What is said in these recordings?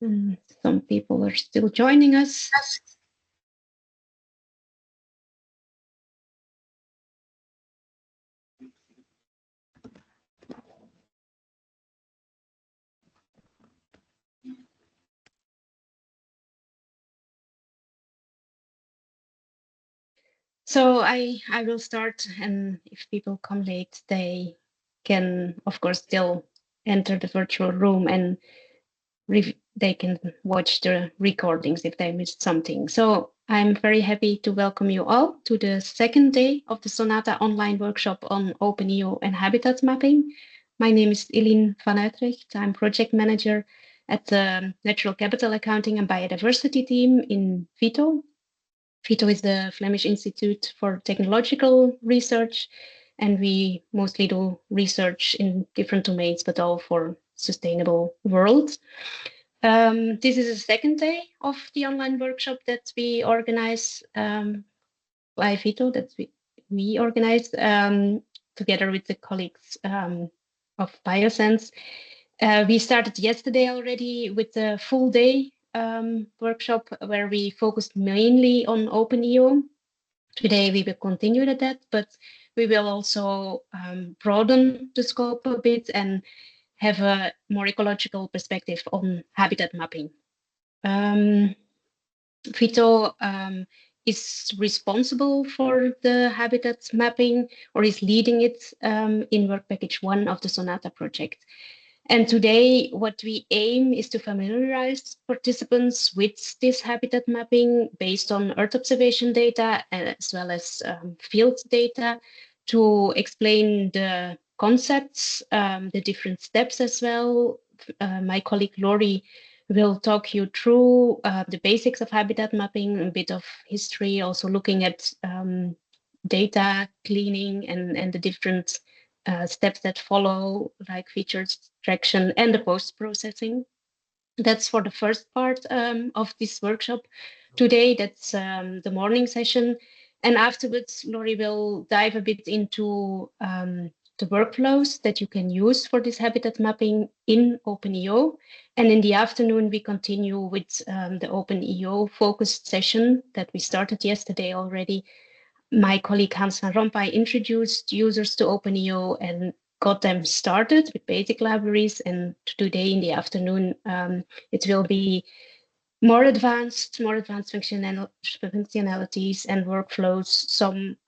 Some people are still joining us. So I will start, and if people come late, they can, of course, still enter the virtual room, and they can watch the recordings if they missed something. So I'm very happy to welcome you all to the second day of the SONATA online workshop on openEO and habitat mapping. My name is Eline van Uitrecht. I'm project manager at the Natural Capital Accounting and Biodiversity team in VITO. VITO is the Flemish Institute for Technological Research, and we mostly do research in different domains, but all for sustainable world. This is the second day of the online workshop that we organize by VITO, that we organize together with the colleagues of Biosense. We started yesterday already with the full day workshop where we focused mainly on openEO. Today we will continue with that, but we will also broaden the scope a bit and have a more ecological perspective on habitat mapping. VITO is responsible for the habitat mapping, or is leading it in work package 1 of the SONATA project. And today, what we aim is to familiarize participants with this habitat mapping based on Earth observation data as well as field data, to explain the concepts, the different steps as well. My colleague Lori will talk you through the basics of habitat mapping, a bit of history, also looking at data cleaning and the different steps that follow, like feature extraction and the post-processing. That's for the first part of this workshop today. That's the morning session. And afterwards, Lori will dive a bit into the workflows that you can use for this habitat mapping in openEO. And in the afternoon, we continue with the openEO focused session that we started yesterday already. My colleague Hans Vanrompay introduced users to openEO and got them started with basic libraries. And today in the afternoon, it will be more advanced functionalities and workflows, some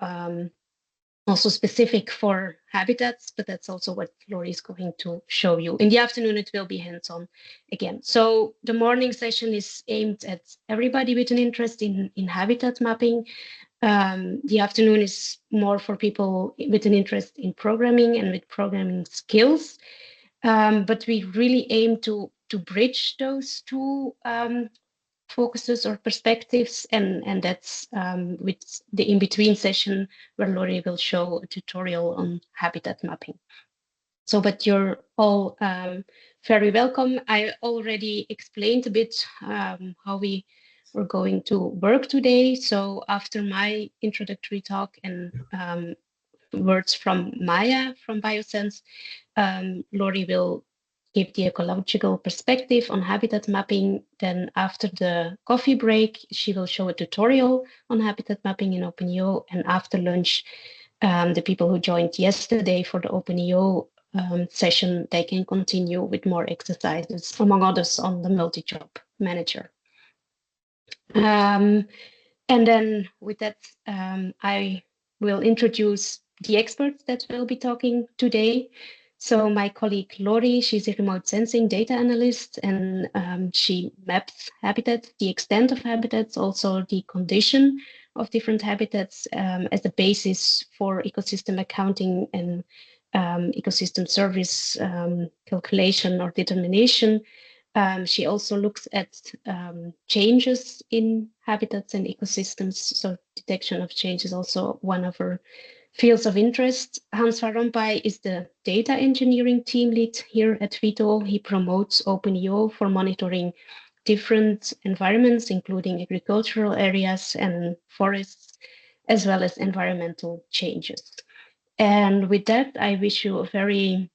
also specific for habitats, but that's also what Lori is going to show you. In the afternoon, it will be hands-on again. So the morning session is aimed at everybody with an interest in habitat mapping. The afternoon is more for people with an interest in programming and with programming skills. But we really aim to bridge those two focuses or perspectives, and that's with the in-between session where Lori will show a tutorial on habitat mapping. So, but you're all very welcome. I already explained a bit how we were going to work today. So after my introductory talk and words from Maya from Biosense, Lori will give the ecological perspective on habitat mapping. Then after the coffee break, she will show a tutorial on habitat mapping in openEO. And after lunch, the people who joined yesterday for the openEO session, they can continue with more exercises, among others on the multi-job manager. And then with that, I will introduce the experts that will be talking today. So my colleague Lori, she's a remote sensing data analyst, and she maps habitats, the extent of habitats, also the condition of different habitats as the basis for ecosystem accounting and ecosystem service calculation or determination. She also looks at changes in habitats and ecosystems. So detection of change is also one of her fields of interest. Hans Vanrompay is the data engineering team lead here at VITO. He promotes openEO for monitoring different environments, including agricultural areas and forests, as well as environmental changes. And with that, I wish you a very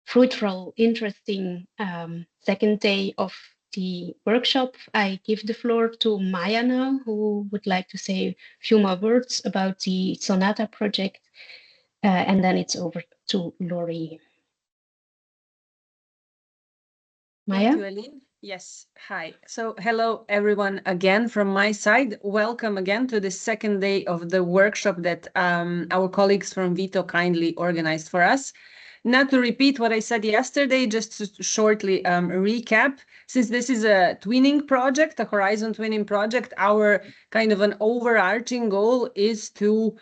fruitful, interesting second day of the workshop, I give the floor to Maya now, who would like to say a few more words about the SONATA project, and then it's over to Lori. Maya? Thank you, Aline. Yes, hi. So hello, everyone, again from my side. Welcome again to the second day of the workshop that our colleagues from VITO kindly organized for us. Not to repeat what I said yesterday, just to shortly recap, since this is a twinning project, a horizon twinning project, our kind of an overarching goal is to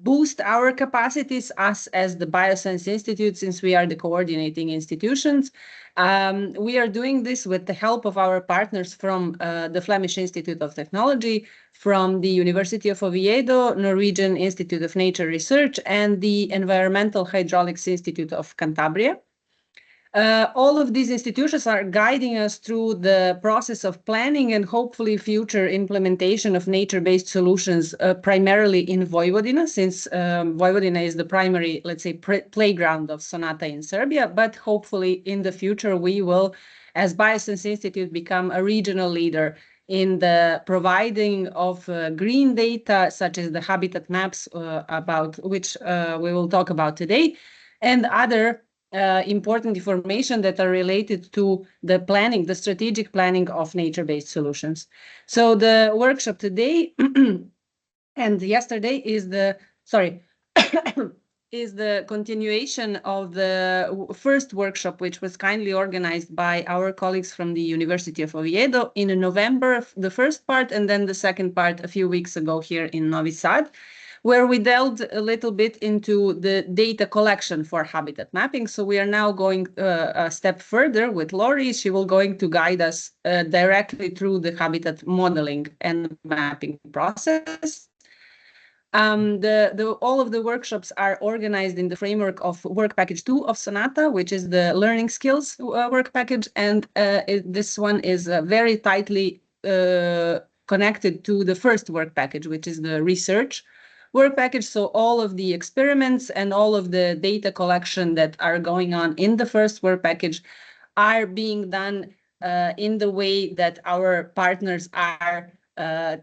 boost our capacities, us as the Bioscience Institute, since we are the coordinating institutions. We are doing this with the help of our partners from the Flemish Institute of Technology, from the University of Oviedo, Norwegian Institute of Nature Research, and the Environmental Hydraulics Institute of Cantabria. All of these institutions are guiding us through the process of planning and hopefully future implementation of nature-based solutions, primarily in Vojvodina, since Vojvodina is the primary, let's say, playground of Sonata in Serbia. But hopefully in the future, we will, as Bioscience Institute, become a regional leader in the providing of green data, such as the habitat maps, about which we will talk about today, and other important information that are related to the planning, the strategic planning of nature-based solutions. So the workshop today and yesterday is the, is the continuation of the first workshop, which was kindly organized by our colleagues from the University of Oviedo in November, the first part, and then the second part a few weeks ago here in Novi Sad, where we delved a little bit into the data collection for habitat mapping. So we are now going a step further with Lori. She will going to guide us directly through the habitat modeling and mapping process. All of the workshops are organized in the framework of work package 2 of Sonata, which is the learning skills work package. And this one is very tightly connected to the first work package, which is the research work package. So all of the experiments and all of the data collection that are going on in the first work package are being done in the way that our partners are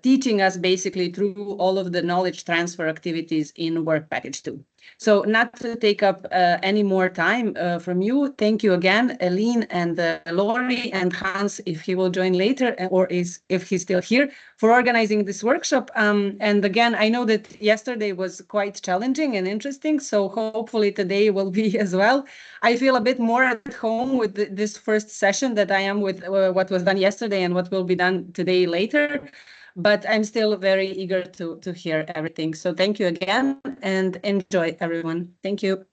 teaching us basically through all of the knowledge transfer activities in work package 2. So not to take up any more time from you, thank you again, Aline and Lori and Hans, if he will join later, or if he's still here, for organizing this workshop. And again, I know that yesterday was quite challenging and interesting, so hopefully today will be as well. I feel a bit more at home with this first session that I am with what was done yesterday and what will be done today later. But I'm still very eager to hear everything. So thank you again and enjoy, everyone. Thank you.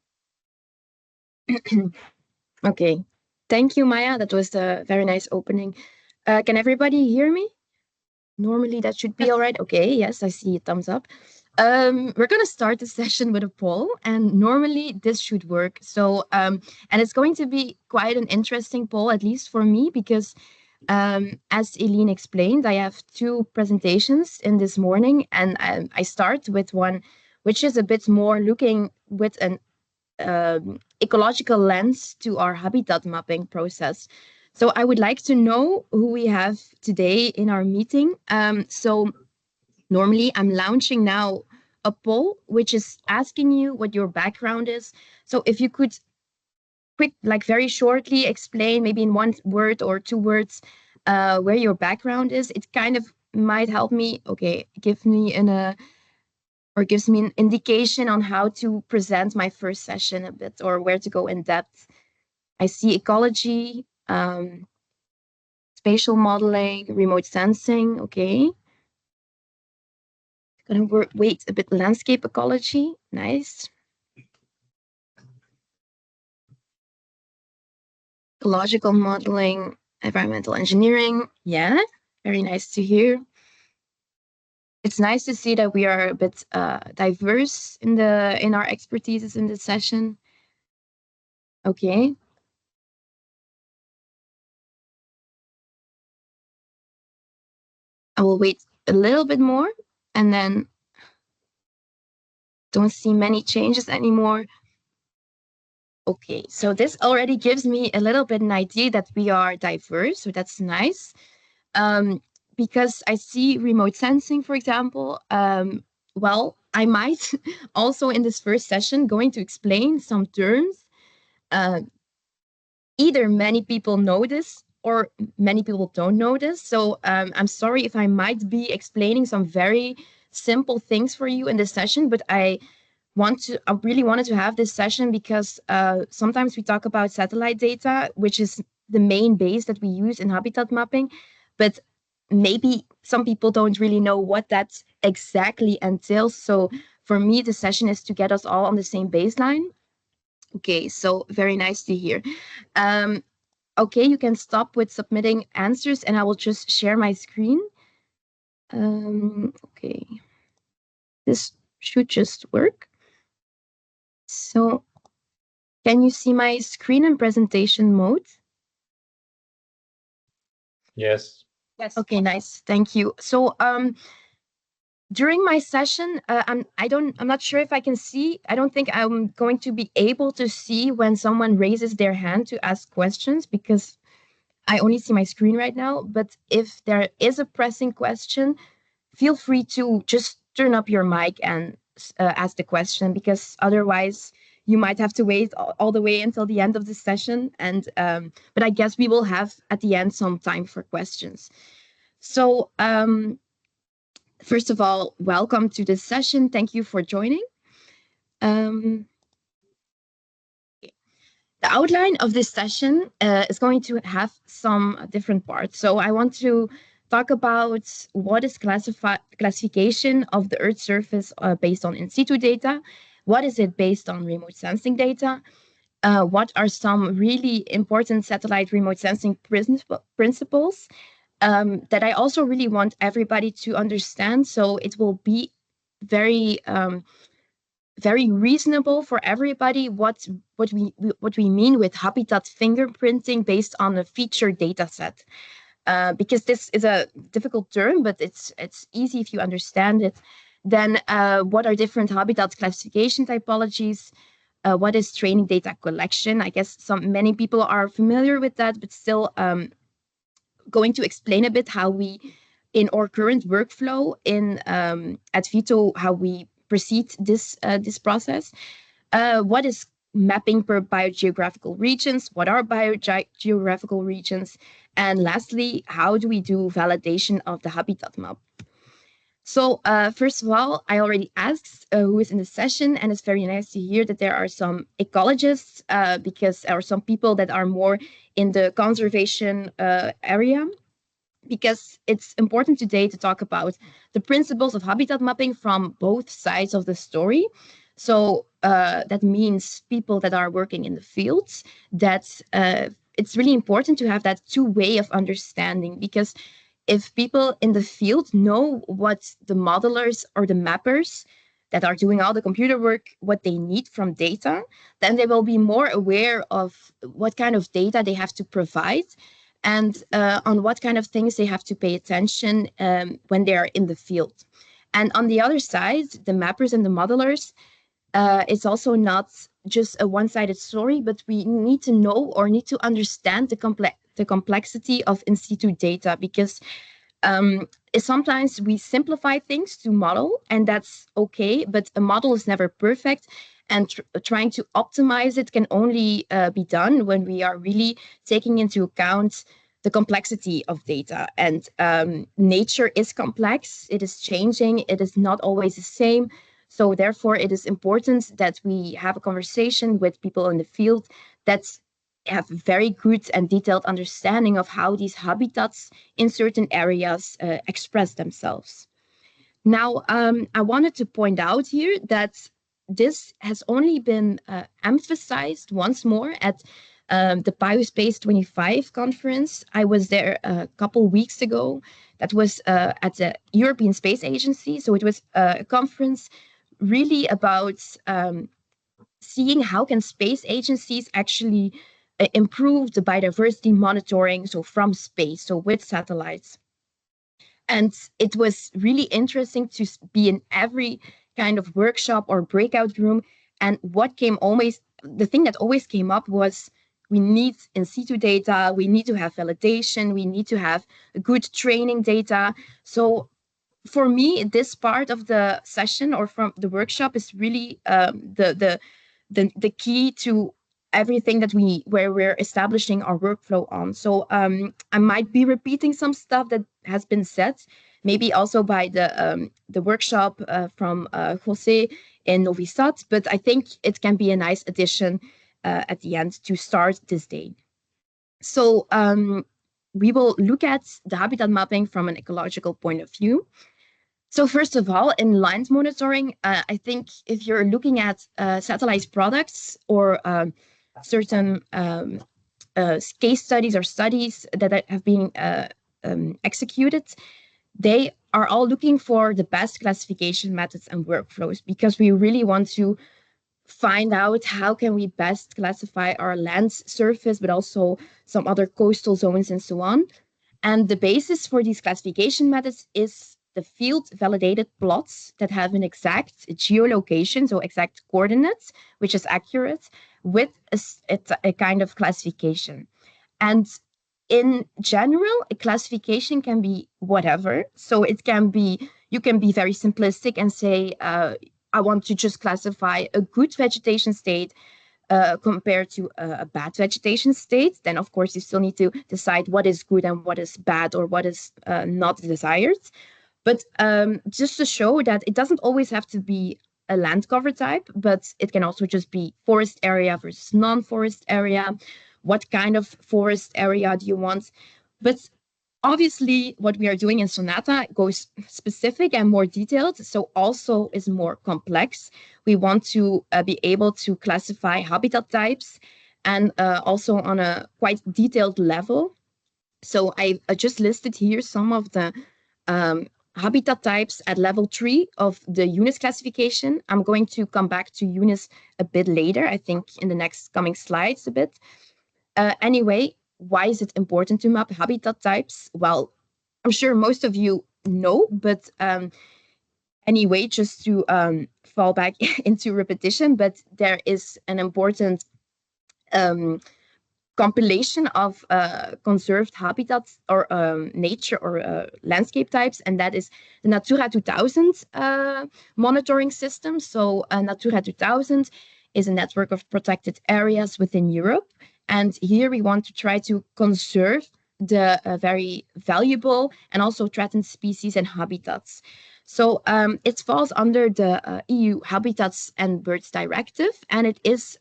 Okay. Thank you, Maya. That was a very nice opening. Can everybody hear me? Normally that should be all right. Okay, yes, I see a thumbs up. We're going to start the session with a poll, and normally this should work. So, and it's going to be quite an interesting poll, at least for me, because as Eileen explained, I have two presentations in this morning, and I start with one which is a bit more looking with an ecological lens to our habitat mapping process. So I would like to know who we have today in our meeting. So normally I'm launching now a poll, which is asking you what your background is. So if you could very shortly explain, maybe in one word or two words, where your background is, it kind of might help me, gives me an indication on how to present my first session a bit, or where to go in depth. I see ecology, spatial modeling, remote sensing, okay. Gonna wait a bit, landscape ecology, nice. Ecological modeling, environmental engineering, yeah, very nice to hear. It's nice to see that we are a bit diverse in our expertises in this session. Okay. I will wait a little bit more, and then don't see many changes anymore. Okay, so this already gives me a little bit an idea that we are diverse, so that's nice. Because I see remote sensing, for example. Well, I might also in this first session going to explain some terms. Either many people know this or many people don't know this. So I'm sorry if I might be explaining some very simple things for you in this session, but I really wanted to have this session because sometimes we talk about satellite data, which is the main base that we use in habitat mapping, but maybe some people don't really know what that exactly entails. So for me, the session is to get us all on the same baseline. Okay, so very nice to hear. Okay, you can stop with submitting answers and I will just share my screen. Okay, this should just work. So can you see my screen and presentation mode? Yes. Yes. Okay, nice. Thank you. So during my session, I'm not sure if I can see. I don't think I'm going to be able to see when someone raises their hand to ask questions because I only see my screen right now. But if there is a pressing question, feel free to just turn up your mic and ask the question, because otherwise you might have to wait all the way until the end of the session. And but I guess we will have at the end some time for questions. So first of all, welcome to this session. Thank you for joining. The outline of this session is going to have some different parts. So I want to talk about what is classification of the Earth's surface based on in situ data. What is it based on remote sensing data? What are some really important satellite remote sensing principles that I also really want everybody to understand? So it will be very very reasonable for everybody what we mean with habitat fingerprinting based on a feature data set. Because this is a difficult term, but it's easy if you understand it. Then what are different habitat classification typologies? What is training data collection? I guess many people are familiar with that, but still going to explain a bit how we, in our current workflow at VITO, how we proceed this process. What is mapping per biogeographical regions? What are biogeographical regions? And lastly, how do we do validation of the habitat map? So first of all, I already asked who is in the session, and it's very nice to hear that there are some ecologists, because there are some people that are more in the conservation area, because it's important today to talk about the principles of habitat mapping from both sides of the story. So that means people that are working in the fields, that it's really important to have that two-way of understanding, because if people in the field know what the modelers or the mappers that are doing all the computer work, what they need from data, then they will be more aware of what kind of data they have to provide and on what kind of things they have to pay attention when they are in the field. And on the other side, the mappers and the modelers, it's also not just a one-sided story, but we need to know or need to understand the complexity of in situ data, because sometimes we simplify things to model, and that's okay, but a model is never perfect, and trying to optimize it can only be done when we are really taking into account the complexity of data. And nature is complex, it is changing, it is not always the same. So therefore, it is important that we have a conversation with people in the field that have very good and detailed understanding of how these habitats in certain areas express themselves. Now, I wanted to point out here that this has only been emphasized once more at the Biospace 25 conference. I was there a couple weeks ago. That was at the European Space Agency. So it was a conference really about seeing how can space agencies actually improve the biodiversity monitoring, so from space, so with satellites. And it was really interesting to be in every kind of workshop or breakout room. And what came the thing that always came up was we need in situ data, we need to have validation, we need to have good training data. So for me, this part of the session or from the workshop is really the key to everything that where we're establishing our workflow on. So I might be repeating some stuff that has been said, maybe also by the workshop from Jose in Novi Sad, but I think it can be a nice addition at the end to start this day. So we will look at the habitat mapping from an ecological point of view. So first of all, in land monitoring, I think if you're looking at satellite products or certain case studies or studies that have been executed, they are all looking for the best classification methods and workflows, because we really want to find out how can we best classify our land surface, but also some other coastal zones and so on. And the basis for these classification methods is the field validated plots that have an exact geolocation, so exact coordinates, which is accurate, with a kind of classification. And in general, a classification can be whatever. So it can be, you can be very simplistic and say, I want to just classify a good vegetation state compared to a bad vegetation state. Then, of course, you still need to decide what is good and what is bad or what is not desired. But just to show that it doesn't always have to be a land cover type, but it can also just be forest area versus non-forest area. What kind of forest area do you want? But obviously, what we are doing in Sonata goes specific and more detailed, so also is more complex. We want to be able to classify habitat types and also on a quite detailed level. So I just listed here some of the habitat types at level 3 of the UNIS classification. I'm going to come back to UNIS a bit later, I think in the next coming slides a bit. Anyway, why is it important to map habitat types? Well, I'm sure most of you know, but anyway, just to fall back into repetition, but there is an important compilation of conserved habitats or nature or landscape types, and that is the Natura 2000 monitoring system. So Natura 2000 is a network of protected areas within Europe. And here we want to try to conserve the very valuable and also threatened species and habitats. So it falls under the EU Habitats and Birds Directive, and it is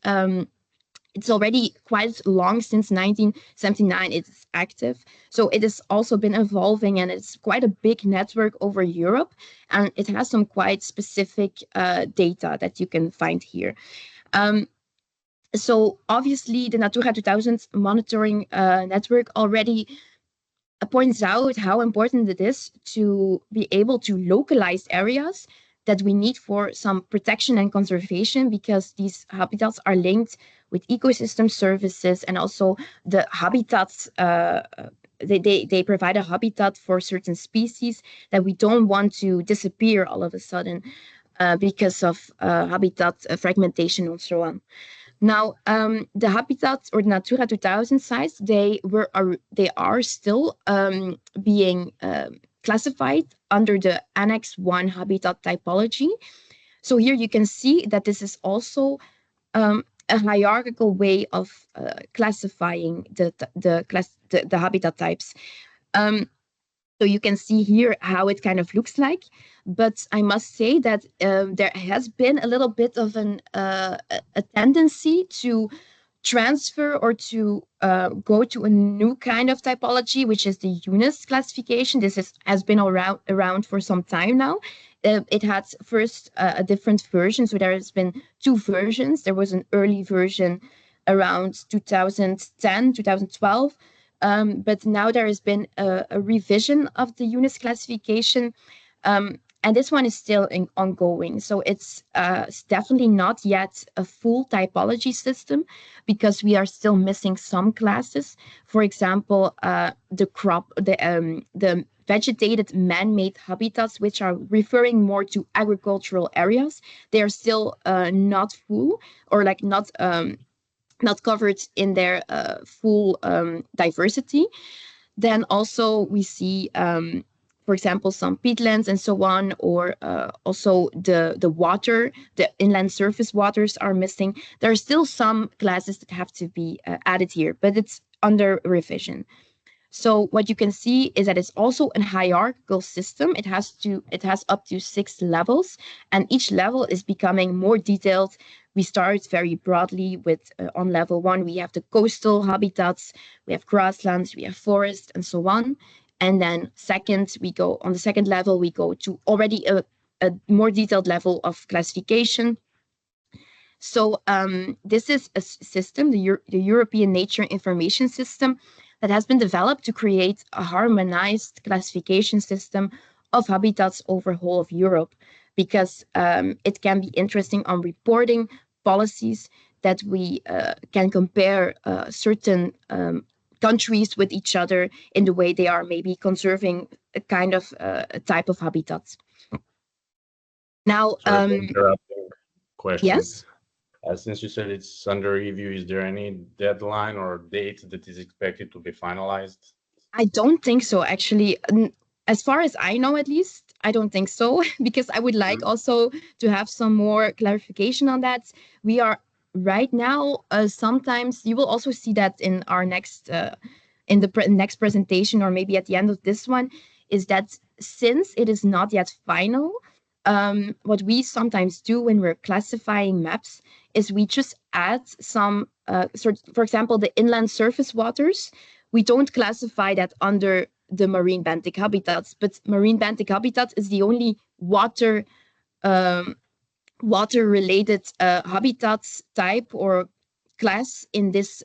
it's already quite long, since 1979 it's active. So it has also been evolving, and it's quite a big network over Europe, and it has some quite specific data that you can find here. So obviously the Natura 2000 monitoring network already points out how important it is to be able to localize areas that we need for some protection and conservation, because these habitats are linked with ecosystem services, and also the habitats, they provide a habitat for certain species that we don't want to disappear all of a sudden because of habitat fragmentation and so on. Now, the habitats or the Natura 2000 sites, they are still being classified under the Annex 1 habitat typology. So here you can see that this is also a hierarchical way of classifying the habitat types. So you can see here how it kind of looks like, but I must say that there has been a little bit of a tendency to transfer or to go to a new kind of typology, which is the UNIS classification. This has been around for some time now. It had first a different version, so there has been 2 versions. There was an early version around 2010, 2012. But now there has been a revision of the UNIS classification, and this one is still ongoing. So it's definitely not yet a full typology system, because we are still missing some classes. For example, the vegetated man-made habitats, which are referring more to agricultural areas. They are still not full, or like not covered in their full diversity. Then also we see, for example, some peatlands and so on, or also the water, the inland surface waters are missing. There are still some classes that have to be added here, but it's under revision. So what you can see is that it's also a hierarchical system. It has up to 6 levels, and each level is becoming more detailed. We start very broadly with on level 1, we have the coastal habitats, we have grasslands, we have forests, and so on. And then on the second level, we go to already a more detailed level of classification. So this is a system, the European Nature Information System, that has been developed to create a harmonized classification system of habitats over whole of Europe, because it can be interesting on reporting policies that we can compare certain countries with each other in the way they are maybe conserving a kind of a type of habitats. Now, interrupting question. Yes. Since you said it's under review, is there any deadline or date that is expected to be finalized? I don't think so, actually. As far as I know, at least, I don't think so, because I would like also to have some more clarification on that. We are right now, sometimes you will also see that in our next, in the next presentation, or maybe at the end of this one, is that since it is not yet final, what we sometimes do when we're classifying maps is we just add some, for example, the inland surface waters. We don't classify that under the marine benthic habitats, but marine benthic habitat is the only water-related habitats type or class in this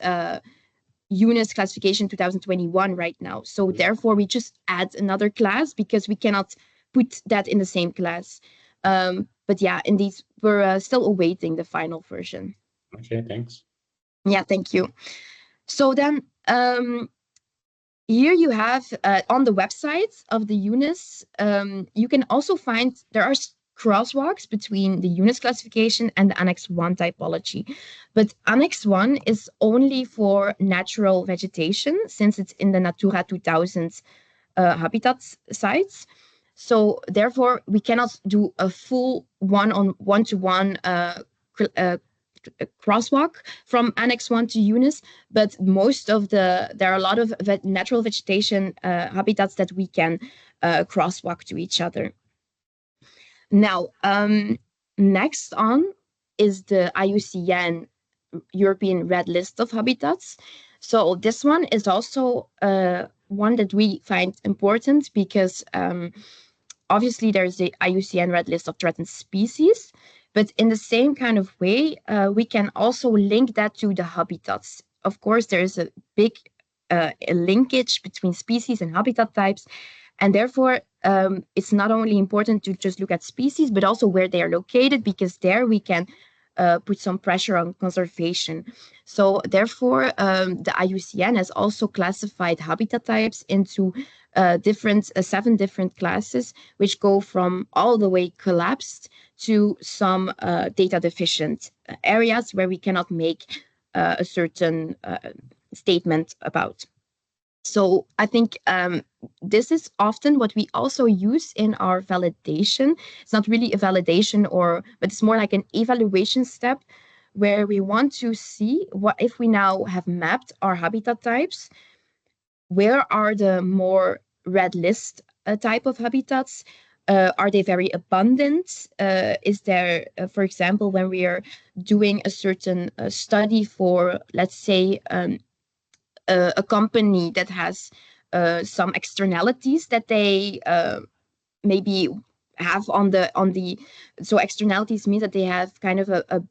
UNES classification 2021 right now. So therefore, we just add another class because we cannot put that in the same class. But yeah, indeed, we're still awaiting the final version. Okay, thanks. Yeah, thank you. So then here you have on the website of the UNES, you can also find there are crosswalks between the UNES classification and the Annex 1 typology. But Annex 1 is only for natural vegetation, since it's in the Natura 2000 habitat sites. So therefore, we cannot do a full one-to-one crosswalk from Annex 1 to UNES, but there are a lot of natural vegetation habitats that we can crosswalk to each other. Now, next on is the IUCN European Red List of Habitats. So this one is also one that we find important because obviously there's the IUCN Red List of Threatened Species, but in the same kind of way, we can also link that to the habitats. Of course, there is a big linkage between species and habitat types, and therefore it's not only important to just look at species, but also where they are located, because there we can put some pressure on conservation. So therefore, the IUCN has also classified habitat types into 7 different classes, which go from all the way collapsed to some data deficient areas where we cannot make a certain statement about. So I think this is often what we also use in our validation. It's not really a validation, but it's more like an evaluation step where we want to see what if we now have mapped our habitat types, where are the more red list type of habitats? Are they very abundant? Is there, for example, when we are doing a certain study for, let's say, a company that has some externalities that they maybe have on the so externalities means that they have kind of a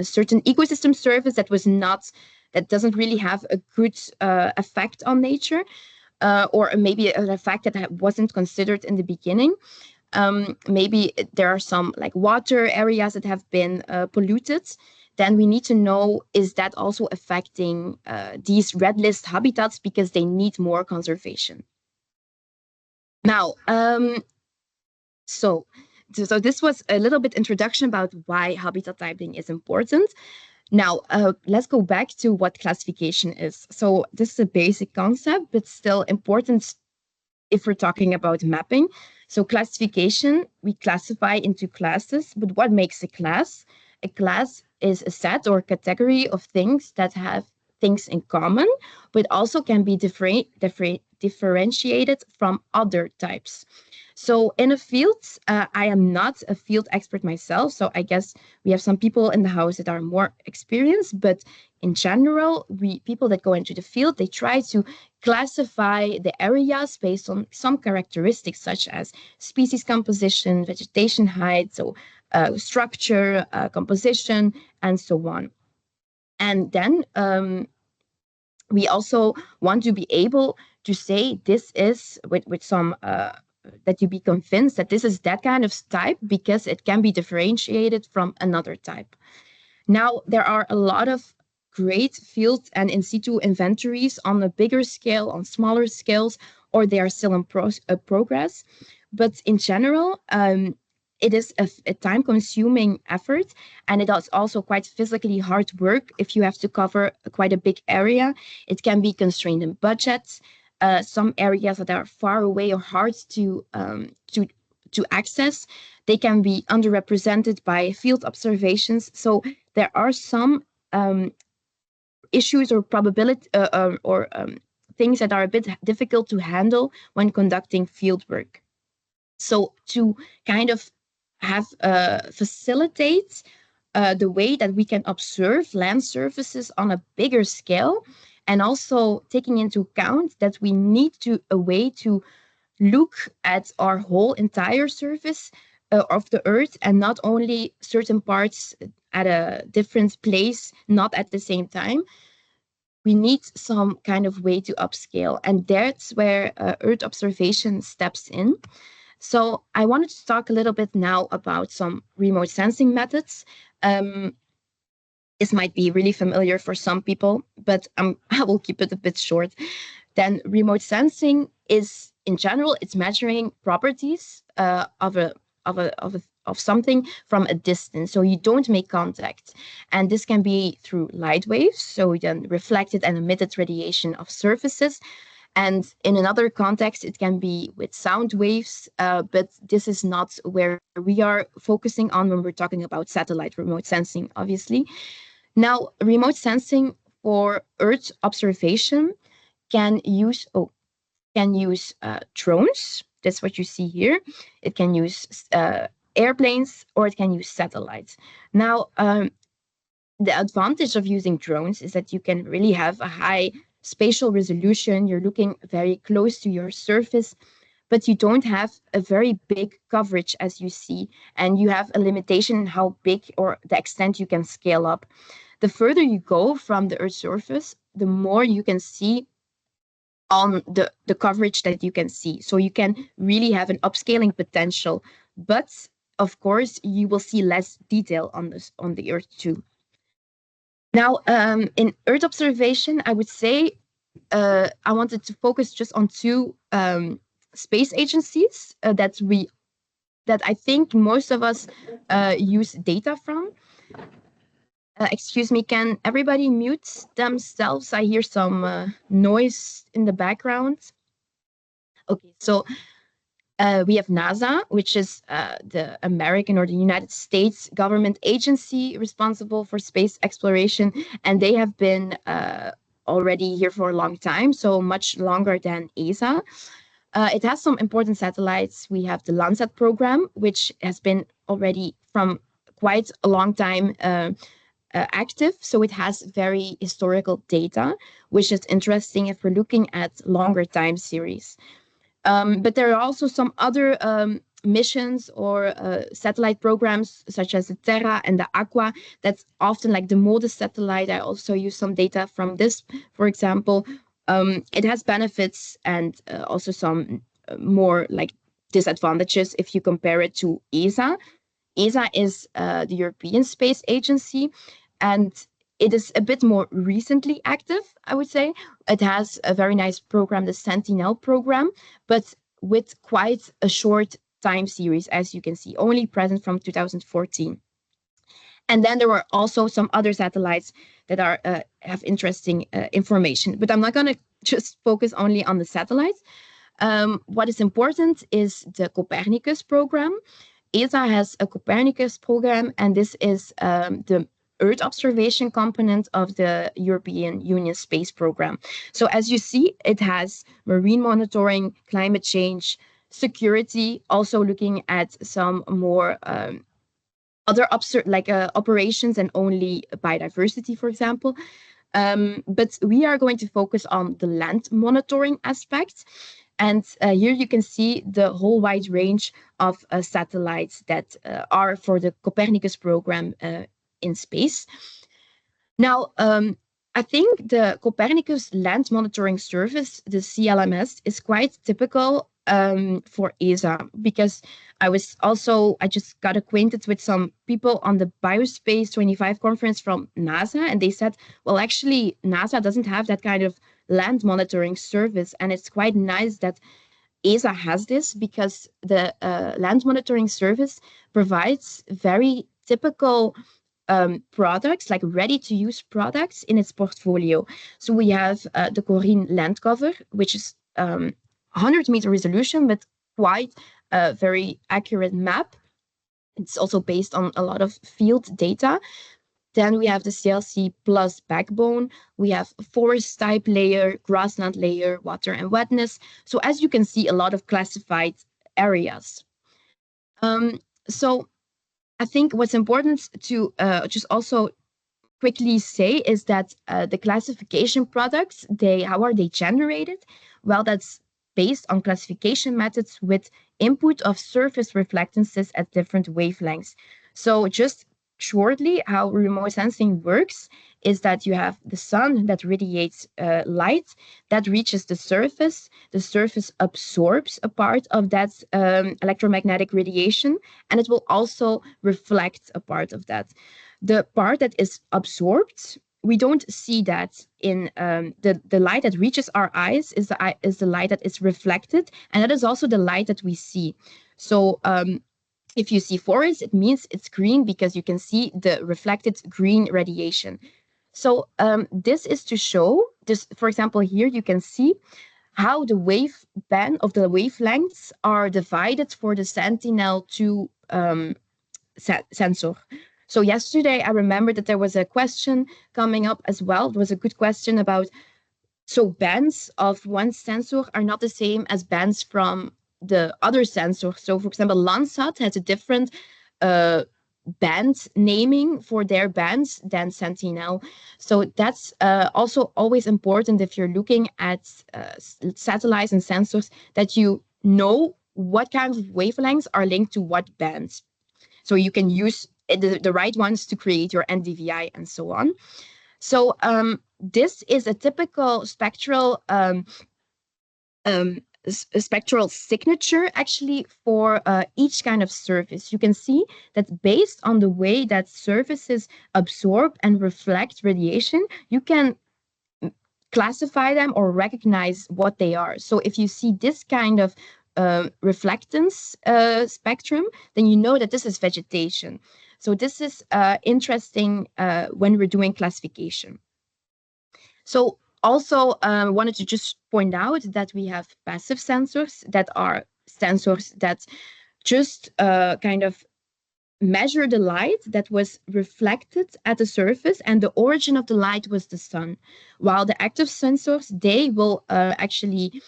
certain ecosystem service that doesn't really have a good effect on nature, or maybe an effect that wasn't considered in the beginning. Maybe there are some like water areas that have been polluted. Then we need to know, is that also affecting these red list habitats because they need more conservation? Now, so this was a little bit introduction about why habitat typing is important. Now, let's go back to what classification is. So this is a basic concept, but still important if we're talking about mapping. So classification, we classify into classes, but what makes a class? A class is a set or category of things that have things in common, but also can be differentiated from other types. So in a field, I am not a field expert myself, so I guess we have some people in the house that are more experienced, but in general, people that go into the field, they try to classify the areas based on some characteristics such as species composition, vegetation height, so structure, composition, and so on. And then we also want to be able to say this is with some that you be convinced that this is that kind of type because it can be differentiated from another type. Now, there are a lot of great field and in situ inventories on a bigger scale, on smaller scales, or they are still in progress. But in general, it is a time-consuming effort, and it is also quite physically hard work if you have to cover quite a big area. It can be constrained in budgets. Some areas that are far away or hard to access, they can be underrepresented by field observations. So there are some issues or probability or things that are a bit difficult to handle when conducting field work. So to kind of have facilitate the way that we can observe land surfaces on a bigger scale, and also taking into account that we need a way to look at our whole entire surface of the Earth and not only certain parts at a different place, not at the same time. We need some kind of way to upscale, and that's where Earth observation steps in. So I wanted to talk a little bit now about some remote sensing methods. This might be really familiar for some people, but I will keep it a bit short. Then remote sensing is, in general, it's measuring properties of something from a distance. So you don't make contact. And this can be through light waves, so then reflected and emitted radiation of surfaces. And in another context, it can be with sound waves, but this is not where we are focusing on when we're talking about satellite remote sensing, obviously. Now, remote sensing for Earth observation can use drones. That's what you see here. It can use airplanes, or it can use satellites. Now, the advantage of using drones is that you can really have a high spatial resolution. You're looking very close to your surface, but you don't have a very big coverage, as you see, and you have a limitation in how big or the extent you can scale up. The further you go from the Earth's surface, the more you can see on the coverage that you can see. So you can really have an upscaling potential, but of course you will see less detail on the Earth too. Now, in Earth observation, I would say I wanted to focus just on two space agencies that I think most of us use data from. Excuse me, can everybody mute themselves? I hear some noise in the background. Okay, so we have NASA, which is the American or the United States government agency responsible for space exploration, and they have been already here for a long time, so much longer than ESA. It has some important satellites. We have the Landsat program, which has been already from quite a long time active, so it has very historical data, which is interesting if we're looking at longer time series. But there are also some other missions or satellite programs, such as the Terra and the Aqua. That's often like the MODIS satellite. I also use some data from this, for example. It has benefits and also some more like disadvantages if you compare it to ESA. ESA is the European Space Agency, and it is a bit more recently active, I would say. It has a very nice program, the Sentinel program, but with quite a short time series, as you can see, only present from 2014. And then there were also some other satellites that are have interesting information, but I'm not going to just focus only on the satellites. What is important is the Copernicus program. ESA has a Copernicus program, and this is the Earth observation component of the European Union space program. So as you see, it has marine monitoring, climate change, security, also looking at some more other operations and only biodiversity, for example. But we are going to focus on the land monitoring aspects. And here you can see the whole wide range of satellites that are for the Copernicus program in space. Now, I think the Copernicus Land Monitoring Service, the CLMS, is quite typical for ESA, because I just got acquainted with some people on the Biospace 25 conference from NASA, and they said, well, actually, NASA doesn't have that kind of land monitoring service, and it's quite nice that ESA has this, because the land monitoring service provides very typical products, like ready-to-use products in its portfolio. So we have the Corine land cover, which is 100-meter resolution, but quite a very accurate map. It's also based on a lot of field data. Then we have the CLC plus backbone. We have forest type layer, grassland layer, water and wetness. So as you can see, a lot of classified areas. So I think what's important to just also quickly say is that the classification products, how are they generated? Well, that's based on classification methods with input of surface reflectances at different wavelengths. So just shortly, how remote sensing works is that you have the sun that radiates light that reaches the surface absorbs a part of that electromagnetic radiation, and it will also reflect a part of that. The part that is absorbed, we don't see that in the light that reaches our eyes is the light that is reflected, and that is also the light that we see. So if you see forest, it means it's green because you can see the reflected green radiation. So this is to show this. For example, here you can see how the wave band of the wavelengths are divided for the Sentinel-2 sensor. So yesterday, I remember that there was a question coming up as well. It was a good question about, so bands of one sensor are not the same as bands from the other sensor. So for example, Landsat has a different band naming for their bands than Sentinel. So that's also always important if you're looking at satellites and sensors, that you know what kind of wavelengths are linked to what bands. So you can use the right ones to create your NDVI and so on. So this is a typical spectral spectral signature actually for each kind of surface. You can see that based on the way that surfaces absorb and reflect radiation, you can classify them or recognize what they are. So if you see this kind of reflectance spectrum, then you know that this is vegetation. So this is interesting when we're doing classification. So also wanted to just point out that we have passive sensors that are sensors that just kind of measure the light that was reflected at the surface, and the origin of the light was the sun. While the active sensors, they will actually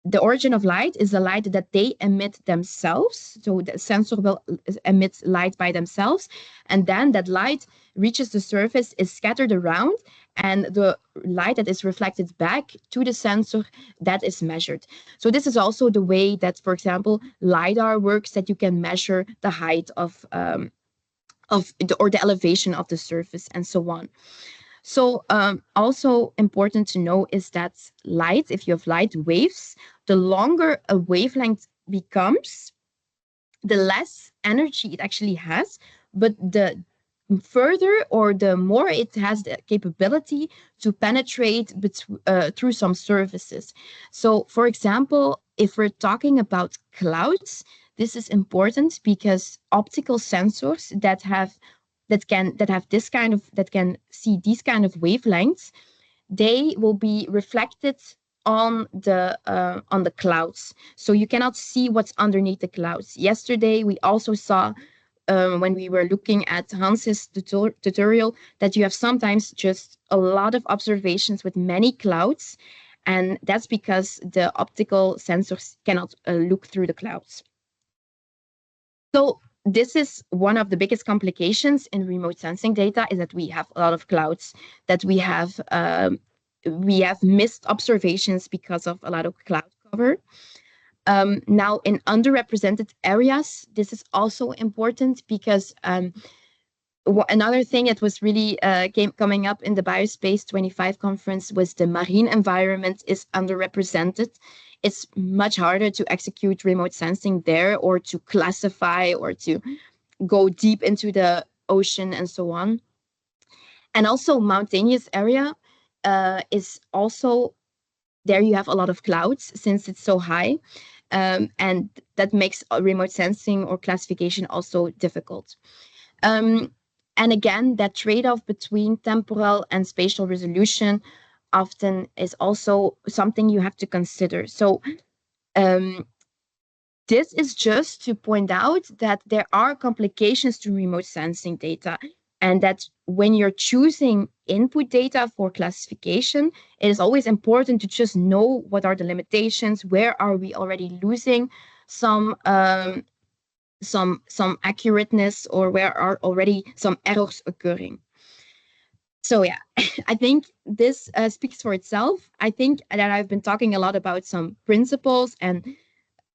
the origin of light is the light that they emit themselves. So the sensor will emit light by themselves, and then that light reaches the surface, is scattered around, and the light that is reflected back to the sensor, that is measured. So this is also the way that, for example, LiDAR works, that you can measure the height of the elevation of the surface and so on. So also important to know is that light, if you have light waves, the longer a wavelength becomes, the less energy it actually has, but the further or the more it has the capability to penetrate through some surfaces. So for example, if we're talking about clouds, this is important because optical sensors that can see these kind of wavelengths, they will be reflected on the clouds. So you cannot see what's underneath the clouds. Yesterday, we also saw when we were looking at Hans's tutorial that you have sometimes just a lot of observations with many clouds, and that's because the optical sensors cannot look through the clouds. So this is one of the biggest complications in remote sensing data, is that we have a lot of clouds, that we have missed observations because of a lot of cloud cover. Now, in underrepresented areas, this is also important because another thing that was really coming up in the Biospace 25 conference was the marine environment is underrepresented. It's much harder to execute remote sensing there, or to classify, or to go deep into the ocean and so on. And also mountainous area is also, there you have a lot of clouds since it's so high. And that makes remote sensing or classification also difficult. And again, that trade-off between temporal and spatial resolution often is also something you have to consider. So this is just to point out that there are complications to remote sensing data, and that when you're choosing input data for classification, it is always important to just know what are the limitations, where are we already losing some accurateness, or where are already some errors occurring. So yeah, I think this speaks for itself. I think that I've been talking a lot about some principles and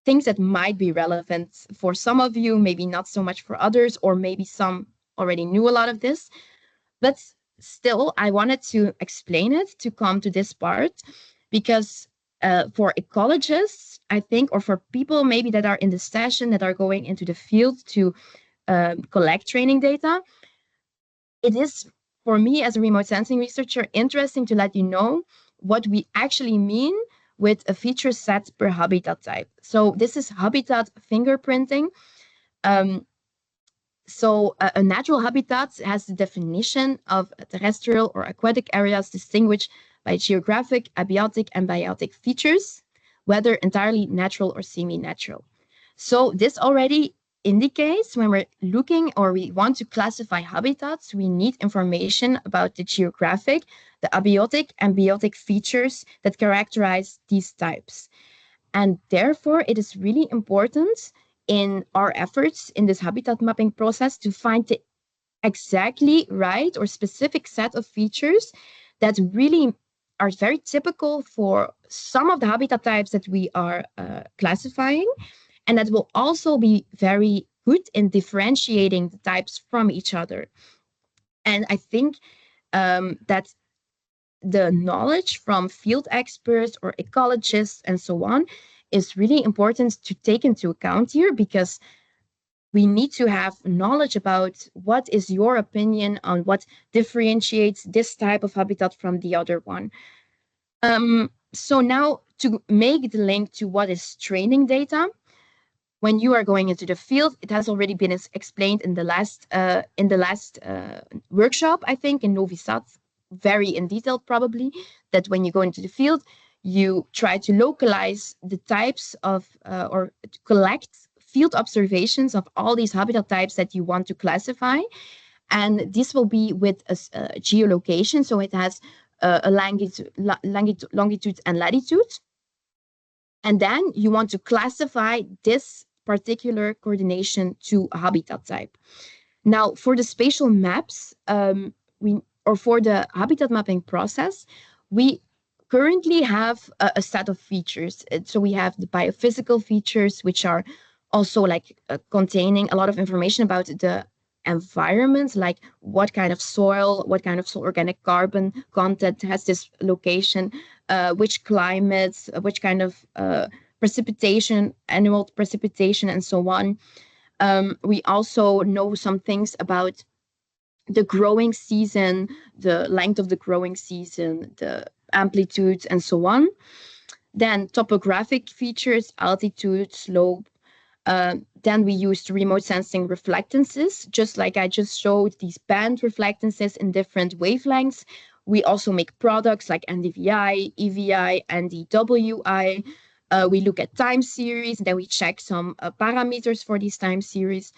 things that might be relevant for some of you, maybe not so much for others, or maybe some already knew a lot of this. But still, I wanted to explain it to come to this part, because for ecologists, I think, or for people maybe that are in the session, that are going into the field to collect training data, it is, for me as a remote sensing researcher, interesting to let you know what we actually mean with a feature set per habitat type. So this is habitat fingerprinting. So a natural habitat has the definition of terrestrial or aquatic areas distinguished by geographic, abiotic, and biotic features, whether entirely natural or semi-natural. So this already indicates when we're looking, or we want to classify habitats, we need information about the geographic, the abiotic, and biotic features that characterize these types. And therefore, it is really important in our efforts in this habitat mapping process to find the exactly right or specific set of features that really are very typical for some of the habitat types that we are classifying, and that will also be very good in differentiating the types from each other. And I think that the knowledge from field experts or ecologists and so on is really important to take into account here, because we need to have knowledge about what is your opinion on what differentiates this type of habitat from the other one. So now, to make the link to what is training data, when you are going into the field, it has already been explained in the last workshop, I think, in Novi Sad, very in detail probably, that when you go into the field, you try to localize the types of, or collect field observations of all these habitat types that you want to classify. And this will be with a geolocation, so it has a longitude and latitude. And then you want to classify this particular coordination to a habitat type. Now, for the spatial maps, for the habitat mapping process, we currently have a set of features. So we have the biophysical features, which are also containing a lot of information about the environment, like what kind of soil organic carbon content has this location, which climates, which kind of precipitation, annual precipitation, and so on. We also know some things about the growing season, the length of the growing season, the amplitudes, and so on. Then topographic features, altitude, slope. Then we used remote sensing reflectances, just like I just showed these band reflectances in different wavelengths. We also make products like NDVI, EVI, NDWI. We look at time series, then we check some parameters for these time series.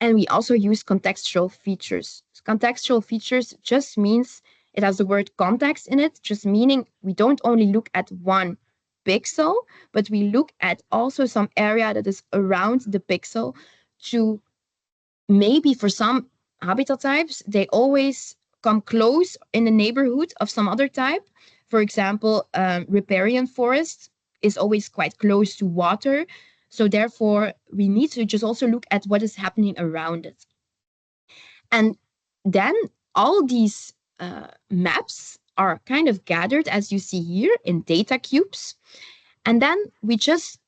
And we also use contextual features. Contextual features just means it has the word context in it, just meaning we don't only look at one pixel, but we look at also some area that is around the pixel to maybe for some habitat types, they always come close in the neighborhood of some other type. For example, riparian forest is always quite close to water. So therefore, we need to just also look at what is happening around it. And then all these maps are kind of gathered, as you see here, in data cubes. And then we just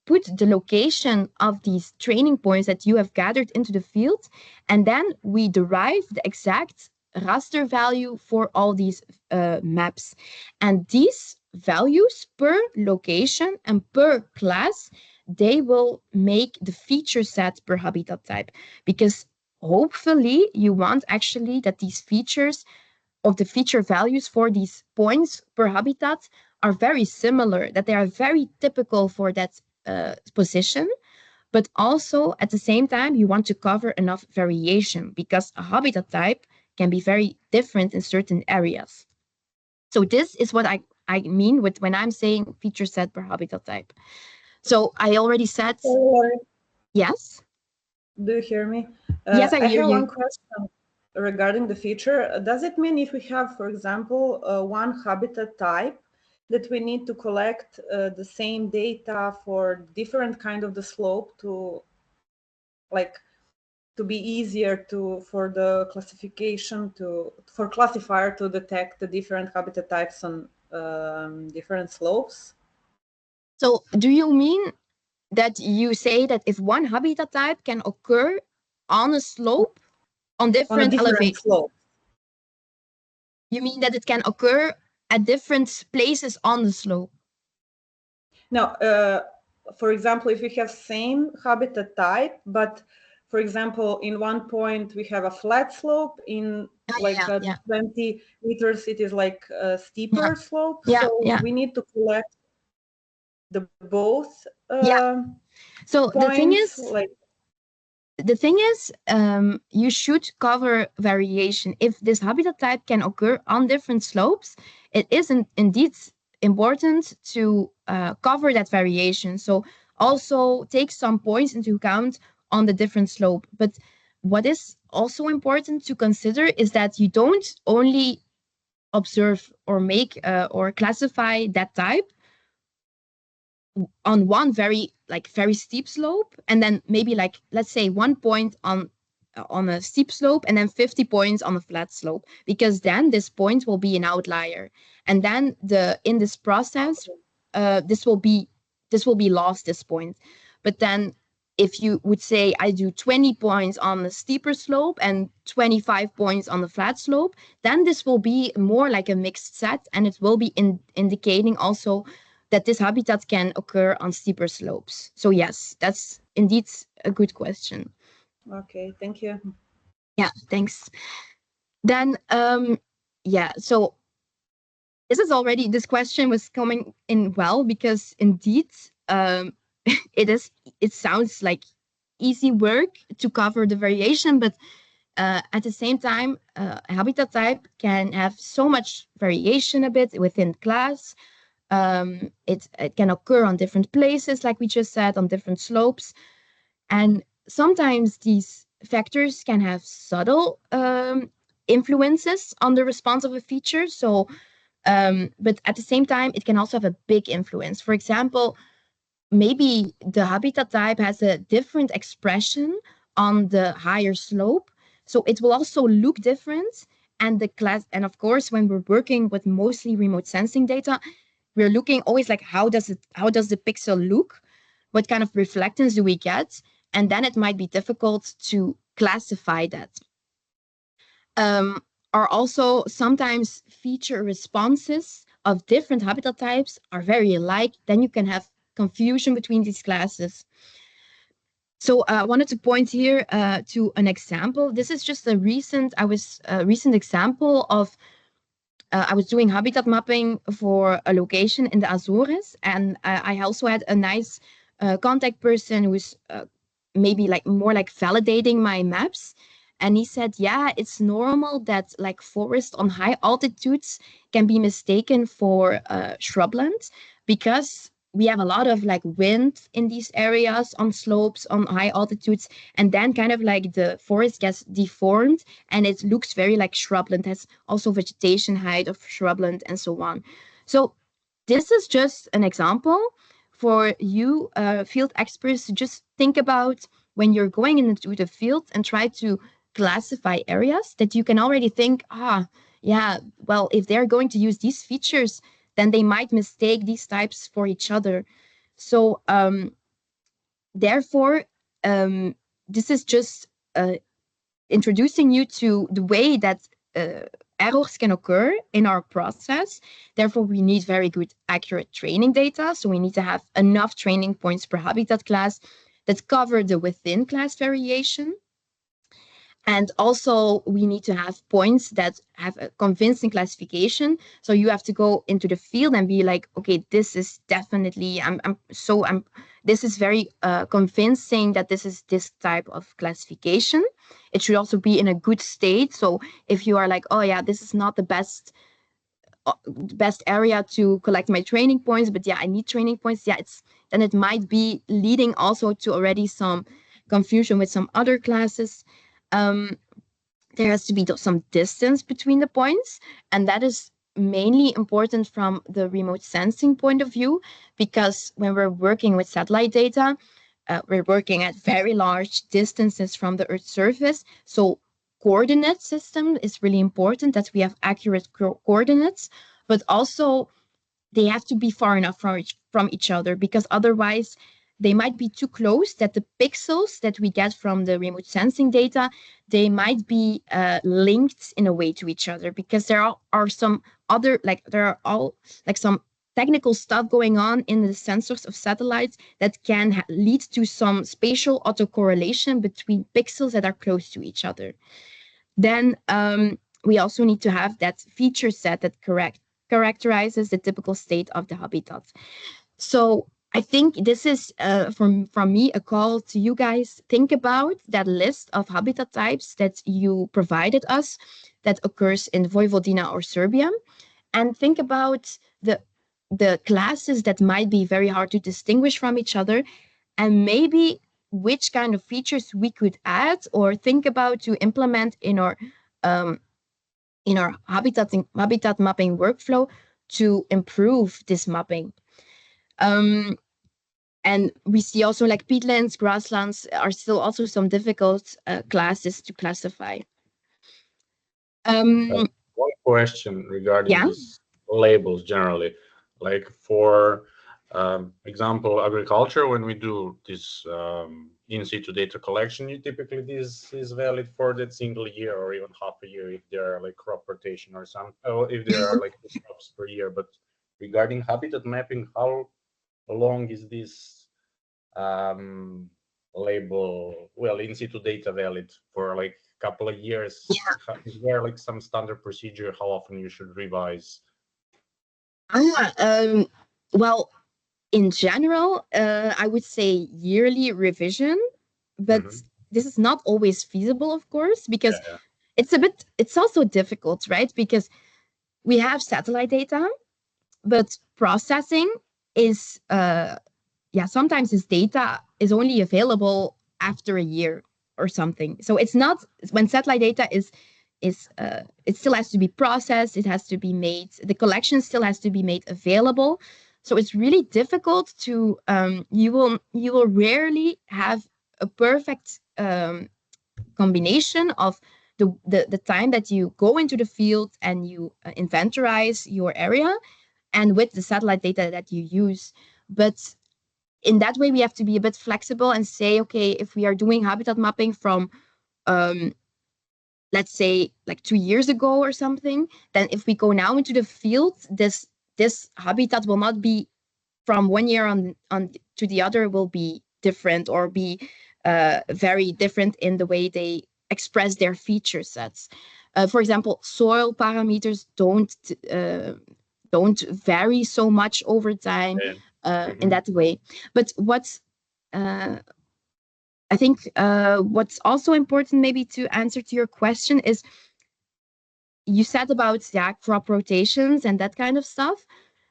put the location of these training points that you have gathered into the field. And then we derive the exact raster value for all these maps. And these values per location and per class, they will make the feature set per habitat type. Because hopefully you want actually that these features of the feature values for these points per habitat are very similar, that they are very typical for that position. But also at the same time, you want to cover enough variation because a habitat type can be very different in certain areas. So this is what I mean with when I'm saying feature set per habitat type. So I already said, yes? Do you hear me? Yes, I hear have you. one question regarding the feature. Does it mean if we have, for example, one habitat type, that we need to collect the same data for different kind of the slope to, like, to be easier for the classification for classifier to detect the different habitat types on different slopes? So do you mean that you say that if one habitat type can occur on a slope on different elevations? Slope. You mean that it can occur at different places on the slope? No, for example, if we have same habitat type, but for example, in one point we have a flat slope, in 20 meters it is like a steeper slope. So we need to collect the both So points, the thing is, you should cover variation. If this habitat type can occur on different slopes, it isn't indeed important to cover that variation. So also take some points into account on the different slope. But what is also important to consider is that you don't only observe or make or classify that type on one very steep slope, and then maybe like, let's say 1 point on a steep slope and then 50 points on a flat slope, because then this point will be an outlier, and then in this process this will be lost, this point. But then if you would say I do 20 points on the steeper slope and 25 points on the flat slope, then this will be more like a mixed set, and it will be indicating also that this habitat can occur on steeper slopes. So yes, that's indeed a good question. Okay, thank you. Yeah, thanks. Then, so this question was coming in well, because indeed, it sounds like easy work to cover the variation, but at the same time, a habitat type can have so much variation a bit within class. It can occur on different places, like we just said, on different slopes. And sometimes these factors can have subtle influences on the response of a feature. So, but at the same time, it can also have a big influence. For example, maybe the habitat type has a different expression on the higher slope. So it will also look different. And of course, when we're working with mostly remote sensing data, we're looking always like, how does the pixel look? What kind of reflectance do we get? And then it might be difficult to classify that. Are also sometimes feature responses of different habitat types are very alike, then you can have confusion between these classes. So I wanted to point here to an example. This is just a recent example of I was doing habitat mapping for a location in the Azores, and I also had a nice contact person who was maybe like more like validating my maps. And he said, yeah, it's normal that like forest on high altitudes can be mistaken for shrubland, because we have a lot of like wind in these areas on slopes on high altitudes, and then kind of like the forest gets deformed and it looks very like shrubland, has also vegetation height of shrubland and so on. So this is just an example for you field experts to just think about when you're going into the field and try to classify areas, that you can already think, yeah, well, if they're going to use these features, then they might mistake these types for each other. So therefore, this is just introducing you to the way that errors can occur in our process. Therefore, we need very good, accurate training data. So we need to have enough training points per habitat class that cover the within class variation. And also, we need to have points that have a convincing classification. So you have to go into the field and be like, okay, this is definitely, this is very convincing that this is this type of classification. It should also be in a good state. So if you are like, oh yeah, this is not the best area to collect my training points, but yeah, I need training points. Yeah, then it might be leading also to already some confusion with some other classes. There has to be some distance between the points, and that is mainly important from the remote sensing point of view, because when we're working with satellite data, we're working at very large distances from the Earth's surface. So coordinate system is really important, that we have accurate coordinates, but also they have to be far enough from each other, because otherwise they might be too close, that the pixels that we get from the remote sensing data, they might be linked in a way to each other, because there are some other, like there are all like some technical stuff going on in the sensors of satellites that can lead to some spatial autocorrelation between pixels that are close to each other. Then we also need to have that feature set that characterizes the typical state of the habitat. So I think this is from me a call to you guys. Think about that list of habitat types that you provided us that occurs in Vojvodina or Serbia, and think about the classes that might be very hard to distinguish from each other, and maybe which kind of features we could add or think about to implement in our habitat mapping workflow to improve this mapping. And we see also like peatlands, grasslands are still also some difficult classes to classify. One question regarding these labels generally, like for example, agriculture, when we do this in situ data collection, typically this is valid for that single year or even half a year if there are like crop rotation or some, or if there are like 2 crops per year. But regarding habitat mapping, how long is this label, well, in situ data valid for like a couple of years? Is there like some standard procedure how often you should revise? Well, in general, I would say yearly revision, but this is not always feasible, of course, because it's also difficult, right? Because we have satellite data, but processing is, sometimes this data is only available after a year or something. So it's not, when satellite data is it still has to be processed, it has to be made, the collection still has to be made available. So it's really difficult to, you will rarely have a perfect combination of the time that you go into the field and you inventorize your area and with the satellite data that you use. But in that way, we have to be a bit flexible and say, okay, if we are doing habitat mapping from, let's say like 2 years ago or something, then if we go now into the field, this this habitat will not be from one year on to the other will be different or be very different in the way they express their feature sets. For example, soil parameters don't vary so much over time in that way. But what's I think what's also important maybe to answer to your question is you said about crop rotations and that kind of stuff.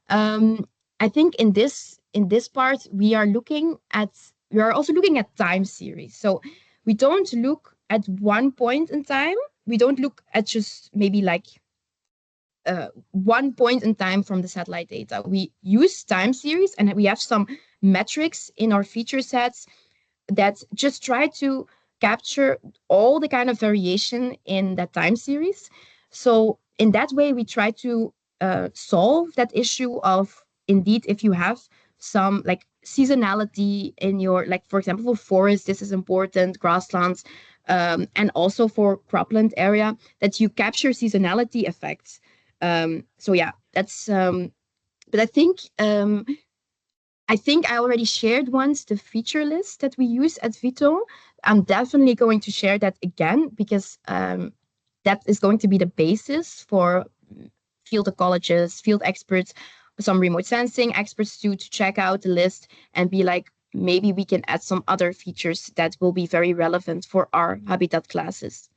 I think in this part we are also looking at time series. So we don't look at one point in time. We don't look at just maybe like one point in time from the satellite data. We use time series, and we have some metrics in our feature sets that just try to capture all the kind of variation in that time series. So in that way, we try to solve that issue of, indeed, if you have some like seasonality in your, like, for example, for forests, this is important, grasslands, and also for cropland area, that you capture seasonality effects. So yeah, that's, but I think I already shared once the feature list that we use at VITO. I'm definitely going to share that again because that is going to be the basis for field ecologists, field experts, some remote sensing experts to check out the list and be like, maybe we can add some other features that will be very relevant for our habitat classes.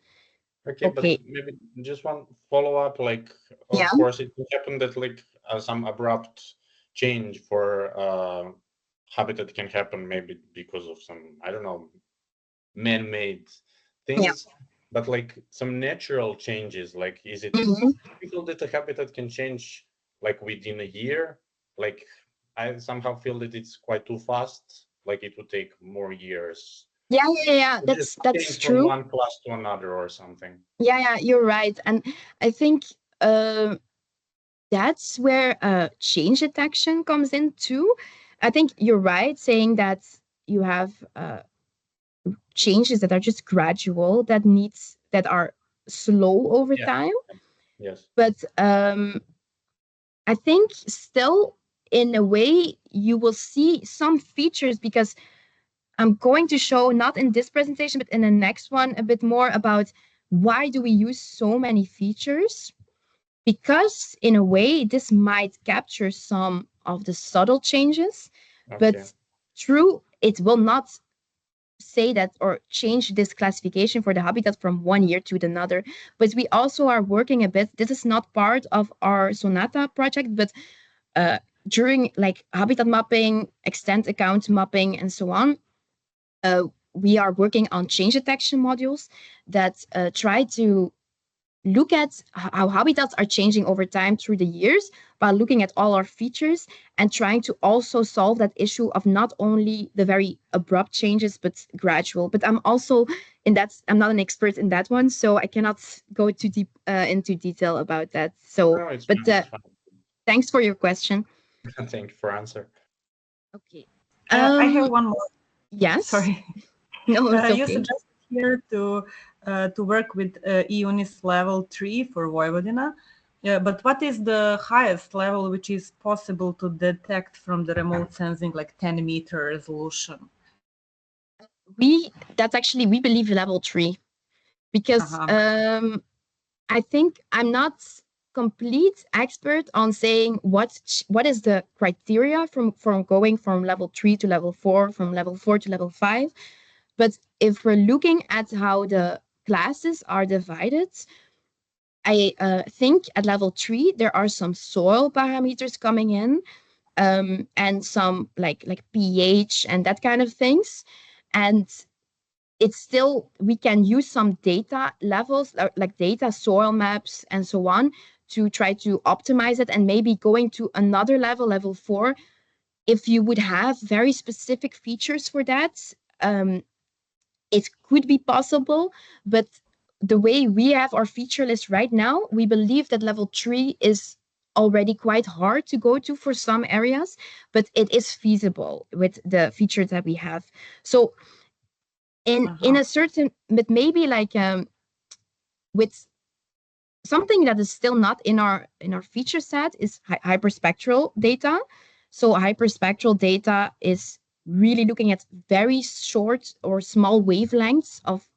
Okay, but maybe just one follow-up, like, of course, it can happen that like some abrupt change for habitat can happen maybe because of some, I don't know, man-made things, but like some natural changes, like, is it typical that the habitat can change like within a year? Like, I somehow feel that it's quite too fast, like it would take more years. Yeah. That's true. From one class to another or something. Yeah, you're right. And I think that's where change detection comes in too. I think you're right saying that you have changes that are just gradual, that are slow over time. Yes. But I think still, in a way, you will see some features, because I'm going to show, not in this presentation, but in the next one, a bit more about why do we use so many features? Because in a way, this might capture some of the subtle changes, but true, it will not say that or change this classification for the habitat from one year to another. But we also are working a bit, this is not part of our SONATA project, but during like habitat mapping, extent account mapping, and so on, we are working on change detection modules that try to look at how habitats are changing over time through the years by looking at all our features and trying to also solve that issue of not only the very abrupt changes, but gradual. But I'm also I'm not an expert in that one, so I cannot go too deep into detail about that. So, thanks for your question. Thank you for answer. Okay. I have one more. Yes. Sorry. No, it's okay. You suggested here to work with EUNIS level 3 for Vojvodina. But what is the highest level which is possible to detect from the remote sensing, like 10-meter resolution? That's actually, we believe level 3, because I think I'm not complete expert on saying what is the criteria from going from level 3 to level 4, from level 4 to level 5. But if we're looking at how the classes are divided, I think at level 3 there are some soil parameters coming in, and some like pH and that kind of things, and it's still, we can use some data levels like data soil maps and so on to try to optimize it, and maybe going to another level 4, if you would have very specific features for that, it could be possible. But the way we have our feature list right now, we believe that level 3 is already quite hard to go to for some areas, but it is feasible with the features that we have. So in a certain, but maybe like with something that is still not in our feature set is hyperspectral data. So hyperspectral data is really looking at very short or small wavelengths of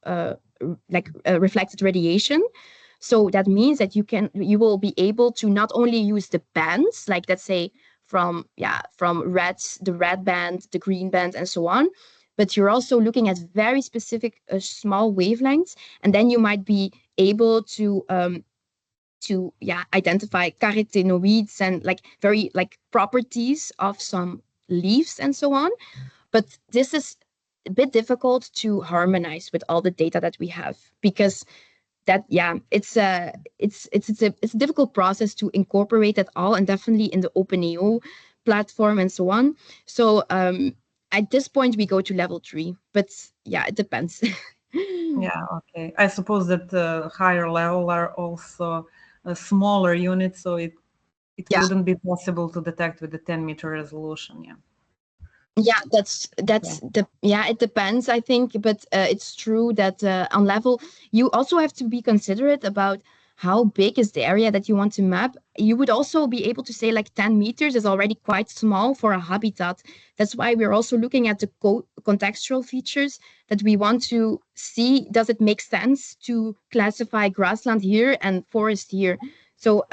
reflected radiation. So that means that you will be able to not only use the bands, like let's say from the red band, the green band, and so on, but you're also looking at very specific small wavelengths, and then you might be able to identify carotenoids and very properties of some leaves and so on. But this is a bit difficult to harmonize with all the data that we have, because it's a difficult process to incorporate it all, and definitely in the openEO platform and so on. So at this point we go to level 3, but it depends. Yeah, okay. I suppose that higher level are also smaller units, so it wouldn't be possible to detect with the 10-meter resolution. It depends, I think, but it's true that on level you also have to be considerate about how big is the area that you want to map. You would also be able to say 10 meters is already quite small for a habitat. That's why we're also looking at the contextual features that we want to see. Does it make sense to classify grassland here and forest here? So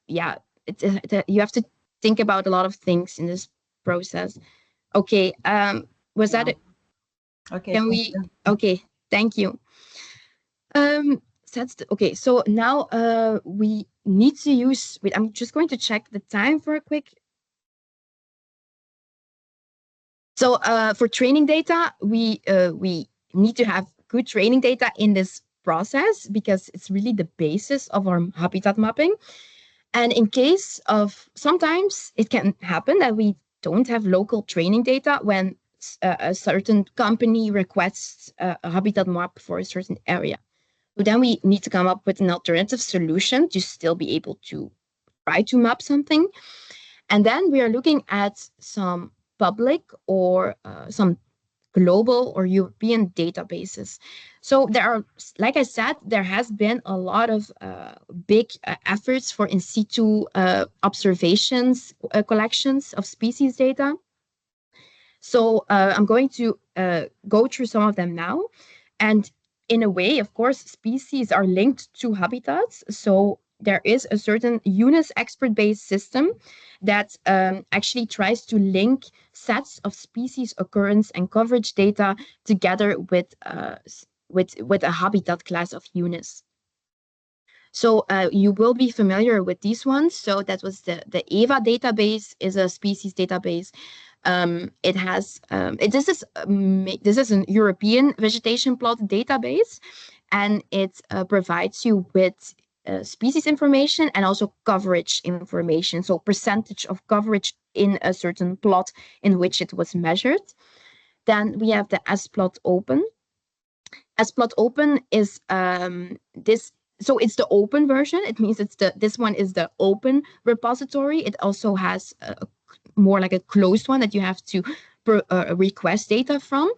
you have to think about a lot of things in this process. Okay, was that it? Okay. Can we? Okay, thank you. Okay, so now we need to use. Wait, I'm just going to check the time for a quick. So for training data, we need to have good training data in this process, because it's really the basis of our habitat mapping. And in case of, sometimes it can happen that we don't have local training data when a certain company requests a habitat map for a certain area. So then we need to come up with an alternative solution to still be able to try to map something. And then we are looking at some public or some global or European databases. So there are, like I said, there has been a lot of big efforts for in situ observations, collections of species data. So I'm going to go through some of them now. And in a way, of course, species are linked to habitats. So there is a certain UNIS expert-based system that actually tries to link sets of species occurrence and coverage data together with a habitat class of UNIS. So you will be familiar with these ones. So that was the EVA database, is a species database. It has this is an European vegetation plot database, and it provides you with species information and also coverage information. So percentage of coverage in a certain plot in which it was measured. Then we have the splot open. Splot open is this. So it's the open version. It means this one is the open repository. It also has more like a closed one that you have to request data from.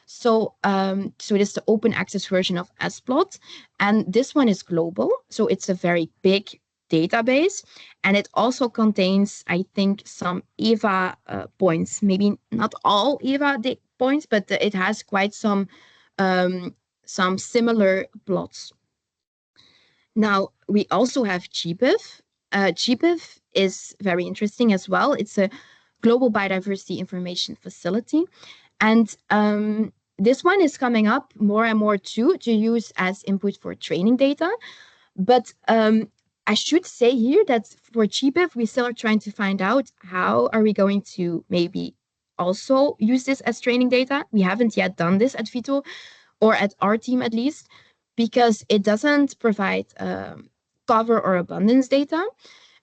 So so it is the open access version of splot, and this one is global. So it's a very big database, and it also contains, I think, some EVA points. Maybe not all EVA points, but it has quite some similar plots. Now, we also have GBIF. GBIF is very interesting as well. It's a Global Biodiversity Information Facility. And this one is coming up more and more too, to use as input for training data. But I should say here that for GBIF, we still are trying to find out how are we going to maybe also use this as training data. We haven't yet done this at VITO, or at our team at least, because it doesn't provide cover or abundance data.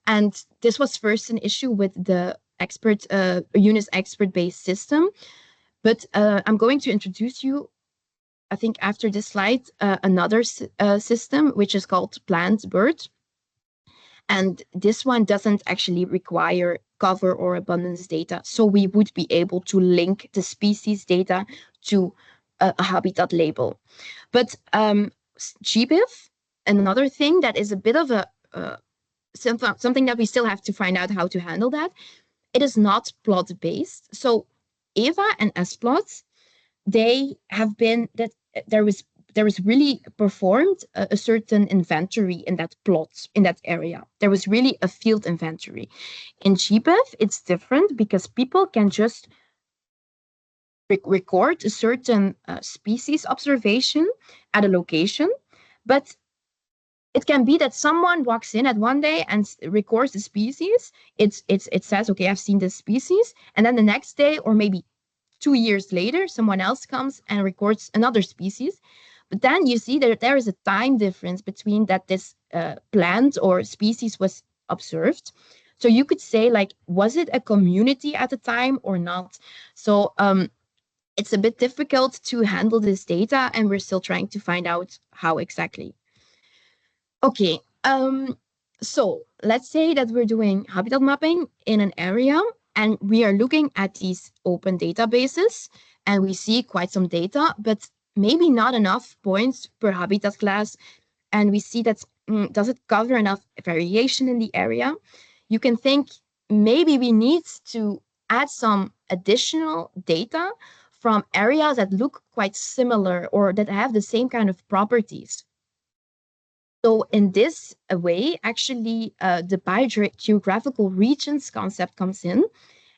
And this was first an issue with the UNIS expert-based system. But I'm going to introduce you, I think after this slide, another system, which is called Plant Bird. And this one doesn't actually require cover or abundance data. So we would be able to link the species data to a habitat label. But GBIF another thing that is a bit of a something that we still have to find out how to handle that. It is not plot-based. So EVA and SPLOT, they have been that there was really performed a certain inventory in that plot, in that area. There was really a field inventory. In GBIF, it's different because people can just record a certain species observation at a location, but it can be that someone walks in at one day and records the species. It says, okay, I've seen this species. And then the next day, or maybe 2 years later, someone else comes and records another species. But then you see that there is a time difference between that this plant or species was observed. So you could say, like, was it a community at the time or not? So it's a bit difficult to handle this data, and we're still trying to find out how exactly. Okay, so let's say that we're doing habitat mapping in an area, and we are looking at these open databases, and we see quite some data, but maybe not enough points per habitat class. And we see that, does it cover enough variation in the area? You can think maybe we need to add some additional data from areas that look quite similar or that have the same kind of properties. So in this way, actually, the biogeographical regions concept comes in.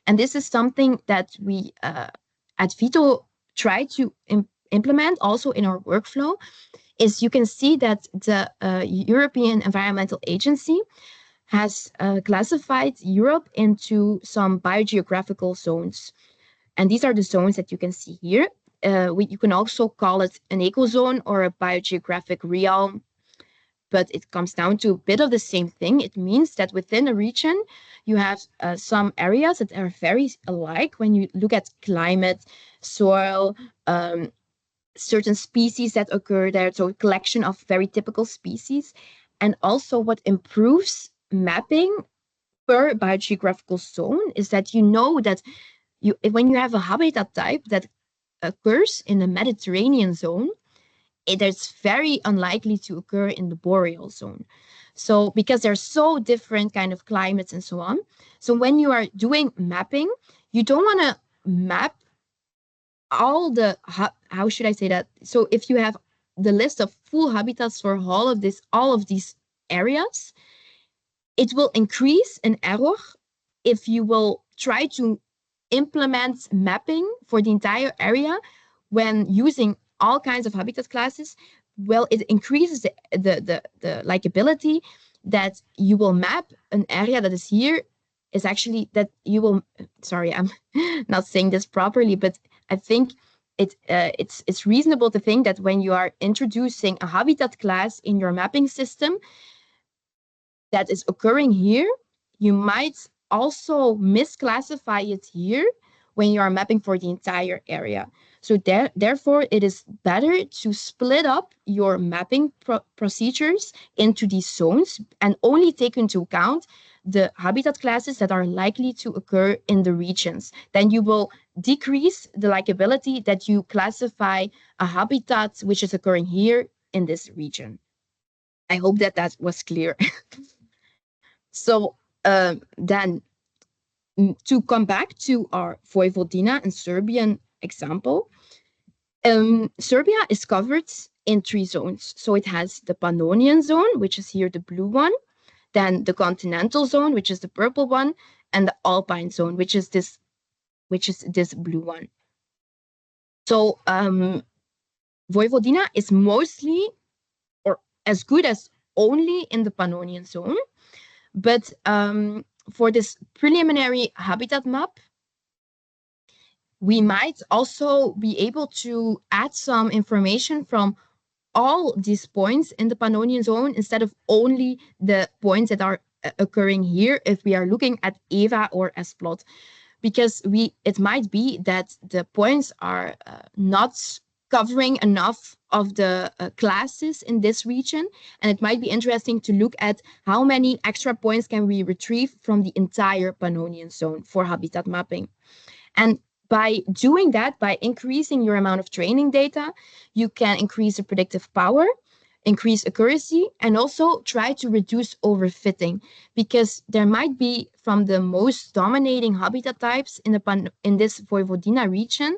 And this is something that we at VITO try to implement also in our workflow. Is you can see that the European Environmental Agency has classified Europe into some biogeographical zones. And these are the zones that you can see here. You can also call it an ecozone or a biogeographic realm, but it comes down to a bit of the same thing. It means that within a region, you have some areas that are very alike when you look at climate, soil, certain species that occur there, so a collection of very typical species. And also what improves mapping per biogeographical zone is that you know that when you have a habitat type that occurs in the Mediterranean zone, it is very unlikely to occur in the boreal zone. So because they're so different kind of climates and so on. So when you are doing mapping, you don't want to map all the, how should I say that? So if you have the list of full habitats for all of these areas, it will increase an error if you will try to implement mapping for the entire area when using all kinds of habitat classes. Well, it increases the likability that you will map an area that is here is actually that you will, sorry, I'm not saying this properly, but I think it's reasonable to think that when you are introducing a habitat class in your mapping system that is occurring here, you might also misclassify it here when you are mapping for the entire area. So therefore, it is better to split up your mapping procedures into these zones and only take into account the habitat classes that are likely to occur in the regions. Then you will decrease the likability that you classify a habitat which is occurring here in this region. I hope that that was clear. So then to come back to our Vojvodina and Serbian example, Serbia is covered in 3 zones. So it has the Pannonian zone, which is here the blue one, then the continental zone, which is the purple one, and the Alpine zone, which is this blue one. So Vojvodina is mostly or as good as only in the Pannonian zone. But for this preliminary habitat map, we might also be able to add some information from all these points in the Pannonian zone instead of only the points that are occurring here if we are looking at EVA or SPLOT, because it might be that the points are not covering enough of the classes in this region, and it might be interesting to look at how many extra points can we retrieve from the entire Pannonian zone for habitat mapping. And by doing that, by increasing your amount of training data, you can increase the predictive power, increase accuracy, and also try to reduce overfitting, because there might be, from the most dominating habitat types in this Vojvodina region,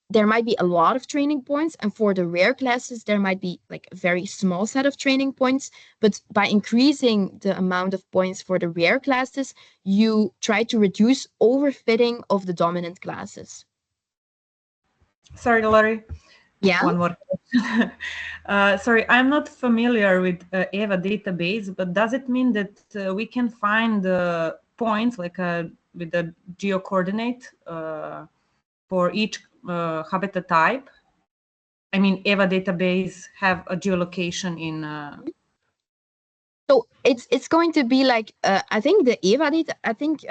there might be a lot of training points, and for the rare classes there might be like a very small set of training points. But by increasing the amount of points for the rare classes, you try to reduce overfitting of the dominant classes. Sorry, Lori. Yeah. One more question. Sorry, I'm not familiar with EVA database, but does it mean that we can find the points like with the geo coordinate for each habitat type? I mean, EVA database have a geolocation in. So it's going to be like I think the EVA data. I think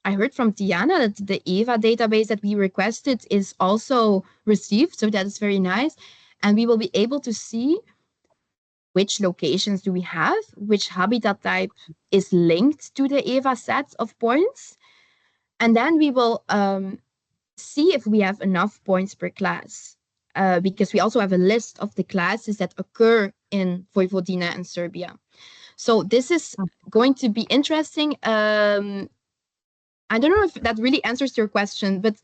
I heard from Tiana that the EVA database that we requested is also received, so that is very nice, and we will be able to see which locations do we have, which habitat type is linked to the EVA set of points, and then we will see if we have enough points per class, because we also have a list of the classes that occur in Vojvodina and Serbia. So this is going to be interesting. I don't know if that really answers your question, but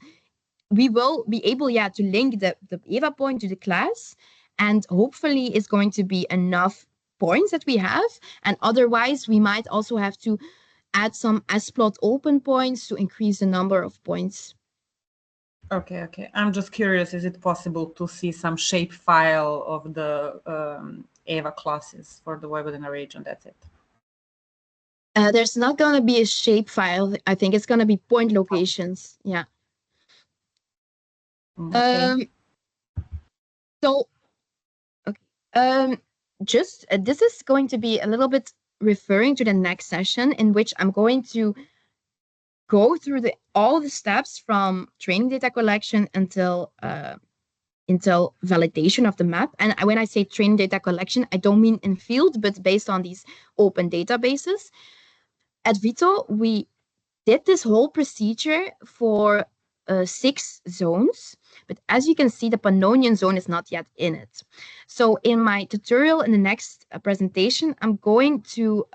we will be able, to link the EVA point to the class, and hopefully it's going to be enough points that we have. And otherwise, we might also have to add some splot open points to increase the number of points. Okay. I'm just curious, is it possible to see some shape file of the EVA classes for the Vojvodina region? That's it. There's not going to be a shape file. I think it's going to be point locations. Yeah. Okay. This is going to be a little bit referring to the next session, in which I'm going to go through all the steps from training data collection until validation of the map. And when I say training data collection, I don't mean in field, but based on these open databases. At VITO, we did this whole procedure for 6 zones, but as you can see, the Pannonian zone is not yet in it. So in my tutorial, in the next presentation, I'm going to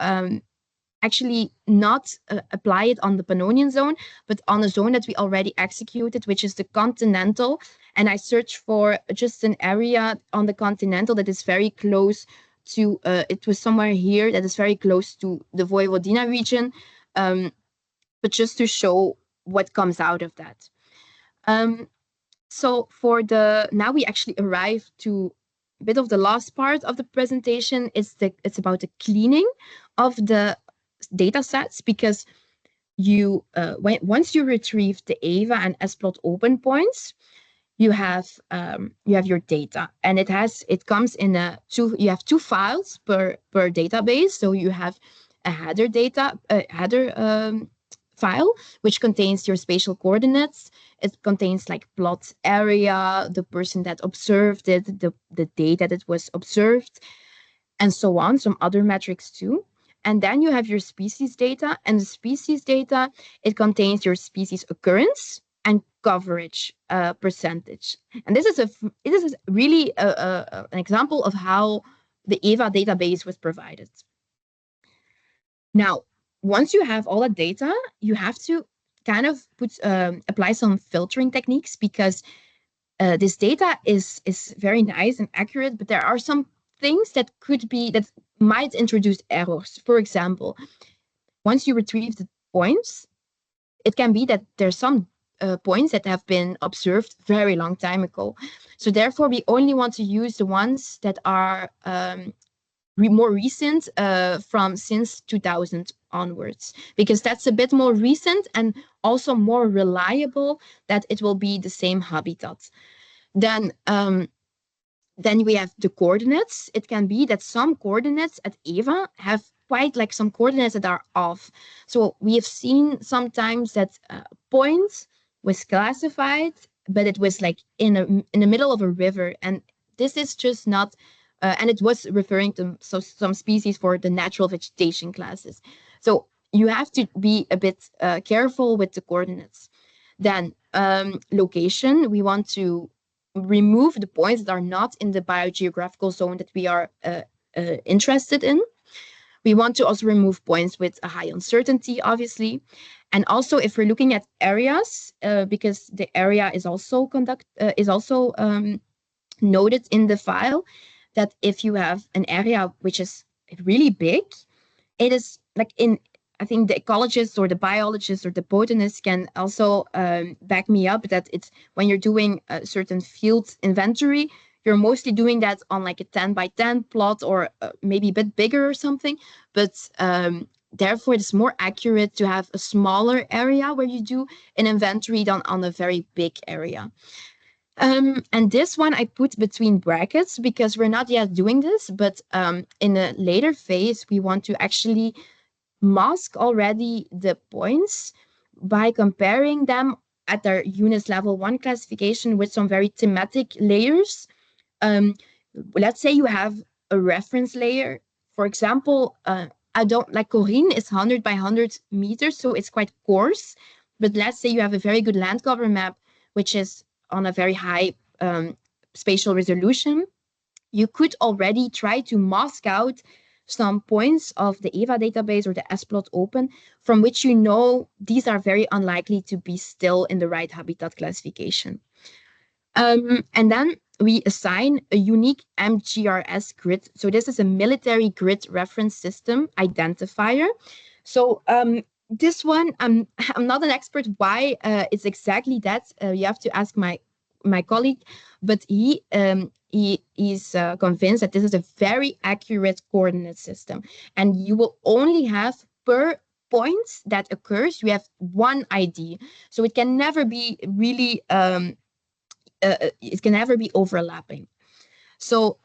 actually not apply it on the Pannonian zone, but on a zone that we already executed, which is the continental. And I search for just an area on the continental that is very close to, it was somewhere here that is very close to the Vojvodina region, but just to show what comes out of that. So now we actually arrive to a bit of the last part of the presentation. It's about the cleaning of the data sets, because once you retrieve the EVA and splot open points, you have your data, and it comes in you have 2 files per database. So you have a header file, which contains your spatial coordinates. It contains like plot area, the person that observed it, the data that was observed, and so on, some other metrics too. And then you have your species data, and the species data, it contains your species occurrence and coverage percentage. And this is really an example of how the EVA database was provided. Now, once you have all that data, you have to kind of apply some filtering techniques, because this data is very nice and accurate, but there are some things that might introduce errors. For example, once you retrieve the points, it can be that there's some points that have been observed very long time ago. So therefore, we only want to use the ones that are more recent, from since 2000 onwards, because that's a bit more recent and also more reliable that it will be the same habitat. Then we have the coordinates. It can be that some coordinates at EVA have quite like some coordinates that are off. So we have seen sometimes that point was classified, but it was like in the middle of a river, and this is just not. And it was referring to some species for the natural vegetation classes. So you have to be a bit careful with the coordinates. Then location, we want to remove the points that are not in the biogeographical zone that we are interested in. We want to also remove points with a high uncertainty, obviously. And also, if we're looking at areas, because the area is also noted in the file, that if you have an area which is really big, it is like I think the ecologists or the biologists or the botanists can also back me up that it's when you're doing a certain field inventory, you're mostly doing that on like a 10 by 10 plot or maybe a bit bigger or something. But therefore, it's more accurate to have a smaller area where you do an inventory than on a very big area. And this one I put between brackets because we're not yet doing this, but in a later phase, we want to actually mask already the points by comparing them at their UNIS level 1 classification with some very thematic layers. Let's say you have a reference layer. For example, I don't like Corinne is 100 by 100 meters, so it's quite coarse. But let's say you have a very good land cover map, which is on a very high spatial resolution. You could already try to mask out some points of the EVA database or the splot open from which you know these are very unlikely to be still in the right habitat classification. And then we assign a unique MGRS grid. So this is a military grid reference system identifier. So this one, I'm not an expert why it's exactly that. You have to ask my colleague, but he is convinced that this is a very accurate coordinate system. And you will only have per point that occurs, you have one ID. So it can never be really, it can never be overlapping. So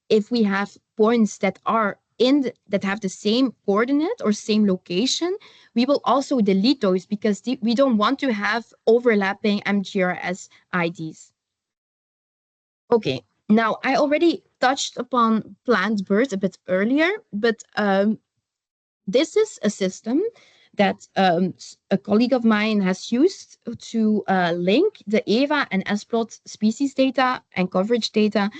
if we have points that are that have the same coordinate or same location, we will also delete those because we don't want to have overlapping MGRS IDs. Okay, now I already touched upon plant bird a bit earlier, but this is a system that a colleague of mine has used to link the EVA and splot species data and coverage data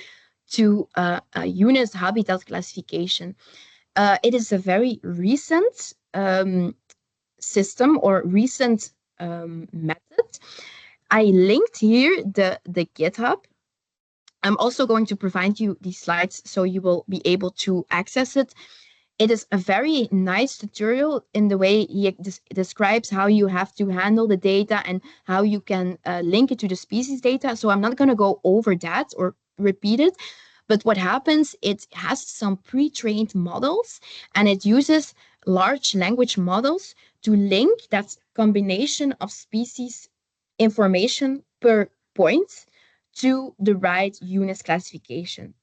to a UNIS habitat classification. It is a very recent system or recent method. I linked here the GitHub. I'm also going to provide you these slides so you will be able to access it. It is a very nice tutorial in the way he describes how you have to handle the data and how you can link it to the species data. So I'm not going to go over that or repeat it. But what happens, it has some pre-trained models and it uses large language models to link that combination of species information per point to the right UNIS classification.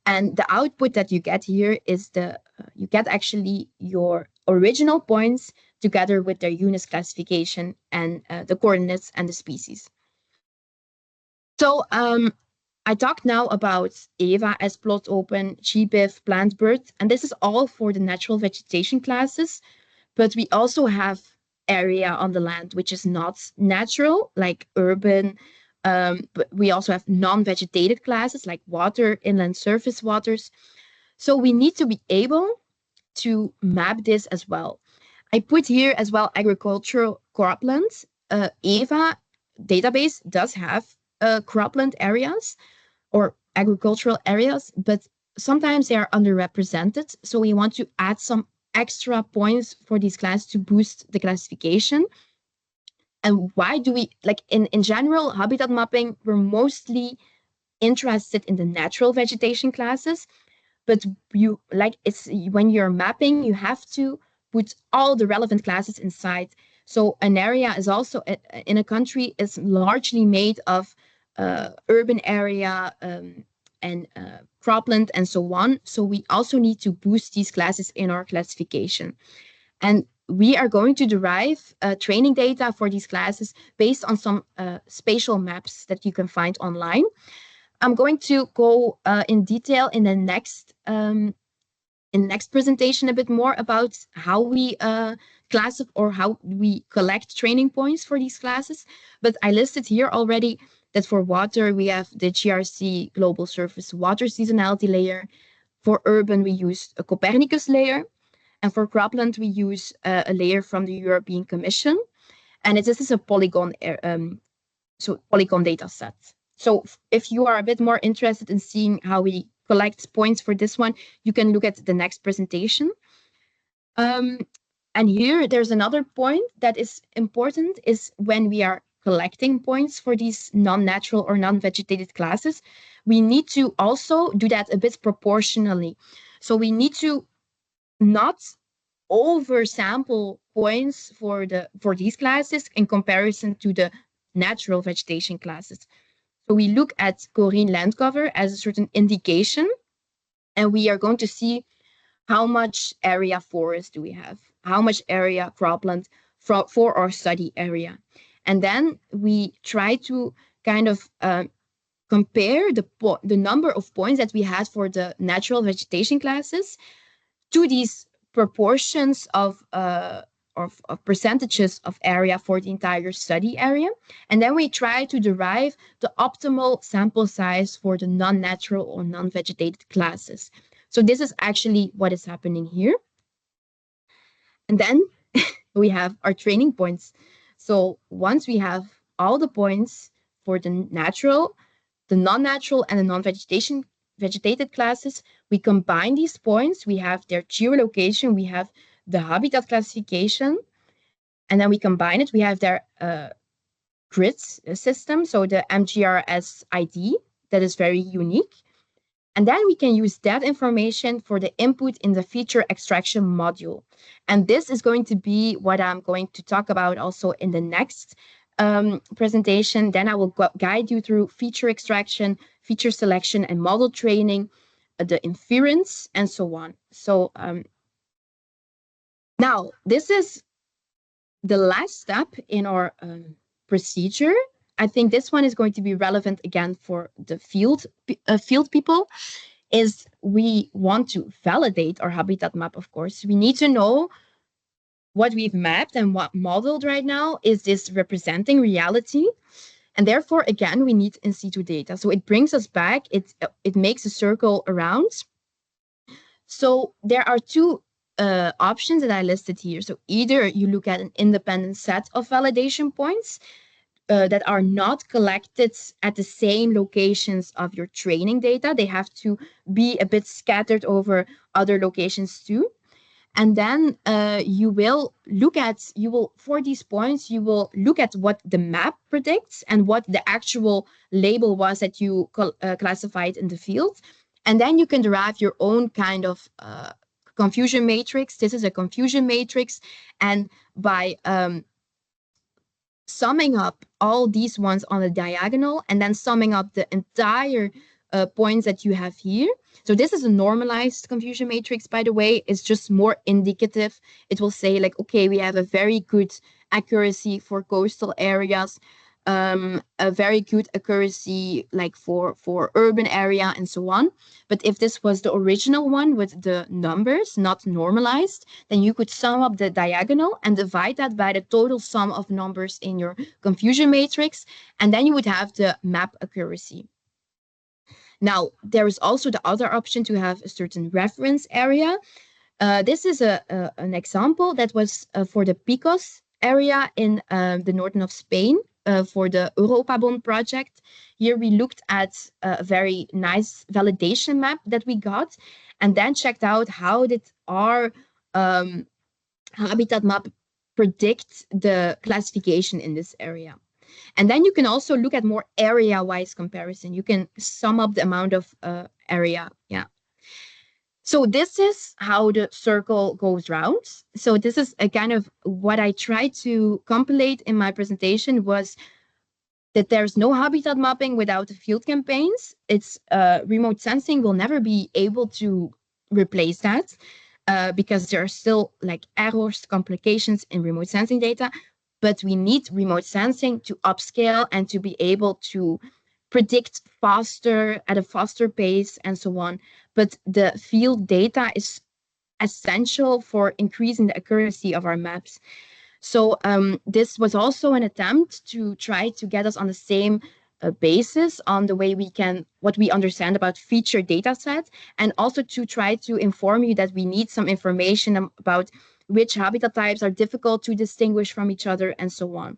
And the output that you get here is you get actually your original points together with their UNIS classification and the coordinates and the species. So I talked now about EVA, splot open, GBIF, plant bird, and this is all for the natural vegetation classes. But we also have area on the land which is not natural, like urban. But we also have non-vegetated classes like water, inland surface waters. So we need to be able to map this as well. I put here as well agricultural croplands. EVA database does have cropland areas or agricultural areas, but sometimes they are underrepresented. So we want to add some extra points for these classes to boost the classification. And why do we, like in general, habitat mapping, we're mostly interested in the natural vegetation classes, but it's when you're mapping, you have to put all the relevant classes inside. So an area is also in a country is largely made of urban area and cropland and so on. So we also need to boost these classes in our classification. And we are going to derive training data for these classes based on some spatial maps that you can find online. I'm going to go in detail in the next presentation a bit more about how we classify or how we collect training points for these classes. But I listed here already that for water, we have the GRC global surface water seasonality layer. For urban, we use a Copernicus layer. And for cropland, we use a layer from the European Commission. And this is a polygon, polygon data set. So if you are a bit more interested in seeing how we collect points for this one, you can look at the next presentation. And here there's another point that is important, is when we are collecting points for these non-natural or non-vegetated classes, we need to also do that a bit proportionally. So we need to not oversample points for these classes in comparison to the natural vegetation classes. So we look at Corine land cover as a certain indication, and we are going to see how much area forest do we have, how much area cropland for our study area. And then we try to kind of compare the number of points that we had for the natural vegetation classes to these proportions of percentages of area for the entire study area. And then we try to derive the optimal sample size for the non-natural or non-vegetated classes. So this is actually what is happening here. And then we have our training points. So once we have all the points for the natural, the non-natural, and the non-vegetated classes, we combine these points. We have their geolocation, we have the habitat classification, and then we combine it. We have their grid system, so the MGRS ID, that is very unique. And then we can use that information for the input in the feature extraction module. And this is going to be what I'm going to talk about also in the next presentation. Then I will guide you through feature extraction, feature selection, and model training, the inference, and so on. So now this is the last step in our procedure. I think this one is going to be relevant again for the field people, is we want to validate our habitat map, of course. We need to know what we've mapped and what modeled right now. Is this representing reality? And therefore, again, we need in situ data. So it brings us back, it makes a circle around. So there are two options that I listed here. So either you look at an independent set of validation points that are not collected at the same locations of your training data. They have to be a bit scattered over other locations too. And then for these points, you will look at what the map predicts and what the actual label was that you classified in the field. And then you can derive your own kind of confusion matrix. This is a confusion matrix. And by summing up all these ones on a diagonal and then summing up the entire points that you have here. So this is a normalized confusion matrix, by the way. It's just more indicative. It will say like, okay, we have a very good accuracy for coastal areas, a very good accuracy like for urban area and so on. But if this was the original one with the numbers not normalized, then you could sum up the diagonal and divide that by the total sum of numbers in your confusion matrix, and then you would have the map accuracy. Now, there is also the other option to have a certain reference area. This is an example that was for the Picos area in the northern of Spain for the Europabond project. Here we looked at a very nice validation map that we got and then checked out how did our habitat map predict the classification in this area. And then you can also look at more area-wise comparison. You can sum up the amount of area. Yeah. So this is how the circle goes round. So this is a kind of what I tried to compilate in my presentation, was that there's no habitat mapping without the field campaigns. It's remote sensing will never be able to replace that because there are still like errors, complications in remote sensing data. But we need remote sensing to upscale and to be able to predict faster at a faster pace and so on. But the field data is essential for increasing the accuracy of our maps. So this was also an attempt to try to get us on the same basis on the way what we understand about feature data sets, and also to try to inform you that we need some information about which habitat types are difficult to distinguish from each other and so on.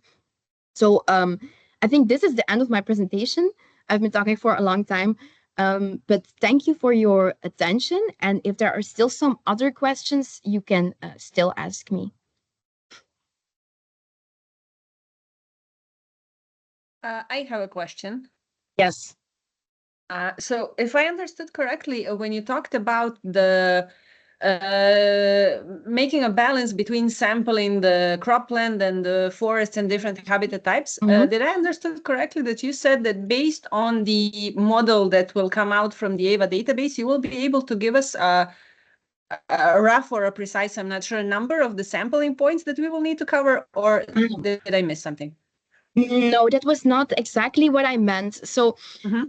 So I think this is the end of my presentation. I've been talking for a long time, but thank you for your attention. And if there are still some other questions, you can still ask me. I have a question. Yes. So if I understood correctly, when you talked about the making a balance between sampling the cropland and the forest and different habitat types, did I understand correctly that you said that based on the model that will come out from the EVA database, you will be able to give us a rough or a precise, I'm not sure, number of the sampling points that we will need to cover, or did I miss something? No, that was not exactly what I meant. So,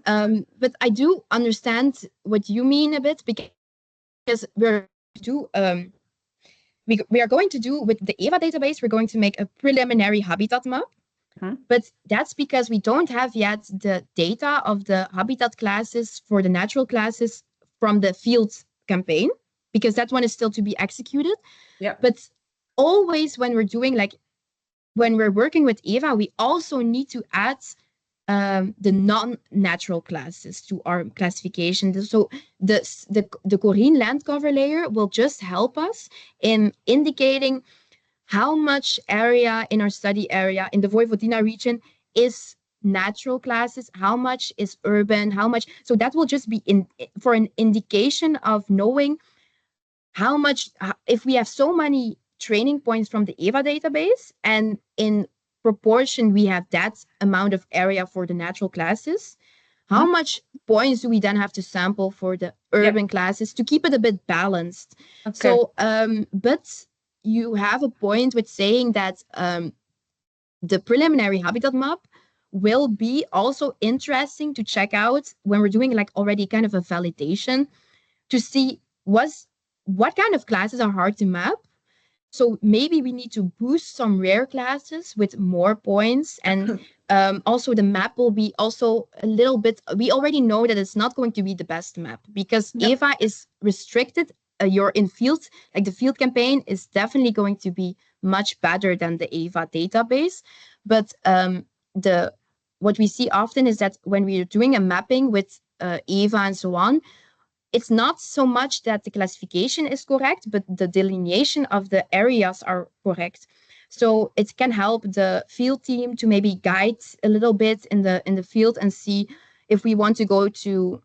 but I do understand what you mean a bit, because we are going to do with the EVA database, we're going to make a preliminary habitat map. But that's because we don't have yet the data of the habitat classes for the natural classes from the field campaign, because that one is still to be executed. Yeah. But always when we're doing when we're working with EVA, we also need to add the non-natural classes to our classification. So the Corine land cover layer will just help us in indicating how much area in our study area in the Vojvodina region is natural classes, how much is urban, how much. So that will just be for an indication of knowing how much, if we have so many training points from the EVA database, and in proportion we have that amount of area for the natural classes, how much points do we then have to sample for the urban classes to keep it a bit balanced? Okay. So, but you have a point with saying that the preliminary habitat map will be also interesting to check out when we're doing already kind of a validation to see what kind of classes are hard to map. So maybe we need to boost some rare classes with more points, and also the map will be also a little bit, we already know that it's not going to be the best map because EVA is restricted. You're in field, the field campaign is definitely going to be much better than the EVA database. But what we see often is that when we're doing a mapping with EVA and so on, it's not so much that the classification is correct, but the delineation of the areas are correct. So it can help the field team to maybe guide a little bit in the field and see if we want to go to,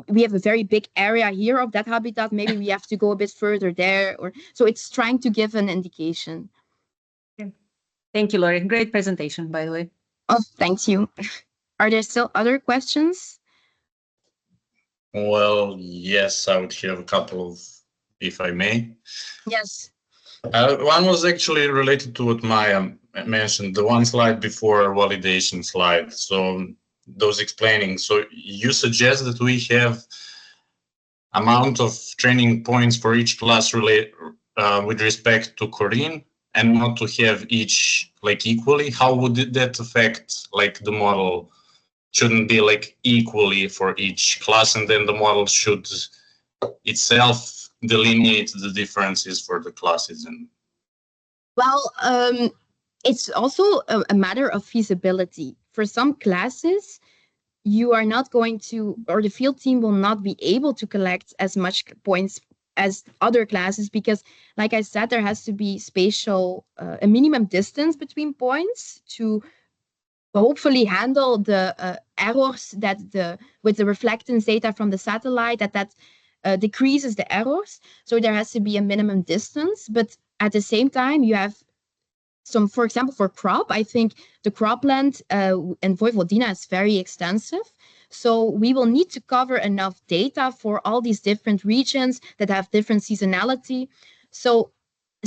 we have a very big area here of that habitat, maybe we have to go a bit further there, or so it's trying to give an indication. Thank you, Lori. Great presentation, by the way. Oh, thank you. Are there still other questions? Well, yes, I would have a couple, if I may. Yes. One was actually related to what Maya mentioned, the one slide before validation slide. So those explaining. So you suggest that we have amount of training points for each class with respect to Corine, and not to have each equally. How would that affect the model? Shouldn't be equally for each class, and then the model should itself delineate the differences for the classes. And well, it's also a matter of feasibility. For some classes, you are not going to, or the field team will not be able to collect as much points as other classes, because like I said, there has to be spatial, a minimum distance between points to hopefully handle the errors that with the reflectance data from the satellite that decreases the errors. So there has to be a minimum distance, but at the same time you have some, for example, for crop, I think the cropland in Vojvodina is very extensive. So we will need to cover enough data for all these different regions that have different seasonality. So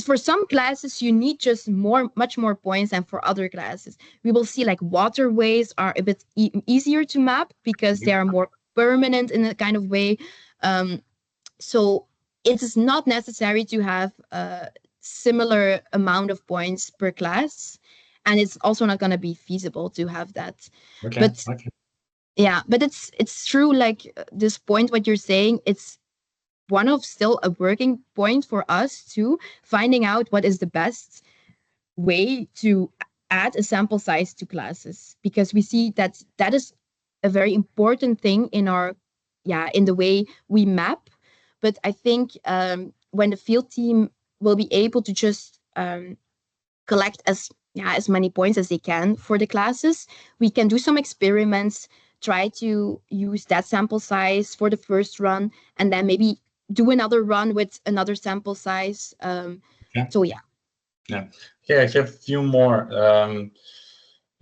for some classes, you need just much more points than for other classes. We will see waterways are a bit easier to map because they are more permanent in a kind of way. So it is not necessary to have a similar amount of points per class. and it's also not going to be feasible to have that. Okay. But okay. yeah, but it's true, like this point what you're saying, it's one of still a working point for us too, finding out what is the best way to add a sample size to classes, because we see that that is a very important thing in our in the way we map. But I think when the field team will be able to just collect as many points as they can for the classes, we can do some experiments, try to use that sample size for the first run, and then maybe do another run with another sample size. So yeah. Okay, I have a few more.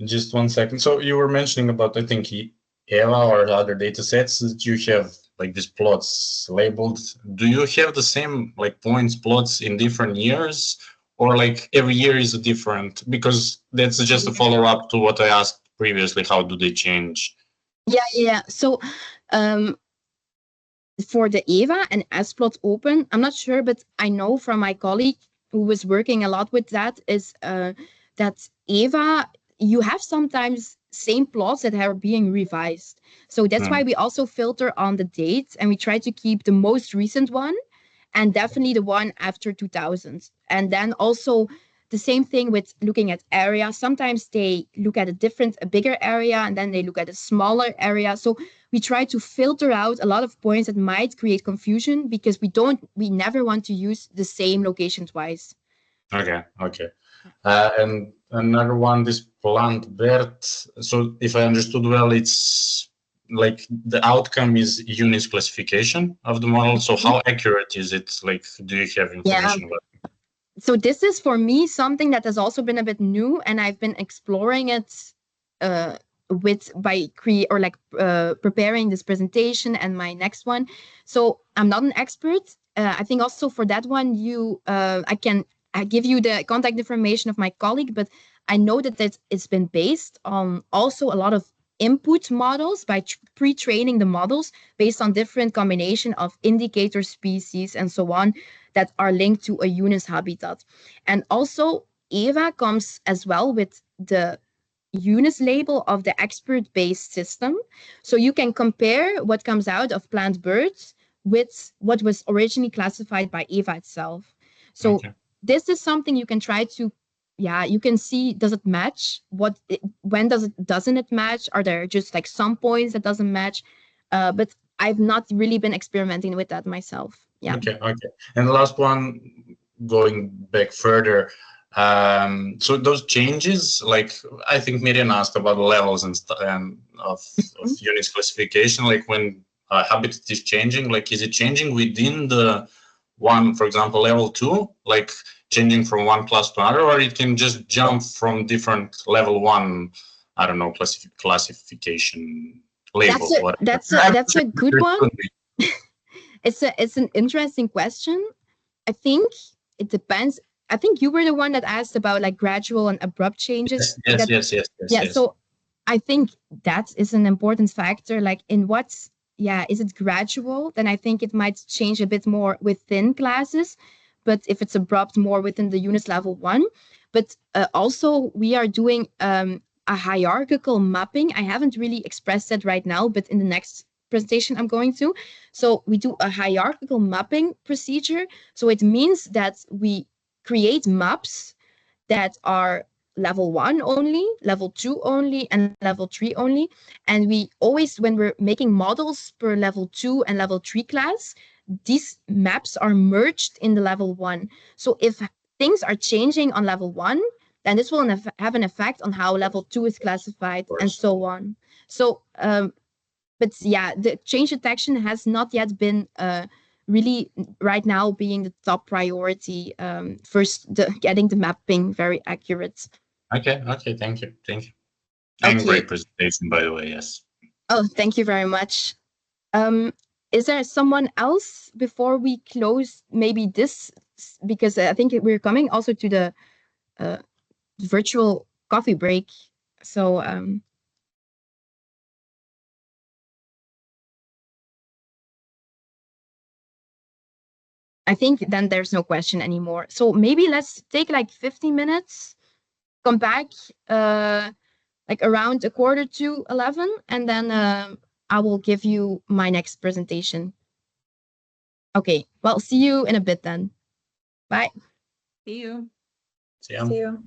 Just 1 second. So you were mentioning about, I think, EVA or other data sets that you have like these plots labeled. Do you have the same like points plots in different years, or like every year is a different? Because that's just a follow-up to what I asked previously. How do they change? Yeah. So for the EVA and splot open, I'm not sure, but I know from my colleague who was working a lot with that is that EVA, you have sometimes same plots that are being revised. So that's why we also filter on the dates, and we try to keep the most recent one and definitely the one after 2000. And then also the same thing with looking at area. Sometimes they look at a bigger area, and then they look at a smaller area. So we try to filter out a lot of points that might create confusion, because we never want to use the same location twice. Okay. And another one, this plant BERT. So if I understood well, it's like the outcome is UNIS classification of the model. So how accurate is it? Like, do you have information about it? So this is for me something that has also been a bit new, and I've been exploring it preparing this presentation and my next one. So I'm not an expert. I think also for that one, I give you the contact information of my colleague, but I know that it's been based on also a lot of input models by pre-training the models based on different combination of indicator species and so on that are linked to a UNIS habitat. And also EVA comes as well with the UNIS label of the expert-based system. So you can compare what comes out of plant birds with what was originally classified by EVA itself. So this is something you can try to, you can see, does it match? When doesn't it match? Are there just like some points that doesn't match? But I've not really been experimenting with that myself. Yeah. Okay. And the last one, going back further. So those changes, like I think Miriam asked about the levels and of UNIS classification, like when habitat is changing, like is it changing within the one, for example, level 2, like changing from one class to another, or it can just jump from different level 1, I don't know, classification labels? That's a good one. It's an interesting question. I think it depends. I think you were the one that asked about like gradual and abrupt changes. Yes. So I think that is an important factor. Like in what's, is it gradual? Then I think it might change a bit more within classes. But if it's abrupt, more within the UNIS level 1. But also we are doing a hierarchical mapping. I haven't really expressed that right now, but in the next presentation I'm going to. So we do a hierarchical mapping procedure. So it means that we create maps that are level 1 only, level 2 only, and level 3 only. And we always, when we're making models per level 2 and level 3 class, these maps are merged in the level 1. So if things are changing on level 1, then this will have an effect on how level 2 is classified and so on. So, but the change detection has not yet been really right now being the top priority. First, getting the mapping very accurate. Okay, thank you. And great presentation, by the way, yes. Oh, thank you very much. Is there someone else before we close maybe this, because I think we're coming also to the virtual coffee break. So I think then there's no question anymore. So maybe let's take like 15 minutes come back like around 11:15, and then I will give you my next presentation. Okay, well, see you in a bit then. Bye. See you. See ya. See you.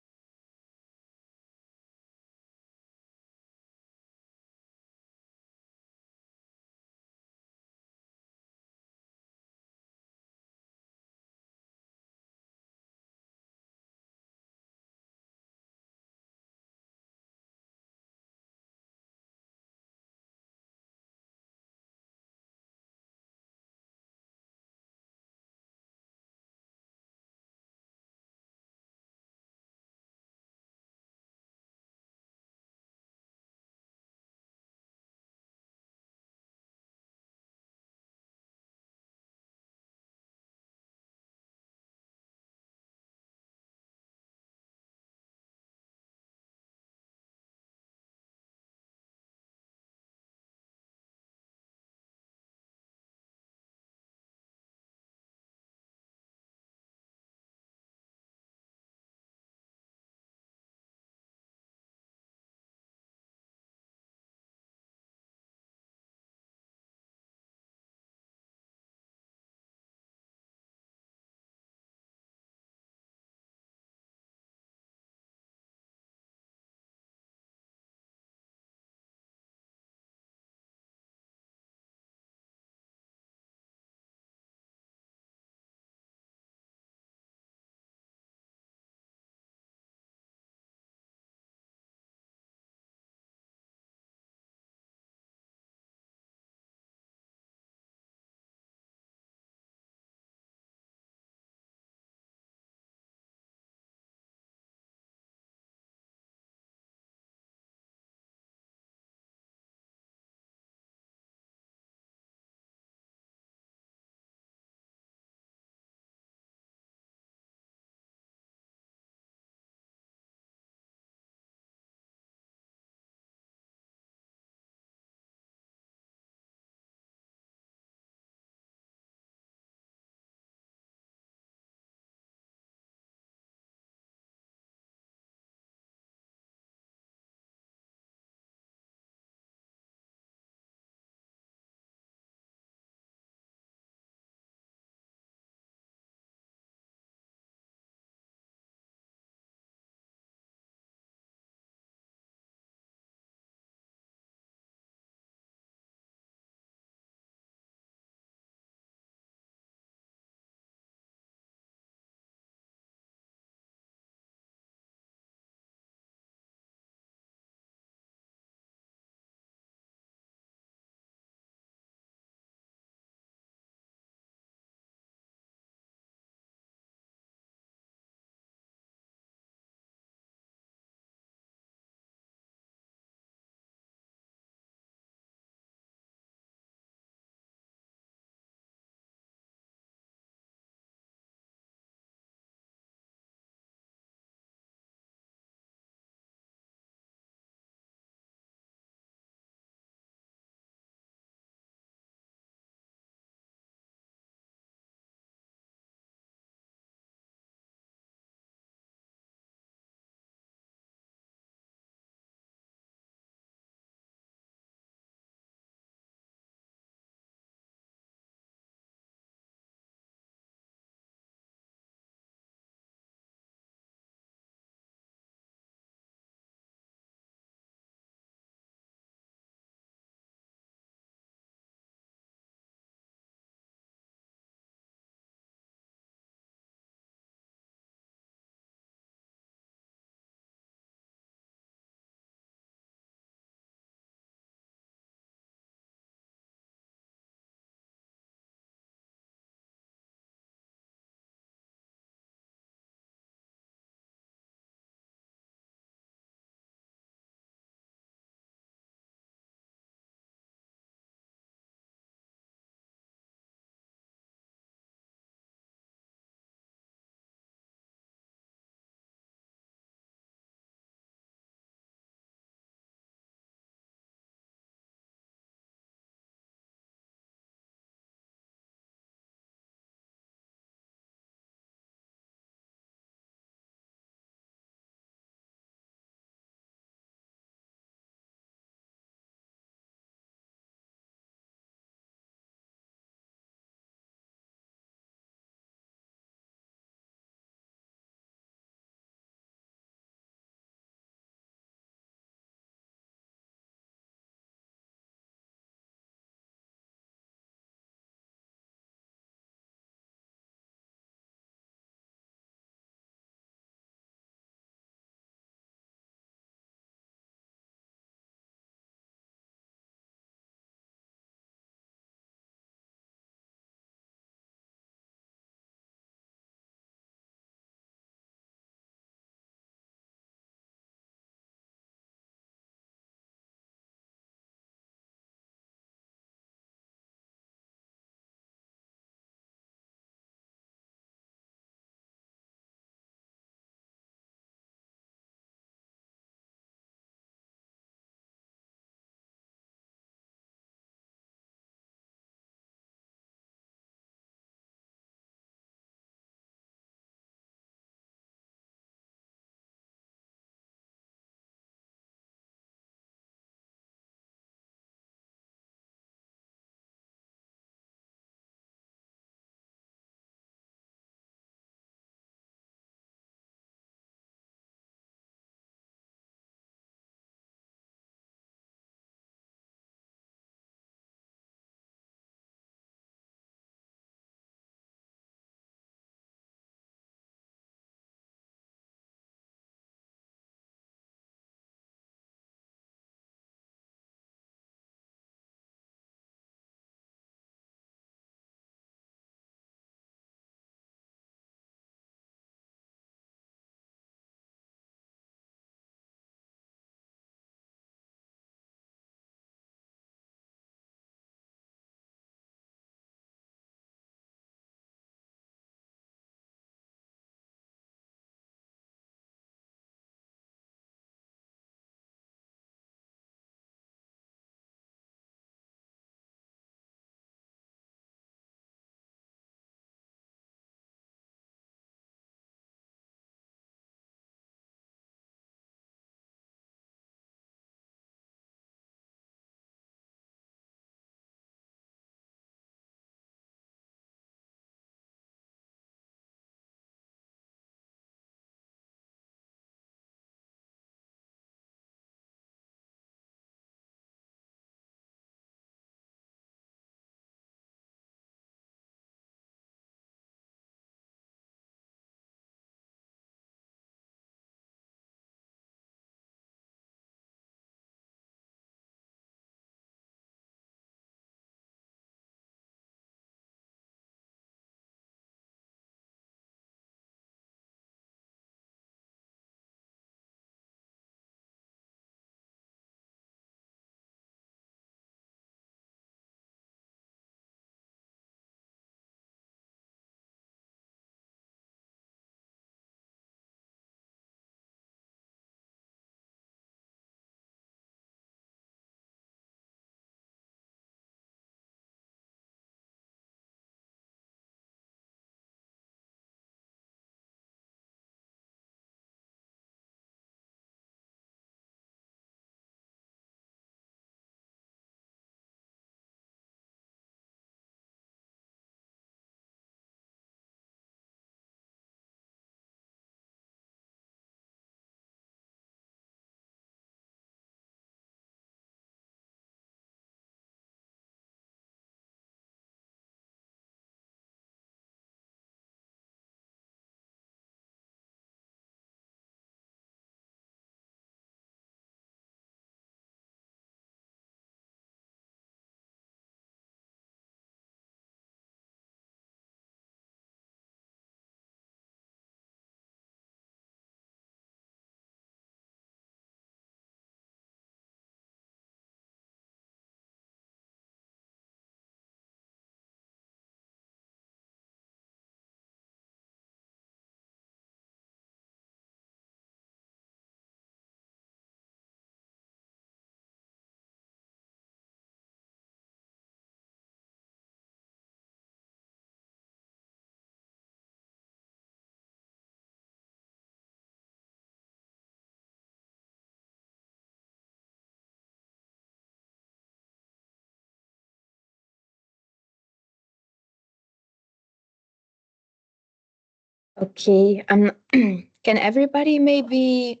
Okay. Can everybody maybe,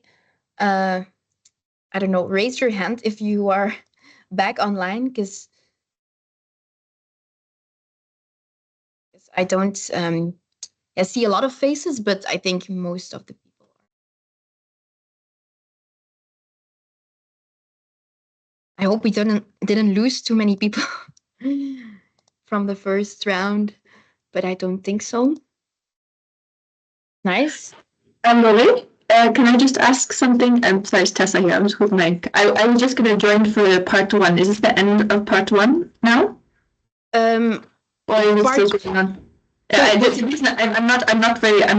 I don't know, raise your hand if you are back online? Because I don't I see a lot of faces, but I think most of the people are. I hope we didn't lose too many people from the first round, but I don't think so. Nice. Lori, can I just ask something? I'm sorry, it's Tessa here. I'm just holding mic. I was just going to join for part 1. Is this the end of part 1 now? Or are we still going on? I'm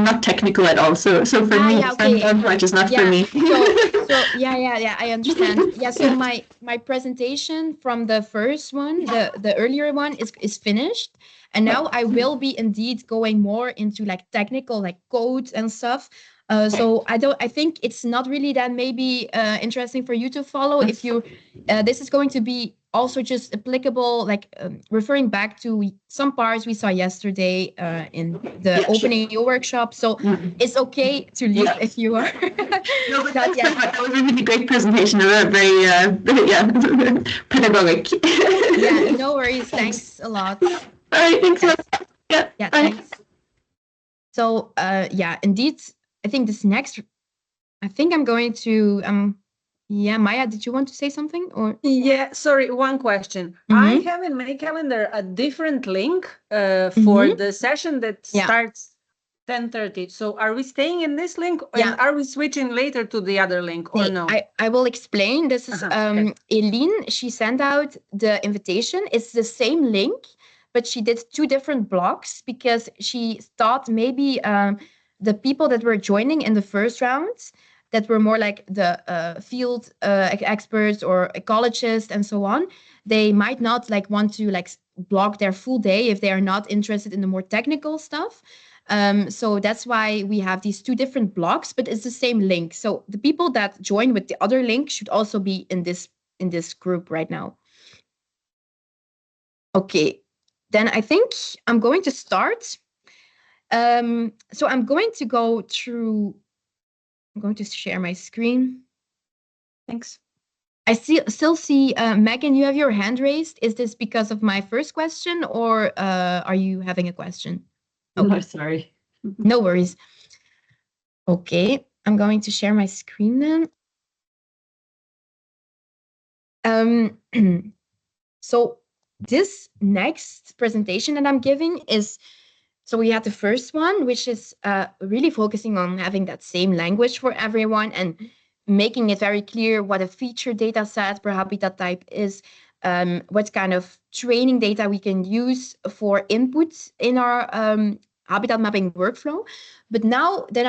not technical at all. So for me, part is not for me. Yeah, I understand. Yeah, so my presentation from the first one, the earlier one is finished, and now I will be indeed going more into like technical, like codes and stuff. So I think it's not really that maybe interesting for you to follow. If you, this is going to be also just applicable, like referring back to some parts we saw yesterday in the openEO workshop. So it's okay to leave if you are not yet. That was a really great presentation. Very pedagogic. Yeah, no worries. Thanks a lot. All right, thanks a lot. Yeah, thanks. So yeah, indeed, I think this next, I think I'm going to yeah, Maya, did you want to say something? Or yeah, sorry, one question. I have in my calendar a different link for the session that starts 10:30. So are we staying in this link, and are we switching later to the other link, or no? I will explain. This is Eileen. She sent out the invitation. It's the same link, but she did 2 different blocks because she thought maybe the people that were joining in the first round, that were more like the field experts or ecologists and so on, they might not like want to like block their full day if they are not interested in the more technical stuff. So that's why we have these 2 different blocks, but it's the same link. So the people that join with the other link should also be in this group right now. Okay, then I think I'm going to start. So I'm going to go through. I'm going to share my screen. Thanks. I still see, Megan, you have your hand raised. Is this because of my first question, or are you having a question? Okay. No, sorry. No worries. Okay, I'm going to share my screen then. So this next presentation that I'm giving is, so we had the first one, which is really focusing on having that same language for everyone and making it very clear what a feature data set per habitat type is, what kind of training data we can use for inputs in our habitat mapping workflow. But now that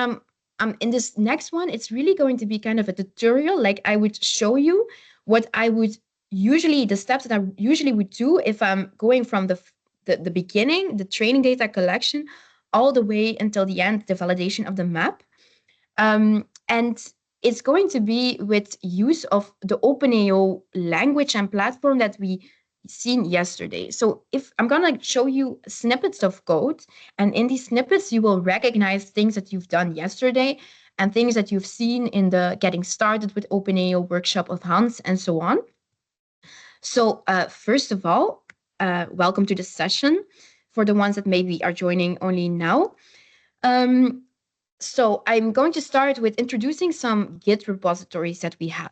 I'm in this next one, it's really going to be kind of a tutorial. Like I would show you what I would usually, the steps that I usually would do if I'm going from the beginning, the training data collection, all the way until the end, the validation of the map. And it's going to be with use of the openEO language and platform that we seen yesterday. So if I'm gonna show you snippets of code, and in these snippets, you will recognize things that you've done yesterday and things that you've seen in the Getting Started with openEO workshop of Hans and so on. So first of all, welcome to the session for the ones that maybe are joining only now. So I'm going to start with introducing some Git repositories that we have.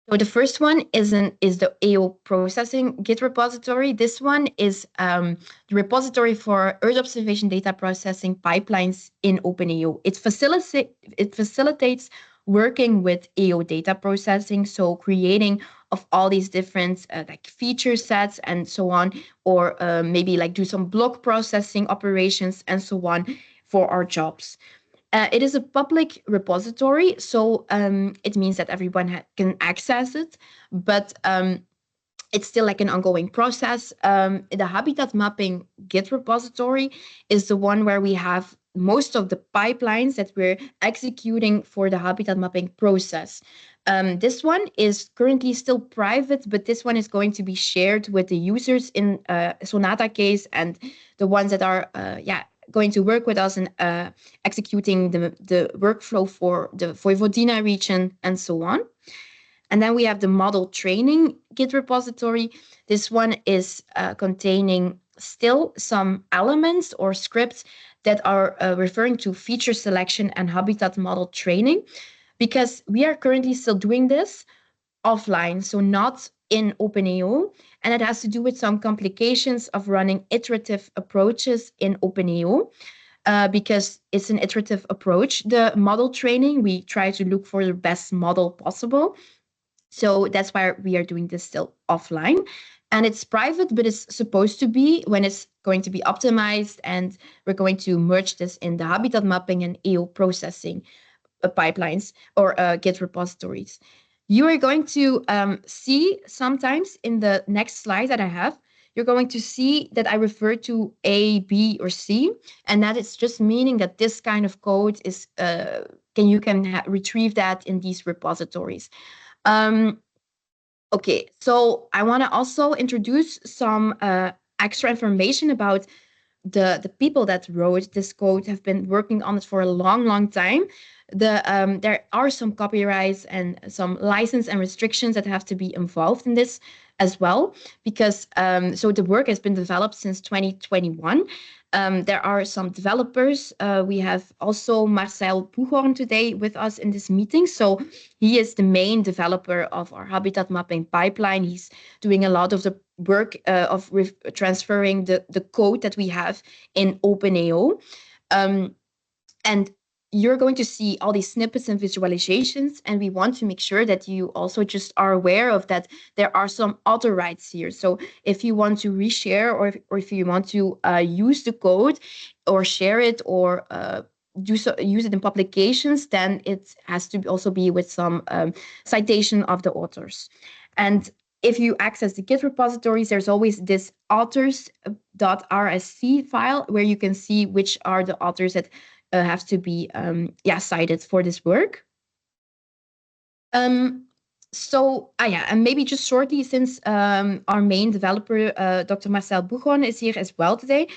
So the first one is the AO processing Git repository. This one is the repository for Earth observation data processing pipelines in openEO. It facilitates working with AO data processing, so creating of all these different like feature sets and so on, or maybe like do some block processing operations and so on for our jobs. It is a public repository, so it means that everyone can access it, but it's still like an ongoing process. The habitat mapping Git repository is the one where we have most of the pipelines that we're executing for the habitat mapping process. This one is currently still private, but this one is going to be shared with the users in Sonata case and the ones that are going to work with us in executing the workflow for the Vojvodina region and so on. And then we have the model training Git repository. This one is containing still some elements or scripts that are referring to feature selection and habitat model training, because we are currently still doing this offline, so not in openEO, and it has to do with some complications of running iterative approaches in openEO. Because it's an iterative approach, the model training, we try to look for the best model possible. So that's why we are doing this still offline. And it's private, but it's supposed to be when it's going to be optimized, and we're going to merge this in the habitat mapping and EO processing pipelines or Git repositories. You are going to see sometimes in the next slide that I have, you're going to see that I refer to A, B, or C, and that is just meaning that this kind of code is you can retrieve that in these repositories. Okay, so I want to also introduce some extra information about the people that wrote this code. Have been working on it for a long time. There are some copyrights and some license and restrictions that have to be involved in this as well, because so the work has been developed since 2021. There are some developers. We have also Marcel Buchhorn today with us in this meeting. So he is the main developer of our habitat mapping pipeline. He's doing a lot of the work of transferring the code that we have in openEO. And you're going to see all these snippets and visualizations, and we want to make sure that you also just are aware of that there are some author rights here. So if you want to reshare, or if you want to use the code or share it or use it in publications, then it has to also be with some citation of the authors. And if you access the Git repositories, there's always this authors.rsc file where you can see which are the authors that have to be cited for this work. And maybe just shortly, since our main developer, Dr. Marcel Buchhorn, is here as well today,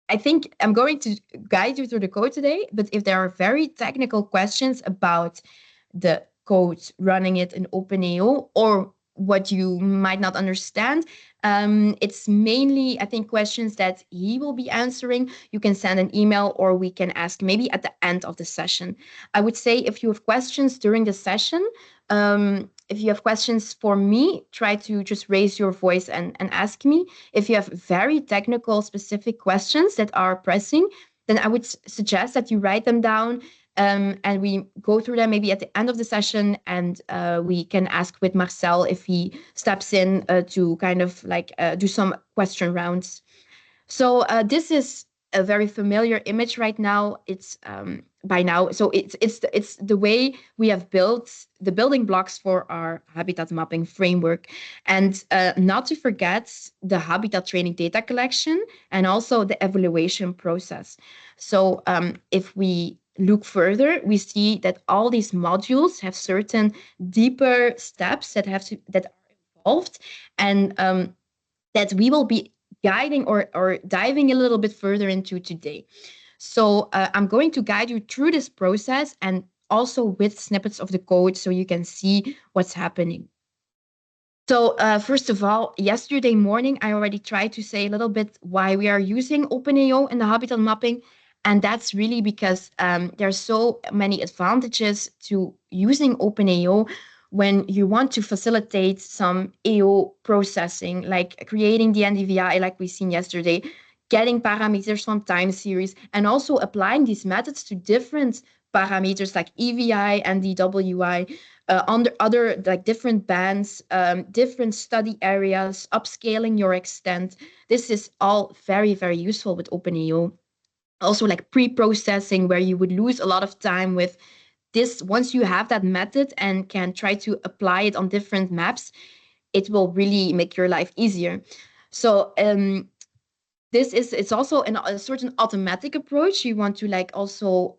I think I'm going to guide you through the code today, but if there are very technical questions about the code, running it in openEO, or what you might not understand, it's mainly, I think, questions that he will be answering. You can send an email, or we can ask maybe at the end of the session. I would say if you have questions during the session, if you have questions for me, try to just raise your voice and ask me. If you have very technical, specific questions that are pressing, then I would suggest that you write them down, and we go through them maybe at the end of the session, and we can ask with Marcel if he steps in to kind of like do some question rounds. So this is a very familiar image right now. It's by now, so it's the way we have built the building blocks for our habitat mapping framework, and not to forget the habitat training data collection and also the evaluation process. So if we look further, we see that all these modules have certain deeper steps that are involved, and that we will be guiding or diving a little bit further into today. So I'm going to guide you through this process, and also with snippets of the code so you can see what's happening. So first of all, yesterday morning, I already tried to say a little bit why we are using openEO in the habitat mapping. And that's really because there are so many advantages to using openEO when you want to facilitate some EO processing, like creating the NDVI, like we've seen yesterday, getting parameters from time series, and also applying these methods to different parameters like EVI and DWI, under other like different bands, different study areas, upscaling your extent. This is all very, very useful with openEO. Also like pre-processing, where you would lose a lot of time with this. Once you have that method and can try to apply it on different maps, it will really make your life easier. So it's also a certain automatic approach. You want to like also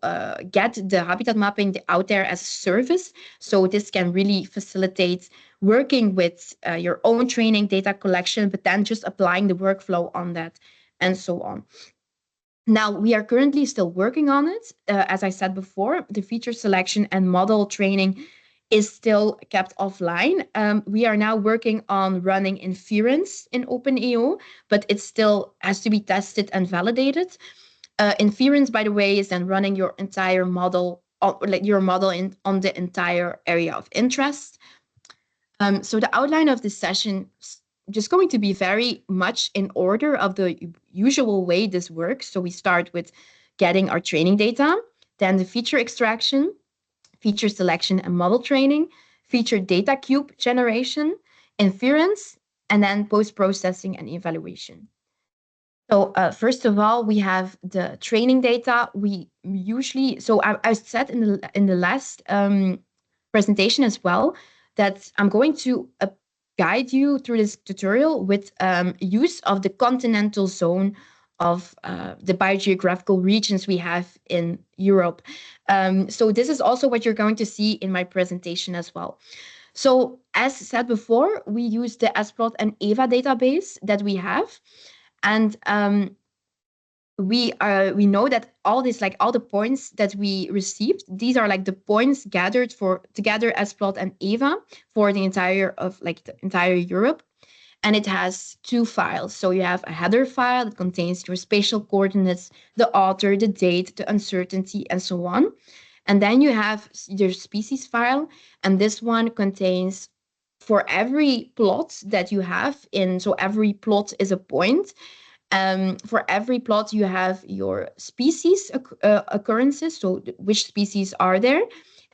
get the habitat mapping out there as a service. So this can really facilitate working with your own training data collection, but then just applying the workflow on that and so on. Now, we are currently still working on it. As I said before, the feature selection and model training is still kept offline. We are now working on running inference in openEO, but it still has to be tested and validated. Inference, by the way, is then running your entire model, like your model on the entire area of interest. So the outline of this session is just going to be very much in order of the usual way this works. So we start with getting our training data, then the feature extraction, feature selection and model training, feature data cube generation, inference, and then post-processing and evaluation. So first of all, we have the training data. We usually, so I said in the last presentation as well that I'm going to guide you through this tutorial with use of the continental zone of the biogeographical regions we have in Europe. So this is also what you're going to see in my presentation as well. So as said before, we use the splot and EVA database that we have. And we know that all this, like all the points that we received, these are like the points gathered together as splot and EVA for the entire Europe. And it has two files. So you have a header file that contains your spatial coordinates, the author, the date, the uncertainty, and so on. And then you have your species file, and this one contains for every plot that you have in, so every plot is a point. For every plot, you have your species occurrences, so which species are there,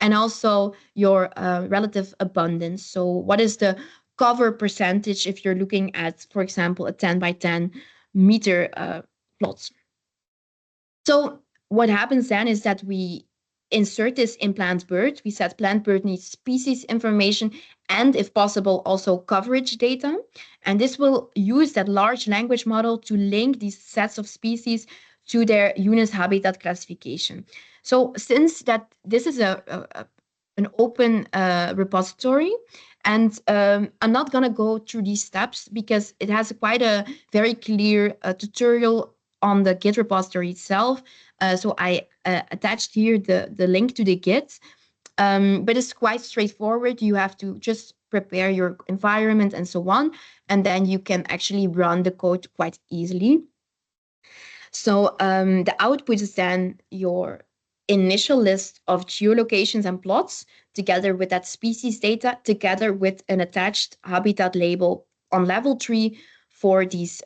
and also your relative abundance. So what is the cover percentage if you're looking at, for example, a 10 by 10 meter plot. So what happens then is that we insert this in plant bird. We said plant bird needs species information and, if possible, also coverage data. And this will use that large language model to link these sets of species to their UNIS habitat classification. So since that this is an open repository, and I'm not going to go through these steps because it has quite a very clear tutorial on the Git repository itself. So I attached here the link to the Git, but it's quite straightforward. You have to just prepare your environment and so on, and then you can actually run the code quite easily. So the output is then your initial list of geolocations and plots together with that species data, together with an attached habitat label on level 3 for these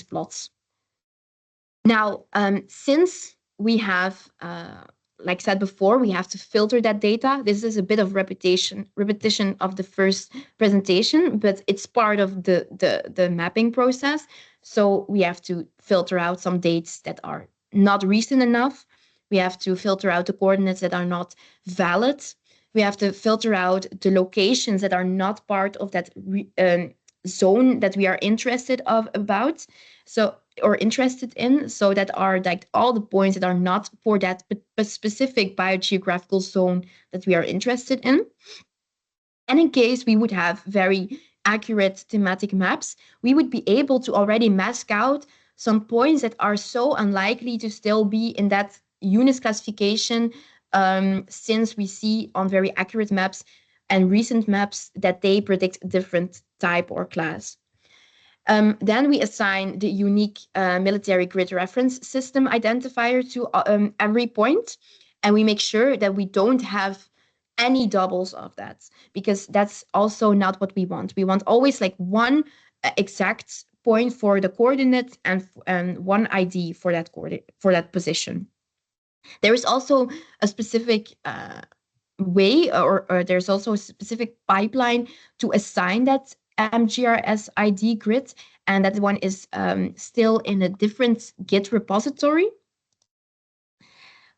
plots. Now, since we have, like said before, we have to filter that data. This is a bit of repetition of the first presentation, but it's part of the mapping process. So we have to filter out some dates that are not recent enough. We have to filter out the coordinates that are not valid. We have to filter out the locations that are not part of that zone that we are interested in, so that are like all the points that are not for that specific biogeographical zone that we are interested in. And in case we would have very accurate thematic maps, we would be able to already mask out some points that are so unlikely to still be in that UNIS classification, since we see on very accurate maps and recent maps that they predict a different type or class. Then we assign the unique military grid reference system identifier to every point, and we make sure that we don't have any doubles of that, because that's also not what we want. We want always like one exact point for the coordinate and one ID for that position. There is also a specific way, or there's also a specific pipeline to assign that MGRS ID grid, and that one is still in a different Git repository.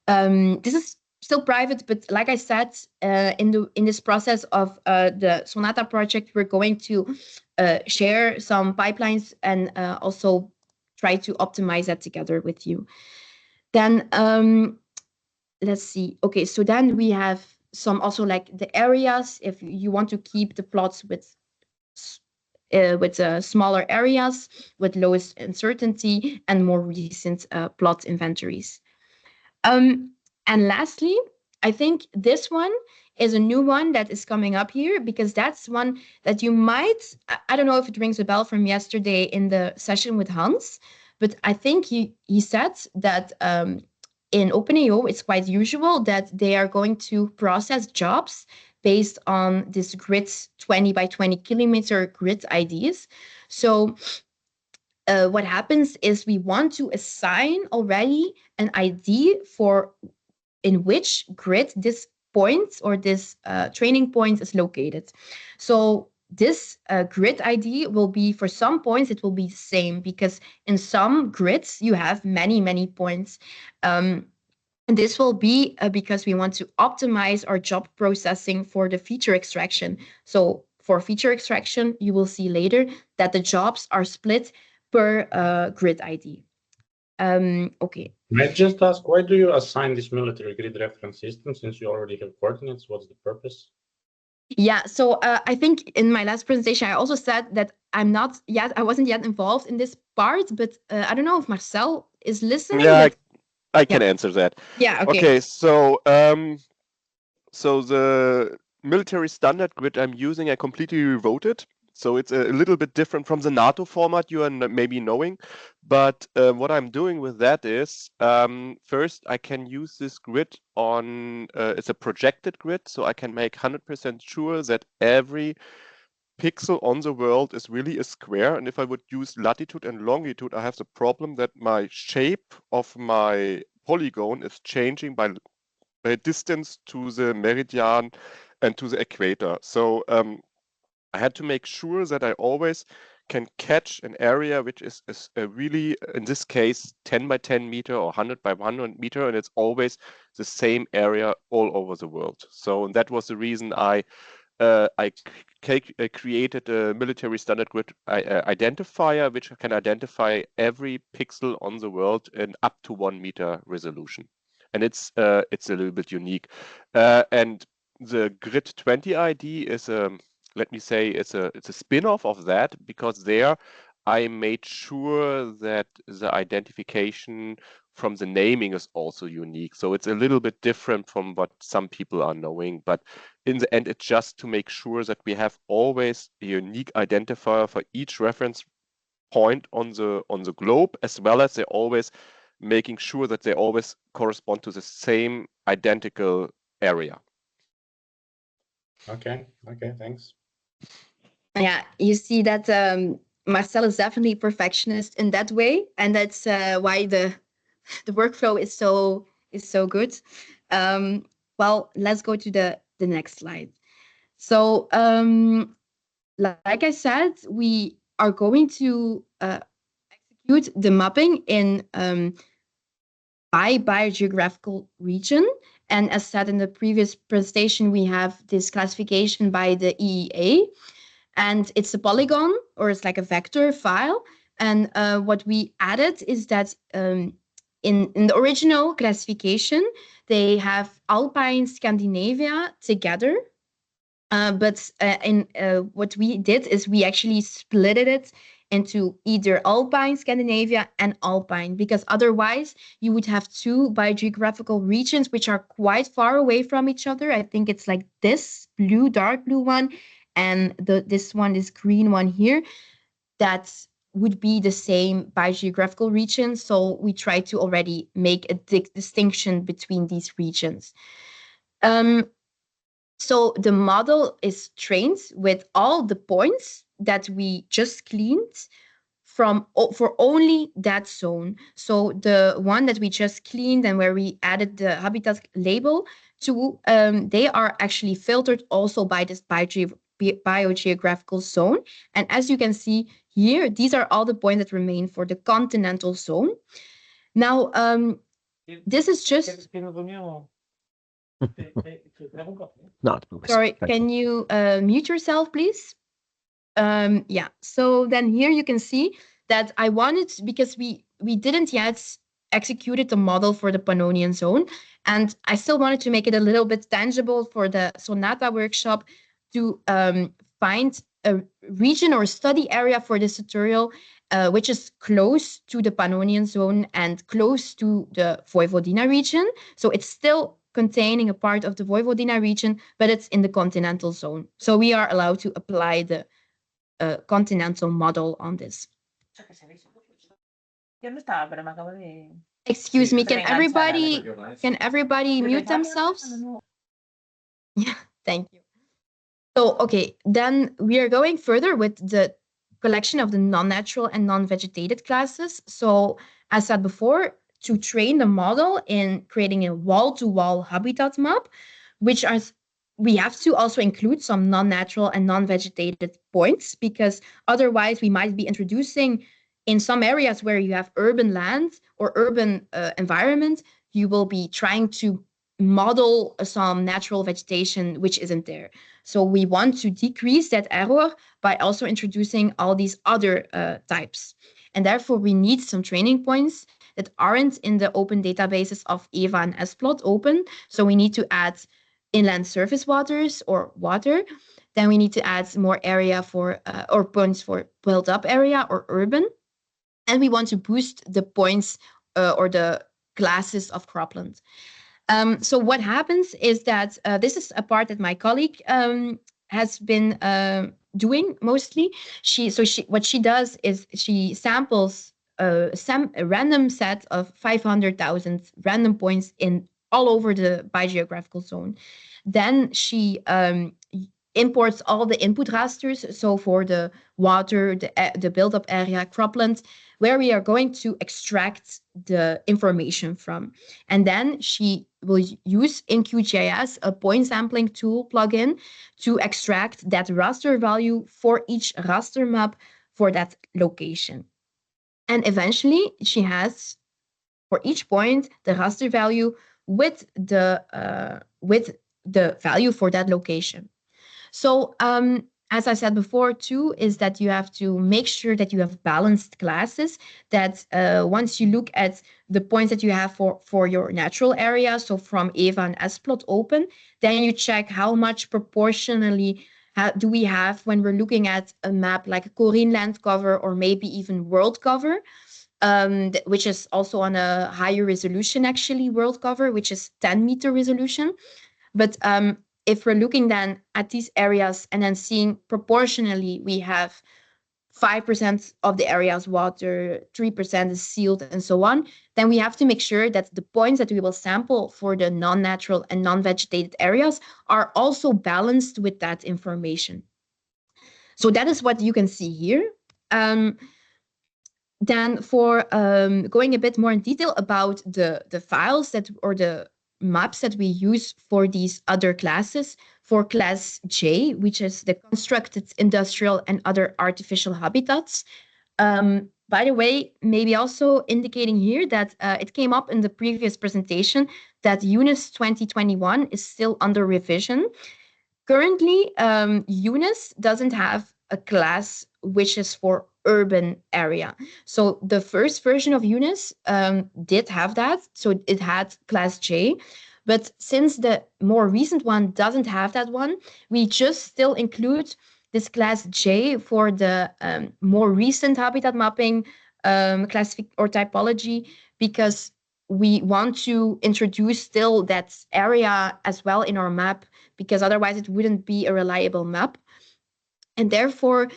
This is still private, but like I said, in this process of the SONATA project, we're going to share some pipelines and also try to optimize that together with you. Then let's see. Okay, so then we have some also like the areas. If you want to keep the plots with with smaller areas, with lowest uncertainty, and more recent plot inventories. And lastly, I think this one is a new one that is coming up here, because that's one that you might, I don't know if it rings a bell from yesterday in the session with Hans, but I think he said that in openEO, it's quite usual that they are going to process jobs based on this grid 20 by 20 kilometer grid IDs. So what happens is we want to assign already an ID for in which grid this point or this training point is located. So this grid ID will be, for some points, it will be the same, because in some grids you have many points. And this will be because we want to optimize our job processing for the feature extraction. So for feature extraction, you will see later that the jobs are split per grid ID. Okay. May I just ask, why do you assign this military grid reference system since you already have coordinates? What's the purpose? Yeah, so I think in my last presentation, I also said that I wasn't yet involved in this part, but I don't know if Marcel is listening. Yeah, I can answer that. Yeah, okay. Okay, so so the military standard grid I'm using, I completely rewrote it. So it's a little bit different from the NATO format you are maybe knowing. But what I'm doing with that is, first, I can use this grid on, it's a projected grid, so I can make 100% sure that every pixel on the world is really a square. And if I would use latitude and longitude, I have the problem that my shape of my polygon is changing by distance to the meridian and to the equator. So I had to make sure that I always can catch an area which is really, in this case, 10 by 10 meter or 100 by 100 meter, and it's always the same area all over the world. So that was the reason I created a military standard grid identifier, which can identify every pixel on the world in up to 1 meter resolution. And it's a little bit unique. And the grid 20 ID is let me say it's a spin-off of that, because there I made sure that the identification from the naming is also unique. So it's a little bit different from what some people are knowing, but in the end, it's just to make sure that we have always a unique identifier for each reference point on the globe, as well as they're always making sure that they always correspond to the same identical area. Okay, thanks. Yeah, you see that Marcel is definitely a perfectionist in that way, and that's why the workflow is so good. Well, let's go to the next slide. So, like I said, we are going to execute the mapping in by biogeographical region. And as said in the previous presentation, we have this classification by the EEA, and it's a polygon, or it's like a vector file. And what we added is that in the original classification, they have Alpine Scandinavia together. But what we did is we actually split it into either Alpine Scandinavia and Alpine, because otherwise you would have two biogeographical regions which are quite far away from each other. I think it's like this blue, dark blue one, and this green one here, that would be the same biogeographical region. So we try to already make a distinction between these regions. So the model is trained with all the points that we just cleaned for only that zone. So the one that we just cleaned and where we added the habitat label to, they are actually filtered also by this biogeographical zone. And as you can see here, these are all the points that remain for the continental zone. Now, this is just... Sorry, can you mute yourself, please? Yeah, so then here you can see that I wanted, because we didn't yet executed the model for the Pannonian zone, and I still wanted to make it a little bit tangible for the SONATA workshop to find a region or study area for this tutorial, which is close to the Pannonian zone and close to the Vojvodina region. So it's still containing a part of the Vojvodina region, but it's in the continental zone. So we are allowed to apply the continental model on this. Excuse me, can everybody mute themselves? Yeah, thank you. So, okay, then we are going further with the collection of the non-natural and non-vegetated classes. So, as said before, to train the model in creating a wall-to-wall habitat map, which are we have to also include some non-natural and non-vegetated points, because otherwise we might be introducing in some areas where you have urban land or urban environment, you will be trying to model some natural vegetation which isn't there. So we want to decrease that error by also introducing all these other types. And therefore, we need some training points that aren't in the open databases of EVA and splot open. So we need to add inland surface waters or water. Then we need to add more area for or points for built up area or urban. And we want to boost the points or the classes of cropland. So what happens is that this is a part that my colleague has been doing mostly. What she does is she samples a random set of 500,000 random points in all over the biogeographical zone. Then she imports all the input rasters, so for the water, the build-up area, cropland, where we are going to extract the information from. And then she will use in QGIS a point sampling tool plugin to extract that raster value for each raster map for that location. And eventually she has, for each point, the raster value with the value for that location. So as I said before, too, is that you have to make sure that you have balanced classes, that once you look at the points that you have for your natural area, so from EVA and splot open, then you check how much proportionally do we have when we're looking at a map like a Corinne land cover or maybe even world cover, which is also on a higher resolution, actually, world cover, which is 10-meter resolution. But if we're looking then at these areas and then seeing proportionally we have 5% of the area's water, 3% is sealed, and so on, then we have to make sure that the points that we will sample for the non-natural and non-vegetated areas are also balanced with that information. So that is what you can see here. Then for going a bit more in detail about the files that or the maps that we use for these other classes, for class J, which is the constructed industrial and other artificial habitats. By the way, maybe also indicating here that it came up in the previous presentation that UNIS 2021 is still under revision. Currently, UNIS doesn't have a class which is for urban area. So the first version of UNIS did have that. So it had class J. But since the more recent one doesn't have that one, we just still include this class J for the more recent habitat mapping classification or typology, because we want to introduce still that area as well in our map, because otherwise it wouldn't be a reliable map. And therefore,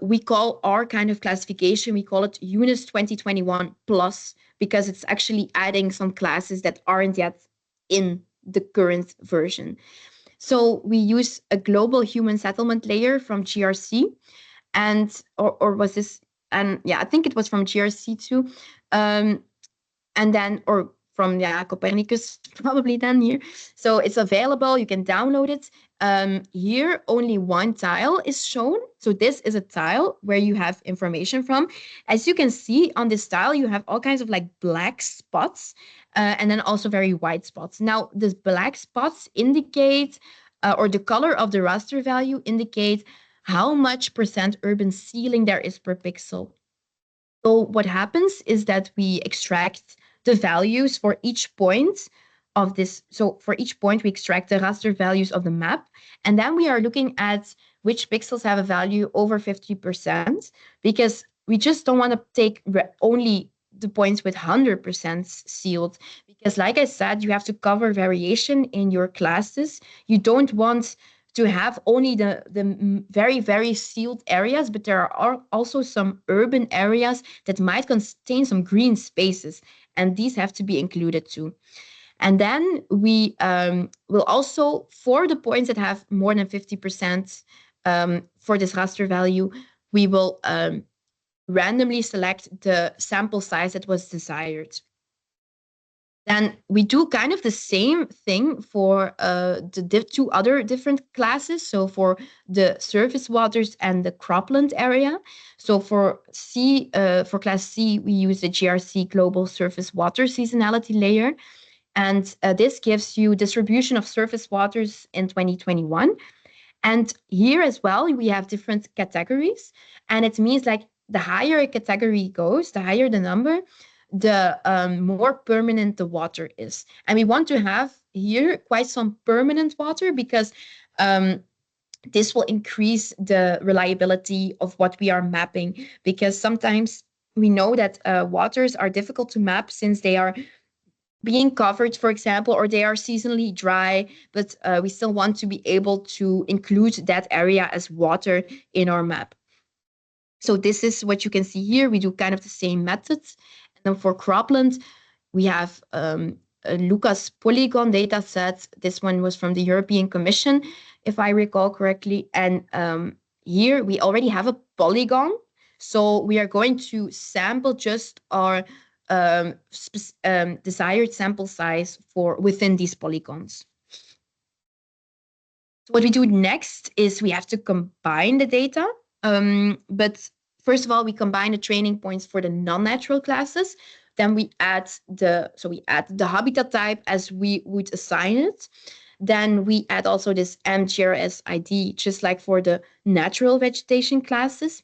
we call our kind of classification, we call it UNIS 2021 plus, because it's actually adding some classes that aren't yet in the current version. So we use a global human settlement layer from GRC, and or was this, and yeah, I think it was from GRC too, and then or from Copernicus probably then here. So it's available, you can download it. Here only one tile is shown. So this is a tile where you have information from. As you can see on this tile, you have all kinds of like black spots and then also very white spots. Now, these black spots indicate, or the color of the raster value indicate how much % urban sealing there is per pixel. So what happens is that we extract the values for each point of this. So for each point, we extract the raster values of the map. And then we are looking at which pixels have a value over 50%, because we just don't want to take only the points with 100% sealed, because like I said, you have to cover variation in your classes. You don't want to have only the very, very sealed areas, but there are also some urban areas that might contain some green spaces, and these have to be included too. And then we will also, for the points that have more than 50% for this raster value, we will randomly select the sample size that was desired. Then we do kind of the same thing for the two other different classes. So for the surface waters and the cropland area. So for for class C, we use the GRC Global Surface Water Seasonality Layer. And this gives you distribution of surface waters in 2021. And here as well, we have different categories. And it means like the higher a category goes, the higher the number, the more permanent the water is. And we want to have here quite some permanent water, because this will increase the reliability of what we are mapping. Because sometimes we know that waters are difficult to map since they are being covered, for example, or they are seasonally dry, but we still want to be able to include that area as water in our map. So this is what you can see here. We do kind of the same methods. And then for cropland, we have a Lucas polygon data set. This one was from the European Commission, if I recall correctly. And here we already have a polygon. So we are going to sample just our desired sample size for within these polygons. So what we do next is we have to combine the data. But first of all, we combine the training points for the non-natural classes. Then we add the habitat type as we would assign it. Then we add also this MGRS ID, just like for the natural vegetation classes.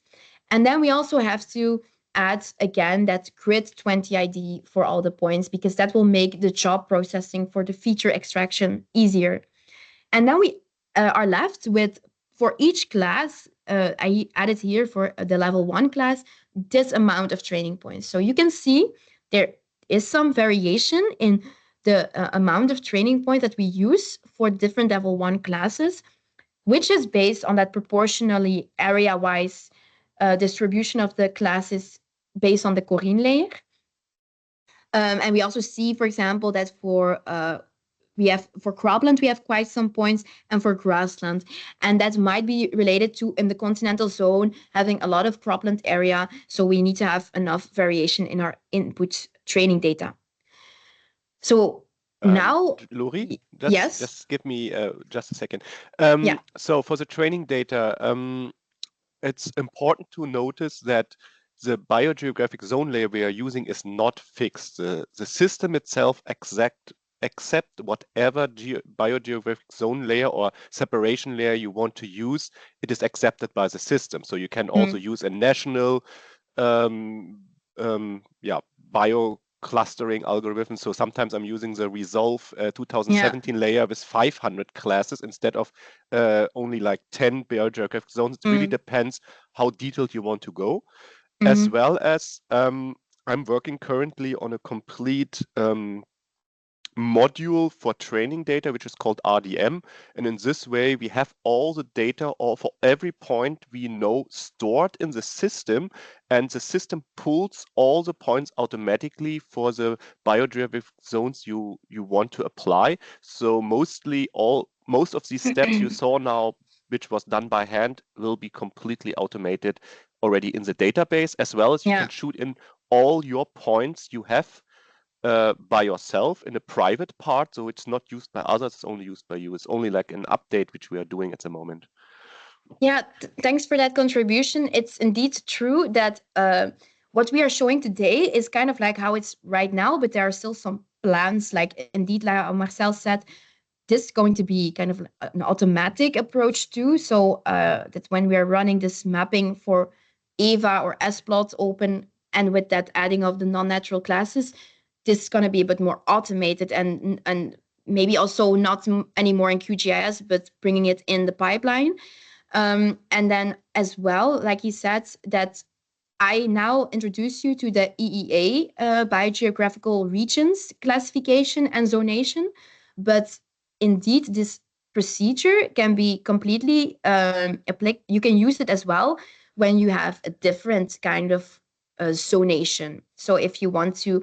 And then we also have to add again that grid 20 ID for all the points, because that will make the job processing for the feature extraction easier. And then we are left with, for each class, I added here for the level 1 class, this amount of training points. So you can see there is some variation in the amount of training points that we use for different level 1 classes, which is based on that proportionally area-wise distribution of the classes based on the Corinne layer. And we also see, for example, that for cropland, we have quite some points, and for grassland. And that might be related to, in the continental zone, having a lot of cropland area. So we need to have enough variation in our input training data. So now, Lori, yes, just give me just a second. Yeah. So for the training data, it's important to notice that the biogeographic zone layer we are using is not fixed. The system itself accept whatever biogeographic zone layer or separation layer you want to use. It is accepted by the system. So you can also use a national bio clustering algorithm. So sometimes I'm using the Resolve 2017 layer with 500 classes instead of only like 10 biogeographic zones. It really depends how detailed you want to go. As well as I'm working currently on a complete module for training data, which is called RDM. And in this way, we have all the data for every point we know stored in the system, and the system pulls all the points automatically for the biogeographic zones you want to apply. So most of these steps you saw now, which was done by hand, will be completely automated already in the database, as well as you can shoot in all your points you have by yourself in a private part, so it's not used by others, it's only used by you. It's only like an update which we are doing at the moment. Yeah, thanks for that contribution. It's indeed true that what we are showing today is kind of like how it's right now, but there are still some plans, like indeed, like Marcel said, this is going to be kind of an automatic approach too. So that when we are running this mapping for EVA or SPLOT open, and with that adding of the non-natural classes, this is going to be a bit more automated and maybe also not anymore in QGIS, but bringing it in the pipeline. And then as well, like he said, that I now introduce you to the EEA biogeographical regions classification and zonation. But indeed, this procedure can be completely you can use it as well when you have a different kind of zonation. So if you want to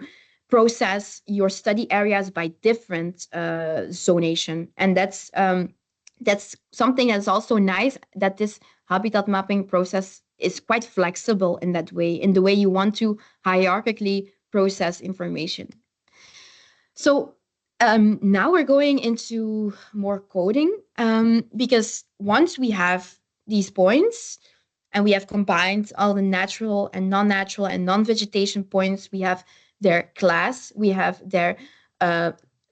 process your study areas by different zonation, and that's something that's also nice, that this habitat mapping process is quite flexible in that way, in the way you want to hierarchically process information. So now we're going into more coding, because once we have these points and we have combined all the natural and non-natural and non-vegetation points, we have their class, we have their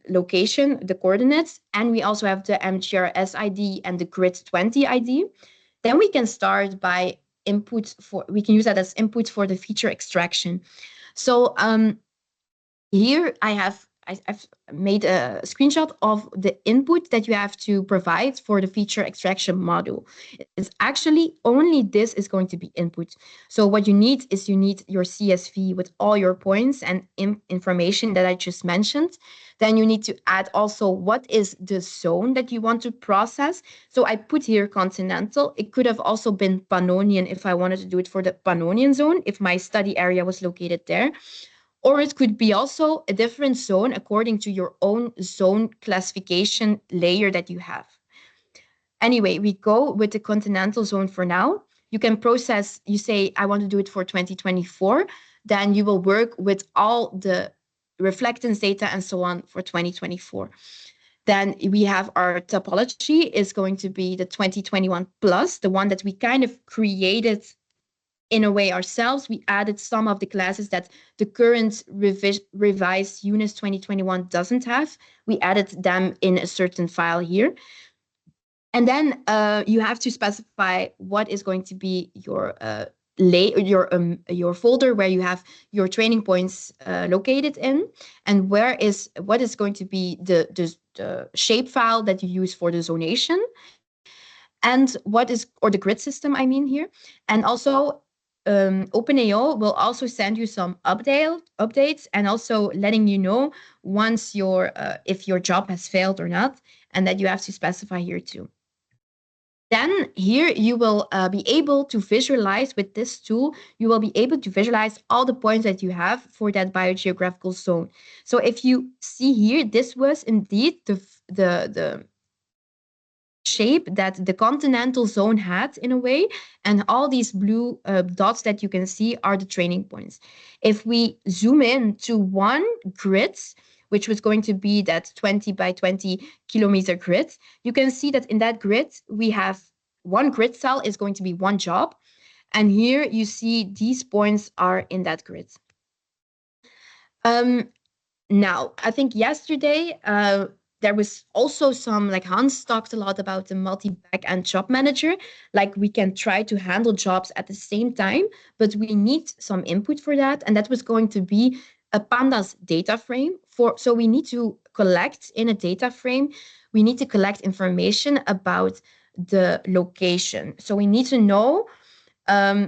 location, the coordinates, and we also have the MGRS ID and the grid 20 ID. Then we can start by we can use that as input for the feature extraction. So here I've made a screenshot of the input that you have to provide for the feature extraction module. It's actually only this is going to be input. So what you need is your CSV with all your points and information that I just mentioned. Then you need to add also what is the zone that you want to process. So I put here continental. It could have also been Pannonian if I wanted to do it for the Pannonian zone, if my study area was located there. Or it could be also a different zone according to your own zone classification layer that you have. Anyway, we go with the continental zone for now. You can process, you say, I want to do it for 2024. Then you will work with all the reflectance data and so on for 2024. Then we have our topology is going to be the 2021 plus, the one that we kind of created in a way ourselves. We added some of the classes that the current revised UNIS 2021 doesn't have. We added them in a certain file here. And then you have to specify what is going to be your folder where you have your training points located in, and what is going to be the shape file that you use for the zonation, and or the grid system, I mean here. And also openEO will also send you some updates and also letting you know once if your job has failed or not, and that you have to specify here too. Then here you will be able to visualize with this tool, you will be able to visualize all the points that you have for that biogeographical zone. So if you see here, this was indeed the shape that the continental zone had in a way, and all these blue dots that you can see are the training points. If we zoom in to one grid, which was going to be that 20 by 20 kilometer grid, you can see that in that grid we have one grid cell is going to be one job, and here you see these points are in that grid. Now I think yesterday there was also some, like Hans talked a lot about the multi-backend job manager, like we can try to handle jobs at the same time, but we need some input for that. And that was going to be a pandas data frame. So we need to collect in a data frame, we need to collect information about the location. So we need to know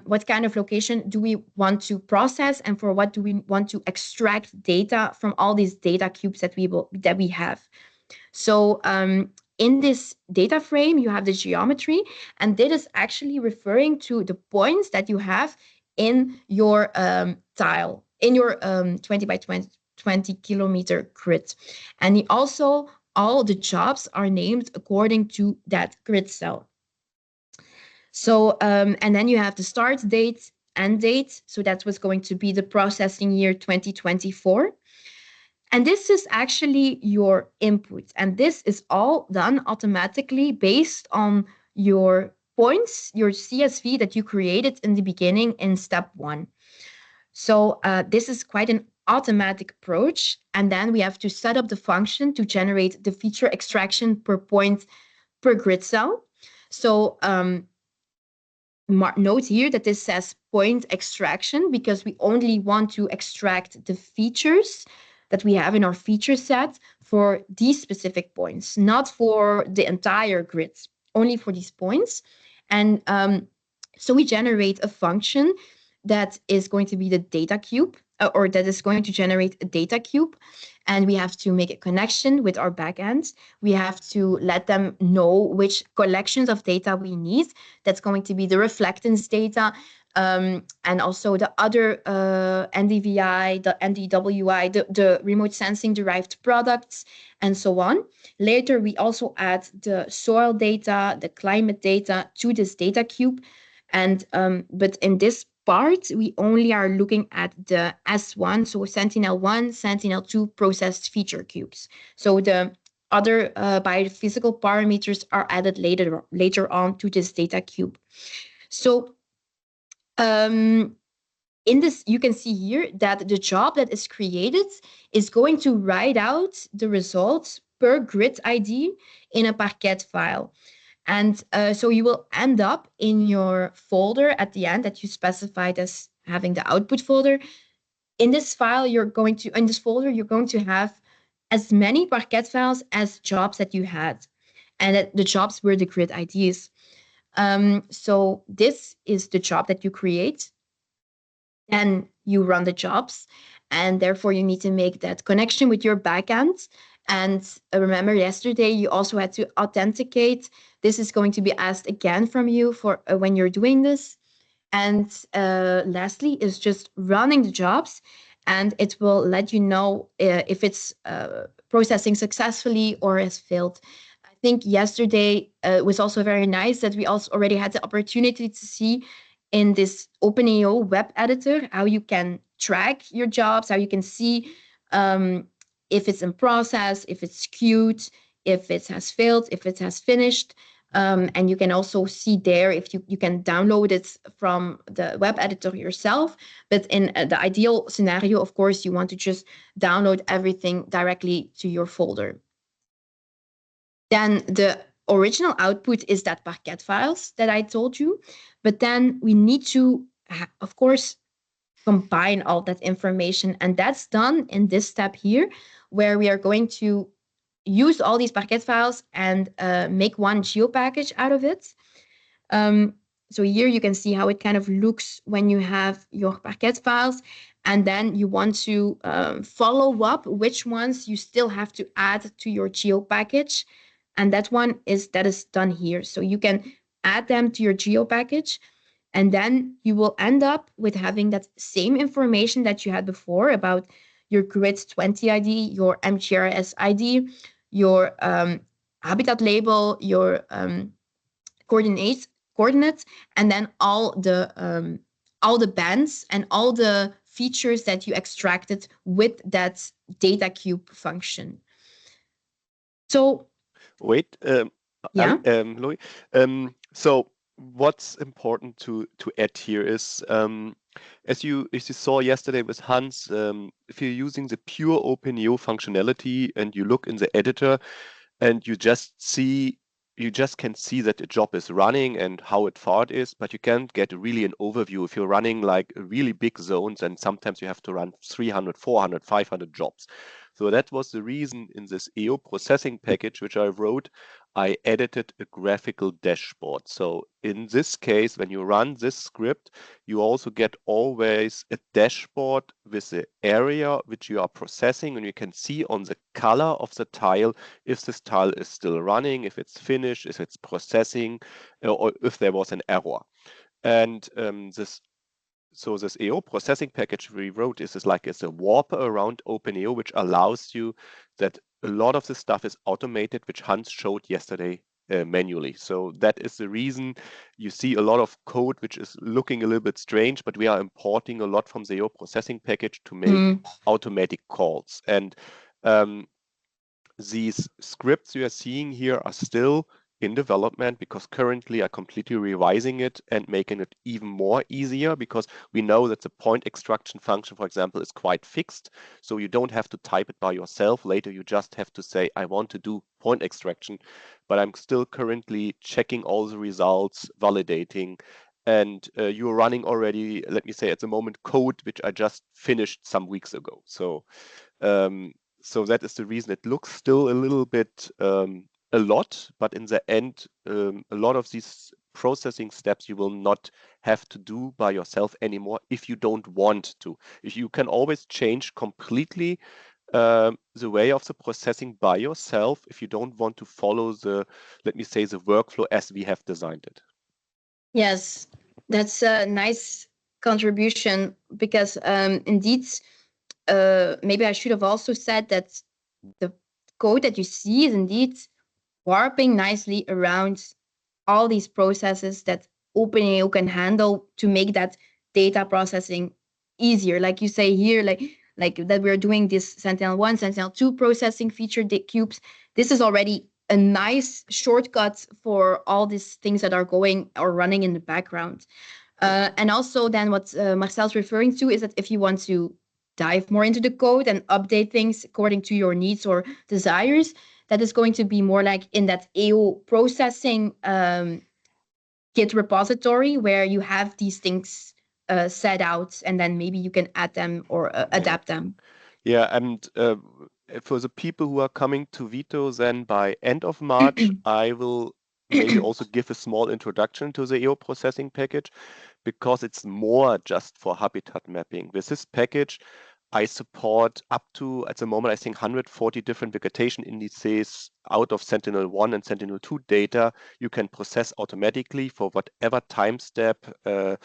what kind of location do we want to process, and for what do we want to extract data from all these data cubes that we have. So in this data frame, you have the geometry, and that is actually referring to the points that you have in your tile, in your 20 by 20 kilometer grid. And also, all the jobs are named according to that grid cell. So, and then you have the start date, end date. So that was going to be the processing year 2024. And this is actually your input. And this is all done automatically based on your points, your CSV that you created in the beginning in step 1. So this is quite an automatic approach. And then we have to set up the function to generate the feature extraction per point per grid cell. So note here that this says point extraction because we only want to extract the features that we have in our feature set for these specific points, not for the entire grid, only for these points. And so we generate a function that is going to be the data cube, or that is going to generate a data cube. And we have to make a connection with our backend. We have to let them know which collections of data we need. That's going to be the reflectance data, and also the other NDVI, the NDWI, the remote sensing derived products, and so on. Later, we also add the soil data, the climate data to this data cube. And but in this part, we only are looking at the S1, so Sentinel-1, Sentinel-2 processed feature cubes. So the other biophysical parameters are added later on to this data cube. So in this, you can see here that the job that is created is going to write out the results per grid ID in a Parquet file. And so you will end up in your folder at the end that you specified as having the output folder. In this file, in this folder, you're going to have as many Parquet files as jobs that you had. And that the jobs were the grid IDs. So this is the job that you create. Then you run the jobs, and therefore you need to make that connection with your backend. And remember, yesterday you also had to authenticate. This is going to be asked again from you for when you're doing this. And lastly is just running the jobs, and it will let you know if it's processing successfully or has failed. I think yesterday was also very nice that we also already had the opportunity to see in this openEO web editor how you can track your jobs, how you can see if it's in process, if it's queued, if it has failed, if it has finished. And you can also see there if you can download it from the web editor yourself. But in the ideal scenario, of course, you want to just download everything directly to your folder. Then the original output is that Parquet files that I told you. But then we need to, of course, combine all that information. And that's done in this step here, where we are going to use all these Parquet files and make one geo package out of it. So here you can see how it kind of looks when you have your Parquet files, and then you want to follow up which ones you still have to add to your geo package, and that is done here. So you can add them to your geo package, and then you will end up with having that same information that you had before about your grid 20 ID, your MGRS ID, your habitat label, your coordinates, and then all the bands and all the features that you extracted with that data cube function. So wait, yeah, Lori. So what's important to add here is, as you saw yesterday with Hans, if you're using the pure openEO functionality and you look in the editor, and you just can see that the job is running and how far it is, but you can't get really an overview. If you're running like really big zones, and sometimes you have to run 300, 400, 500 jobs. So that was the reason in this EO processing package, which I wrote, I edited a graphical dashboard. So in this case, when you run this script, you also get always a dashboard with the area which you are processing, and you can see on the color of the tile if this tile is still running, if it's finished, if it's processing, or if there was an error. And this EO processing package we wrote is like it's a warp around openEO, which allows you that a lot of the stuff is automated, which Hans showed yesterday manually. So that is the reason you see a lot of code which is looking a little bit strange, but we are importing a lot from the EO processing package to make automatic calls. And these scripts you are seeing here are still in development, because currently I'm completely revising it and making it even more easier, because we know that the point extraction function, for example, is quite fixed. So you don't have to type it by yourself. Later, you just have to say, I want to do point extraction, but I'm still currently checking all the results, validating, and you're running already, let me say at the moment, code which I just finished some weeks ago. So that is the reason it looks still a little bit a lot, but in the end, a lot of these processing steps you will not have to do by yourself anymore if you don't want to. If you can always change completely the way of the processing by yourself if you don't want to follow the, let me say, the workflow as we have designed it. Yes, that's a nice contribution because indeed, maybe I should have also said that the code that you see is indeed warping nicely around all these processes that openEO can handle to make that data processing easier. Like you say here, like that we're doing this Sentinel-1, Sentinel-2 processing feature cubes. This is already a nice shortcut for all these things that are going or running in the background. And also then what Marcel's referring to is that if you want to dive more into the code and update things according to your needs or desires, that is going to be more like in that EO processing Git repository where you have these things set out, and then maybe you can add them or adapt them. Yeah, and for the people who are coming to VITO, then by end of March, I will maybe also give a small introduction to the EO processing package, because it's more just for habitat mapping. With this package, I support up to, at the moment, I think 140 different vegetation indices out of Sentinel-1 and Sentinel-2 data you can process automatically for whatever time step, for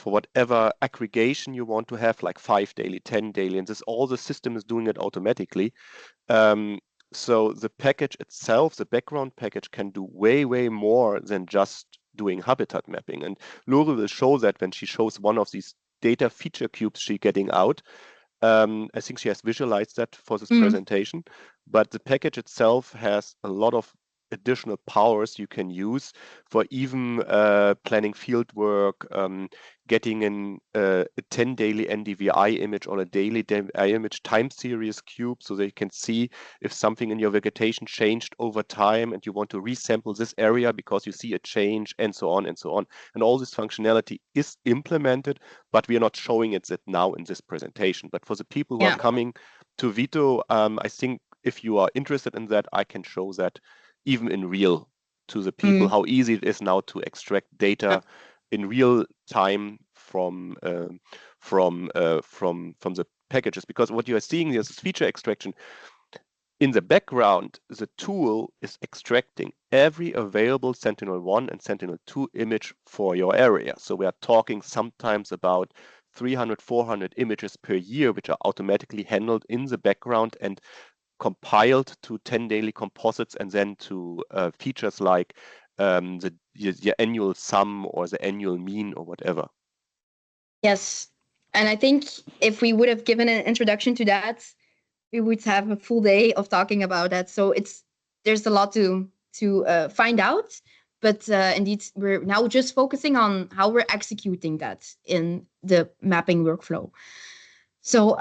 whatever aggregation you want to have, like 5 daily, 10 daily, and this all the system is doing it automatically. So the package itself, the background package, can do way, way more than just doing habitat mapping. And Lori will show that when she shows one of these data feature cubes she's getting out. I think she has visualized that for this presentation, but the package itself has a lot of additional powers you can use for even planning field work, getting in a 10 daily NDVI image or a daily NDVI image time series cube, so that you can see if something in your vegetation changed over time and you want to resample this area because you see a change, and so on and so on. And all this functionality is implemented, but we are not showing it now in this presentation. But for the people who are coming to VITO, I think if you are interested in that, I can show that even in real to the people, how easy it is now to extract data in real time from the packages. Because what you are seeing here is feature extraction. In the background, the tool is extracting every available Sentinel-1 and Sentinel-2 image for your area. So we are talking sometimes about 300, 400 images per year, which are automatically handled in the background and compiled to 10 daily composites, and then to features like the annual sum or the annual mean or whatever. Yes, and I think if we would have given an introduction to that, we would have a full day of talking about that. So there's a lot to find out, but indeed we're now just focusing on how we're executing that in the mapping workflow. So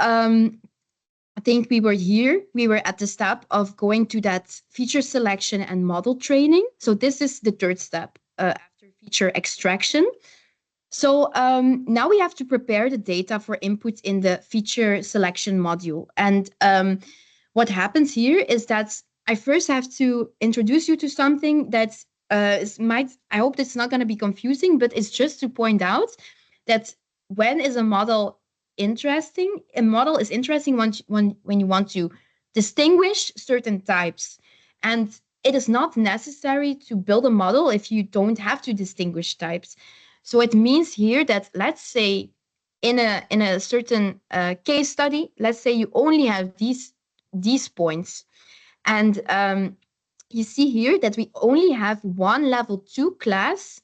I think we were at the step of going to that feature selection and model training. So this is the third step after feature extraction. So now we have to prepare the data for input in the feature selection module. And what happens here is that I first have to introduce you to something that I hope it's not going to be confusing, but it's just to point out that when is a model interesting? A model is interesting when you want to distinguish certain types. And it is not necessary to build a model if you don't have to distinguish types. So it means here that, let's say, in a certain case study, let's say you only have these points. And you see here that we only have one level 2 class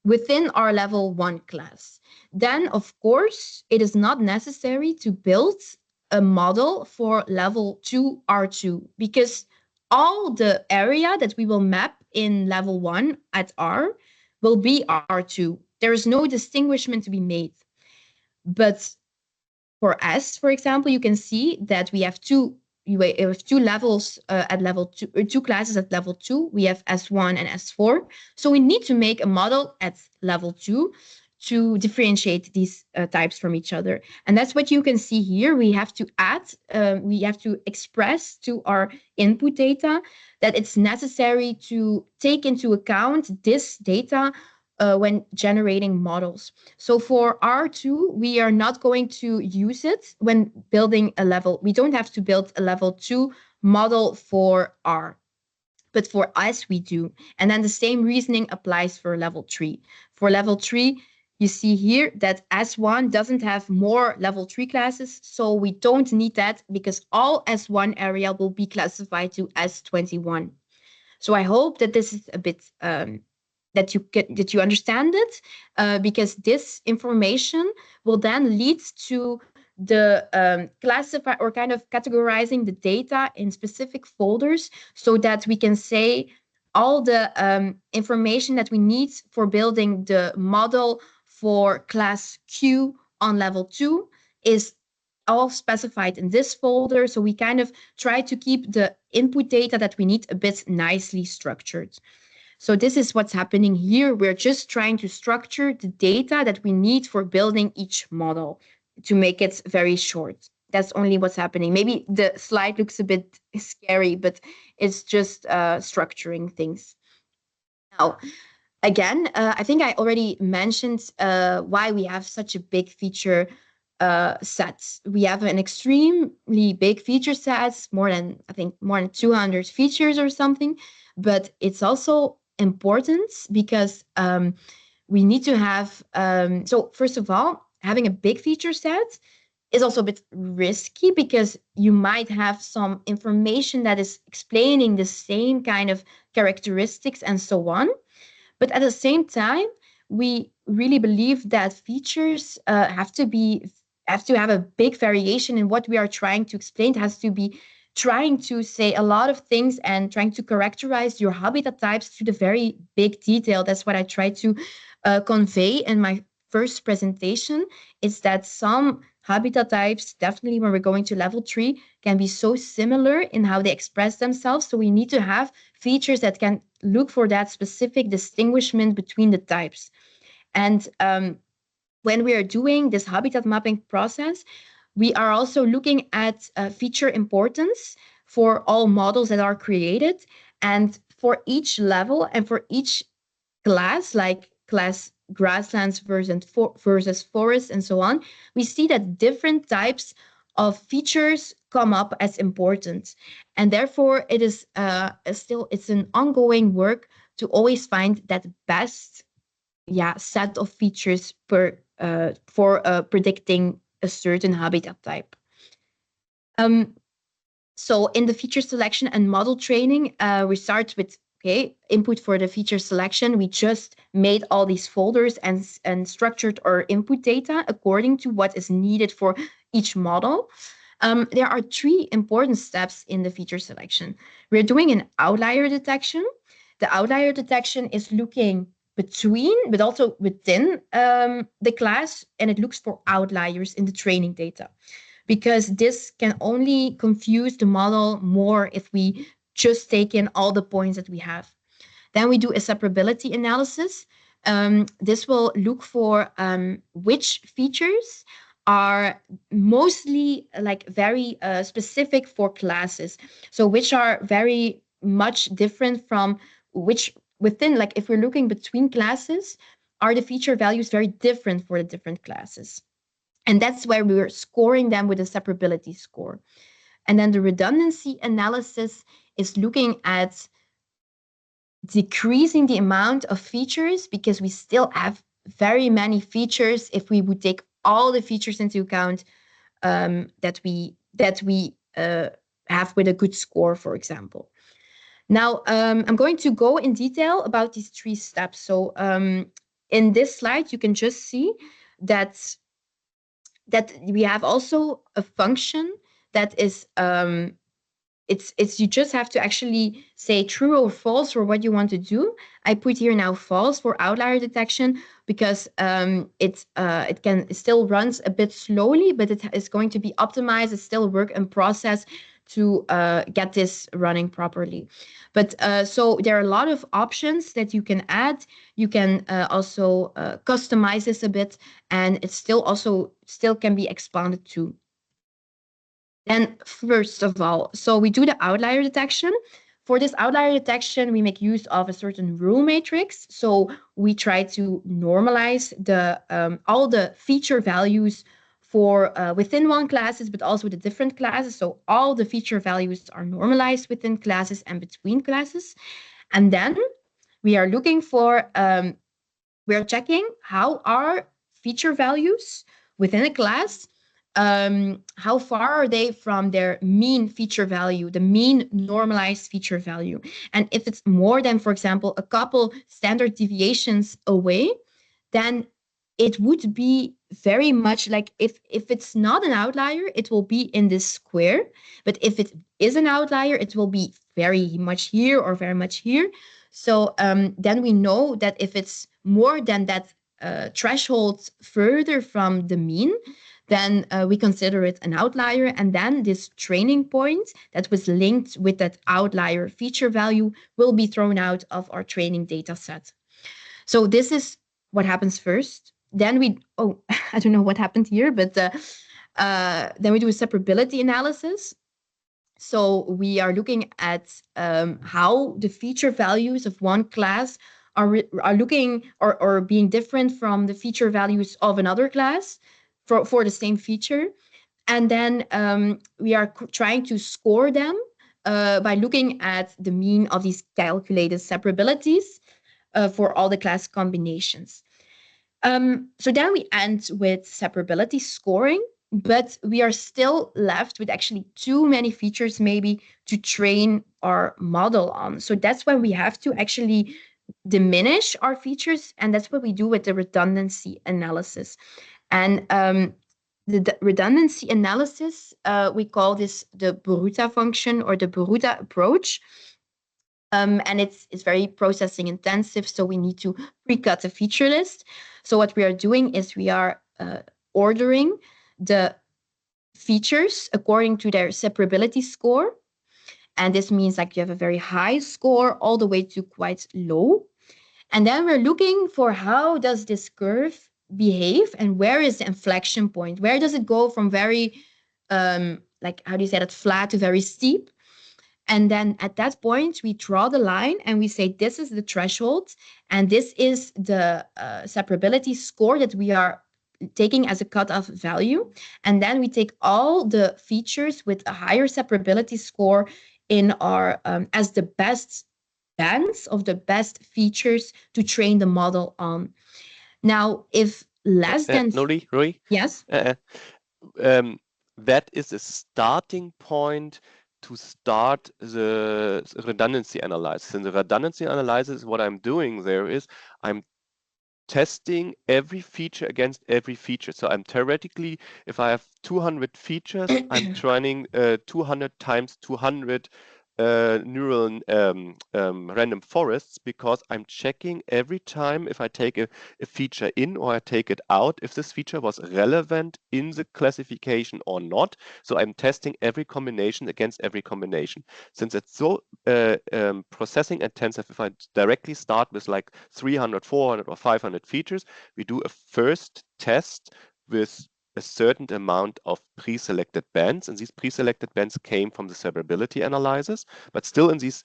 within our level 1 class. Then, of course, it is not necessary to build a model for level 2 R2, because all the area that we will map in level 1 at R will be R2. There is no distinguishment to be made. But for S, for example, you can see that we have two levels at level 2, or 2 classes at level 2. We have S1 and S4. So we need to make a model at level 2 to differentiate these types from each other. And that's what you can see here. We have to add, we have to express to our input data that it's necessary to take into account this data when generating models. So for R2, we are not going to use it when building a level. We don't have to build a level 2 model for R. But for us, we do. And then the same reasoning applies for level 3. For level 3, you see here that S1 doesn't have more level 3 classes, so we don't need that because all S1 area will be classified to S21. So I hope that this is a bit that you understand it, because this information will then lead to the classify or kind of categorizing the data in specific folders so that we can say all the information that we need for building the model for class Q on level 2 is all specified in this folder. So we kind of try to keep the input data that we need a bit nicely structured. So this is what's happening here. We're just trying to structure the data that we need for building each model to make it very short. That's only what's happening. Maybe the slide looks a bit scary, but it's just structuring things. Now, again, I think I already mentioned why we have such a big feature sets. We have an extremely big feature sets, more than 200 features or something, but it's also important because we need to have, so first of all, having a big feature set is also a bit risky because you might have some information that is explaining the same kind of characteristics and so on. But at the same time, we really believe that features have to have a big variation in what we are trying to explain. It has to be trying to say a lot of things and trying to characterize your habitat types to the very big detail. That's what I tried to convey in my first presentation, is that some habitat types, definitely when we're going to level 3, can be so similar in how they express themselves. So we need to have features that can look for that specific distinguishment between the types. And when we are doing this habitat mapping process, we are also looking at feature importance for all models that are created. And for each level and for each class, like class grasslands versus forests and so on, we see that different types of features come up as important. And therefore, it is it's an ongoing work to always find that best set of features for predicting a certain habitat type. So in the feature selection and model training, we start with input for the feature selection. We just made all these folders and structured our input data according to what is needed for each model. There are 3 important steps in the feature selection. We're doing an outlier detection. The outlier detection is looking between, but also within the class, and it looks for outliers in the training data, because this can only confuse the model more if we just take in all the points that we have. Then we do a separability analysis. This will look for which features are mostly very specific for classes. So which are very much different from which within, if we're looking between classes, are the feature values very different for the different classes. And that's where we were scoring them with a separability score. And then the redundancy analysis is looking at decreasing the amount of features, because we still have very many features if we would take all the features into account that we have with a good score, for example. Now, I'm going to go in detail about these 3 steps. So in this slide, you can just see that we have also a function that is, you just have to actually say true or false for what you want to do. I put here now false for outlier detection because it still runs a bit slowly, but it is going to be optimized. It's still a work in process to get this running properly. But so there are a lot of options that you can add. You can also customize this a bit, and it still can be expanded too. Then first of all, so we do the outlier detection. For this outlier detection, we make use of a certain rule matrix. So we try to normalize the all the feature values for within one classes, but also the different classes. So all the feature values are normalized within classes and between classes. And then we are looking for, we are checking how are feature values within a class, how far are they from their mean feature value, the mean normalized feature value. And if it's more than, for example, a couple standard deviations away, then it would be very much like if it's not an outlier, it will be in this square. But if it is an outlier, it will be very much here or very much here. So then we know that if it's more than that threshold further from the mean, then we consider it an outlier. And then this training point that was linked with that outlier feature value will be thrown out of our training data set. So this is what happens first. Then we, I don't know what happened here, but then we do a separability analysis. So we are looking at how the feature values of one class are looking or being different from the feature values of another class for the same feature. And then we are trying to score them by looking at the mean of these calculated separabilities for all the class combinations. So then we end with separability scoring, but we are still left with actually too many features maybe to train our model on. So that's when we have to actually diminish our features, and that's what we do with the redundancy analysis. And the redundancy analysis, we call this the Boruta function or the Boruta approach. And it's very processing intensive, so we need to pre-cut a feature list. So what we are doing is we are ordering the features according to their separability score. And this means like you have a very high score all the way to quite low. And then we're looking for how does this curve behave and where is the inflection point? Where does it go from very, like, how do you say that, flat to very steep? And then at that point, we draw the line and we say, this is the threshold. And this is the separability score that we are taking as a cutoff value. And then we take all the features with a higher separability score in our, as the best bands of the best features to train the model on. Now, if less than... Lori? Yes? That is a starting point to start the redundancy analysis. And the redundancy analysis, what I'm doing there is I'm testing every feature against every feature. So I'm theoretically, if I have 200 features, I'm training 200 times 200 neural random forests, because I'm checking every time if I take a feature in or I take it out, if this feature was relevant in the classification or not. So I'm testing every combination against every combination. Since it's so processing intensive, if I directly start with like 300, 400 or 500 features, we do a first test with a certain amount of pre-selected bands, and these pre-selected bands came from the separability analysis, but still in these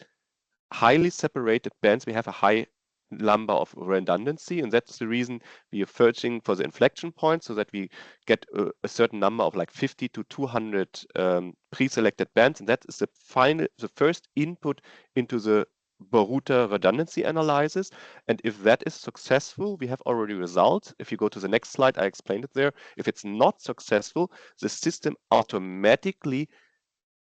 highly separated bands we have a high number of redundancy, and that's the reason we are searching for the inflection point, so that we get a certain number of like 50 to 200 pre-selected bands, and that is the first input into the Boruta redundancy analysis. And if that is successful, we have already results. If you go to the next slide, I explained it there. If it's not successful, the system automatically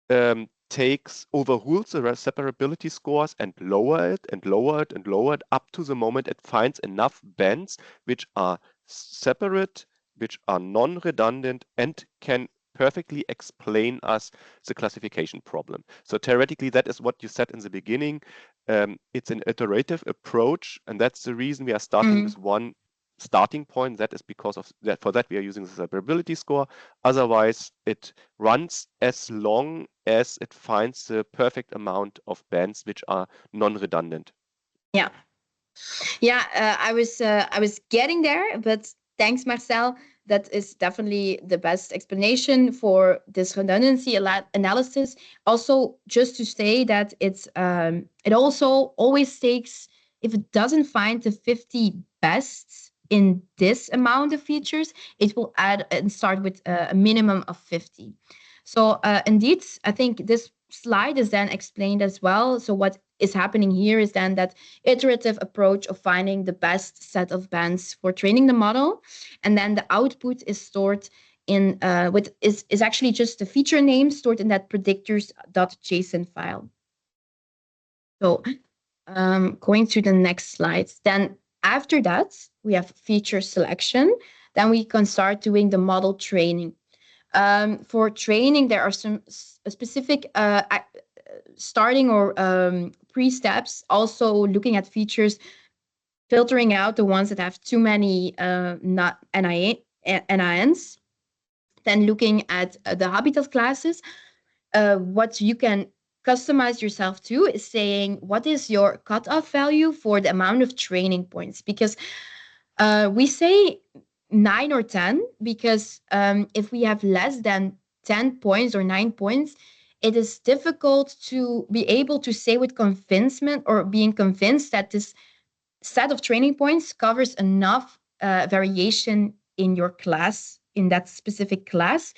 overrules the separability scores and lower it and lower it and lower it up to the moment it finds enough bands which are separate, which are non-redundant, and can perfectly explain us the classification problem. So theoretically, that is what you said in the beginning. It's an iterative approach, and that's the reason we are starting with one starting point. That is because of that. For that, we are using the separability score. Otherwise, it runs as long as it finds the perfect amount of bands which are non-redundant. Yeah. Yeah, I was getting there, but thanks, Marcel. That is definitely the best explanation for this redundancy analysis. Also, just to say that it also always takes, if it doesn't find the 50 best in this amount of features, it will add and start with a minimum of 50. So indeed, I think this slide is then explained as well. So what is happening here is then that iterative approach of finding the best set of bands for training the model, and then the output is stored in is actually just the feature name stored in that predictors.json file. So going to the next slide, then after that we have feature selection. Then we can start doing the model training. For training, there are some specific starting or pre-steps, also looking at features, filtering out the ones that have too many not NINs, then looking at the habitat classes. What you can customize yourself to is saying, what is your cutoff value for the amount of training points? Because we say 9 or 10, because if we have less than 10 points or 9 points, it is difficult to be able to say with convincement or being convinced that this set of training points covers enough variation in your class, in that specific class.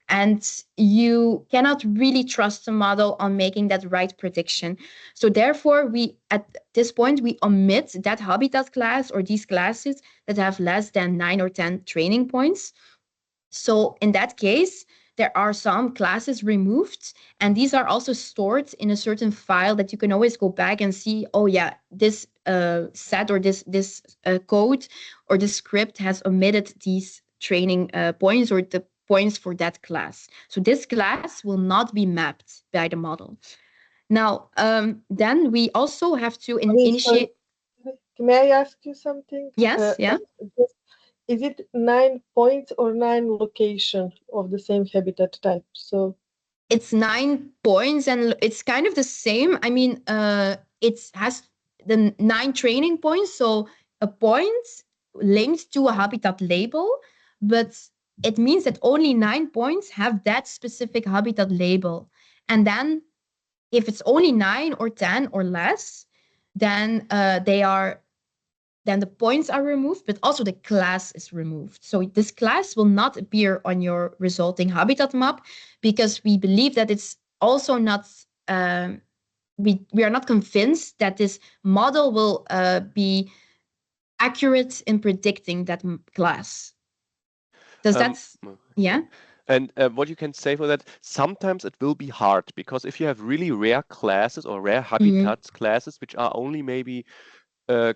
And you cannot really trust the model on making that right prediction. So therefore, we at this point, we omit that habitat class or these classes that have less than 9 or 10 training points. So in that case, there are some classes removed, and these are also stored in a certain file that you can always go back and see, oh yeah, this set or this code or this script has omitted these training points or the points for that class. So this class will not be mapped by the model. Now, then we also have to initiate. May I ask you something? Yes, yeah. Is it 9 points or 9 locations of the same habitat type? So it's 9 points, and it's kind of the same. I mean, it has the 9 training points, so a point linked to a habitat label, but it means that only 9 points have that specific habitat label. And then if it's only 9 or 10 or less, then then the points are removed, but also the class is removed. So this class will not appear on your resulting habitat map, because we believe that it's also not, we are not convinced that this model will be accurate in predicting that class. Does that, yeah? And what you can say for that, sometimes it will be hard, because if you have really rare classes or rare habitats classes, which are only maybe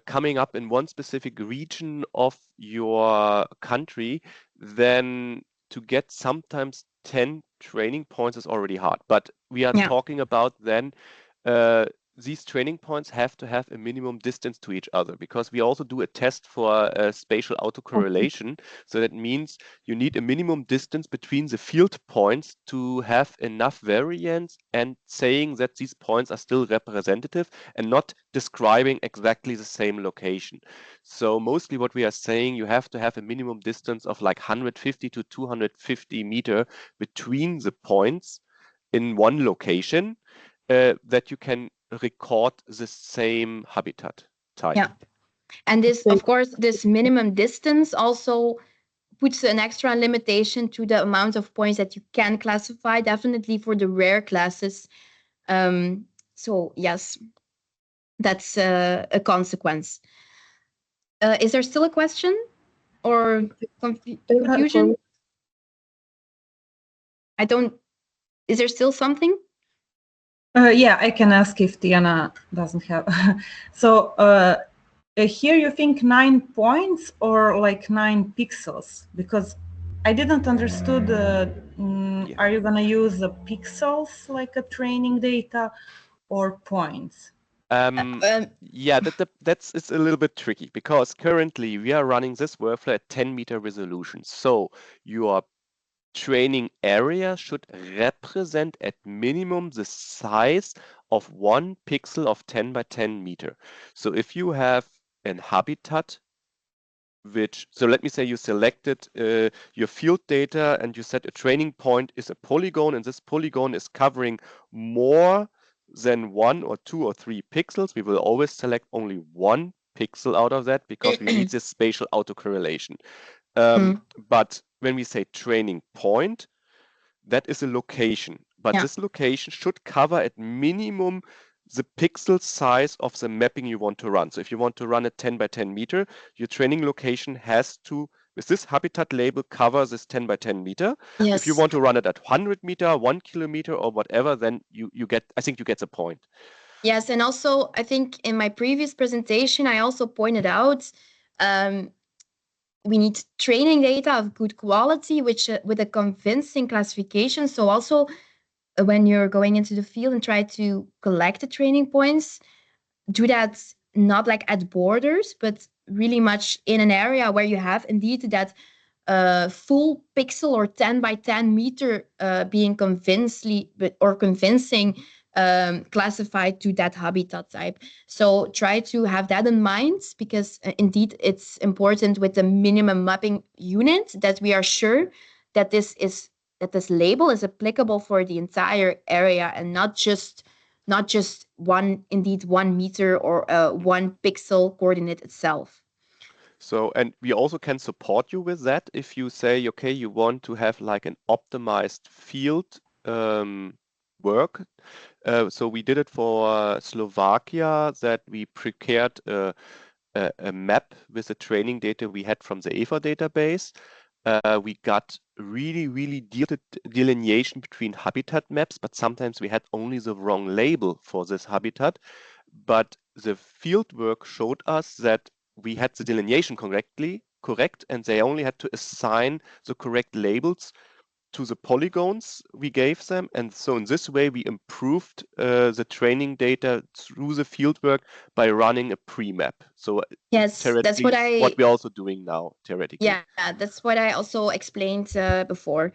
coming up in one specific region of your country, then to get sometimes 10 training points is already hard. But we are talking about then these training points have to have a minimum distance to each other, because we also do a test for spatial autocorrelation. So that means you need a minimum distance between the field points to have enough variance and saying that these points are still representative and not describing exactly the same location. So mostly what we are saying, you have to have a minimum distance of like 150 to 250 meter between the points in one location, that you can record the same habitat type. Yeah, and this, of course, this minimum distance also puts an extra limitation to the amount of points that you can classify, definitely for the rare classes. So yes, that's a consequence. Is there still a question or confusion? I don't. Is there still something? Yeah, I can ask if Diana doesn't have. So here you think 9 points or like 9 pixels? Because I didn't understood. Are you gonna use the pixels like a training data or points? Yeah, it's a little bit tricky because currently we are running this workflow at 10-meter resolution. So your training area should represent at minimum the size of 1 pixel of 10 by 10 meter. So if you have an habitat, so let me say you selected your field data and you set a training point is a polygon, and this polygon is covering more than 1 or 2 or 3 pixels. We will always select only 1 pixel out of that because we need this spatial autocorrelation. But when we say training point, that is a location, but this location should cover at minimum the pixel size of the mapping you want to run. So if you want to run a 10 by 10 meter, your training location has to, with this habitat label, cover this 10 by 10 meter. Yes. If you want to run it at 100 meter, 1 kilometer or whatever, then you get, I think you get the point. Yes, and also I think in my previous presentation, I also pointed out we need training data of good quality, which with a convincing classification. So also when you're going into the field and try to collect the training points, do that not like at borders, but really much in an area where you have indeed that full pixel or 10 by 10 meter being convincing classified to that habitat type. So try to have that in mind, because indeed it's important with the minimum mapping unit that we are sure that this label is applicable for the entire area and not just 1 meter or 1 pixel coordinate itself. So, and we also can support you with that if you say, okay, you want to have like an optimized field work. So we did it for Slovakia, that we prepared a map with the training data we had from the EVA database. We got really detailed delineation between habitat maps, but sometimes we had only the wrong label for this habitat. But the field work showed us that we had the delineation correct, and they only had to assign the correct labels to the polygons we gave them. And so in this way, we improved the training data through the fieldwork by running a pre-map. So yes, that's what we're also doing now, theoretically. Yeah, that's what I also explained before.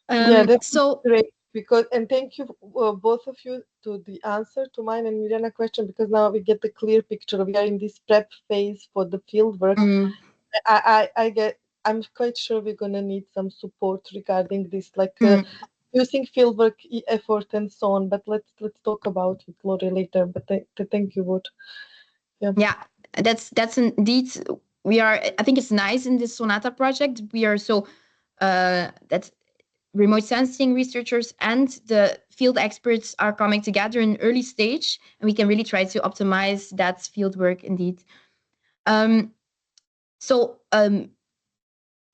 Yeah, that's so great. Because, and thank you both of you to the answer to mine and Mirjana question, because now we get the clear picture. We are in this prep phase for the field work. I'm quite sure we're gonna need some support regarding this, like using fieldwork effort and so on. But let's talk about it, Lori, later. But thank you both. Yeah, that's indeed. I think it's nice in this SONATA project. We are so that remote sensing researchers and the field experts are coming together in an early stage, and we can really try to optimize that field work indeed.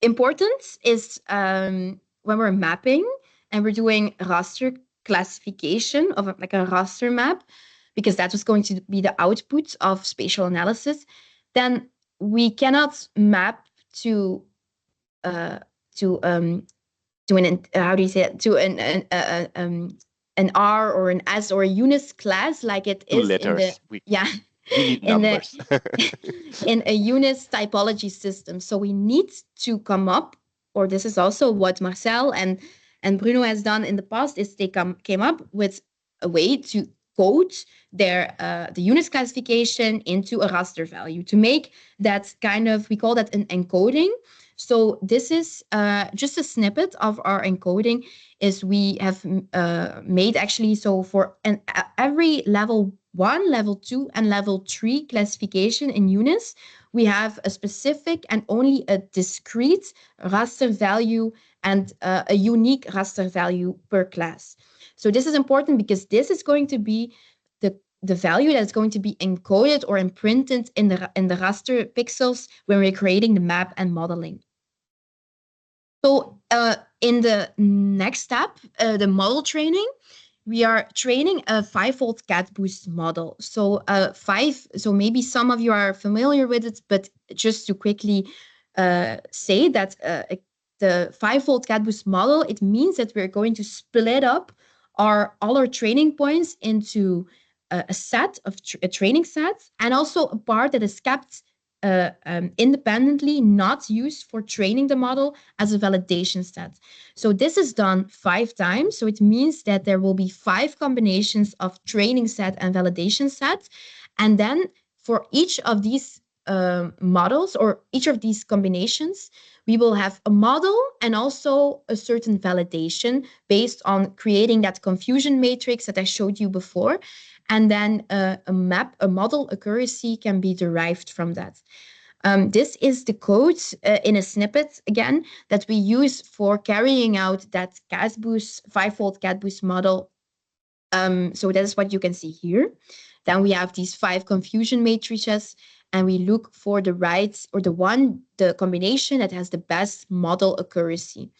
Important is when we're mapping and we're doing raster classification of like a raster map, because that was going to be the output of spatial analysis, then we cannot map to an R or an S or a UNIS class like it is letters. We need numbers. in a UNIS typology system. So we need to come up, or this is also what Marcel and Bruno has done in the past, is they came up with a way to code their the UNIS classification into a raster value to make that kind of, we call that an encoding. So this is just a snippet of our encoding. Is we have made actually, so for every level 1, level 2, and level 3 classification in UNIS, we have a specific and only a discrete raster value and a unique raster value per class. So this is important because this is going to be the value that's going to be encoded or imprinted in the raster pixels when we're creating the map and modeling. So in the next step, the model training, we are training a 5-fold cat boost model. So so maybe some of you are familiar with it, but just to quickly say that the 5-fold cat boost model, it means that we're going to split up all our training points into a set of a training set, and also a part that is kept independently, not used for training the model, as a validation set. So this is done 5 times. So it means that there will be 5 combinations of training set and validation set. And then for each of these models, or each of these combinations, we will have a model and also a certain validation based on creating that confusion matrix that I showed you before. And then a model accuracy can be derived from that. This is the code in a snippet, again, that we use for carrying out that CASBoost, 5-fold CASBoost model. So that is what you can see here. Then we have these 5 confusion matrices, and we look for the right, or the combination that has the best model accuracy.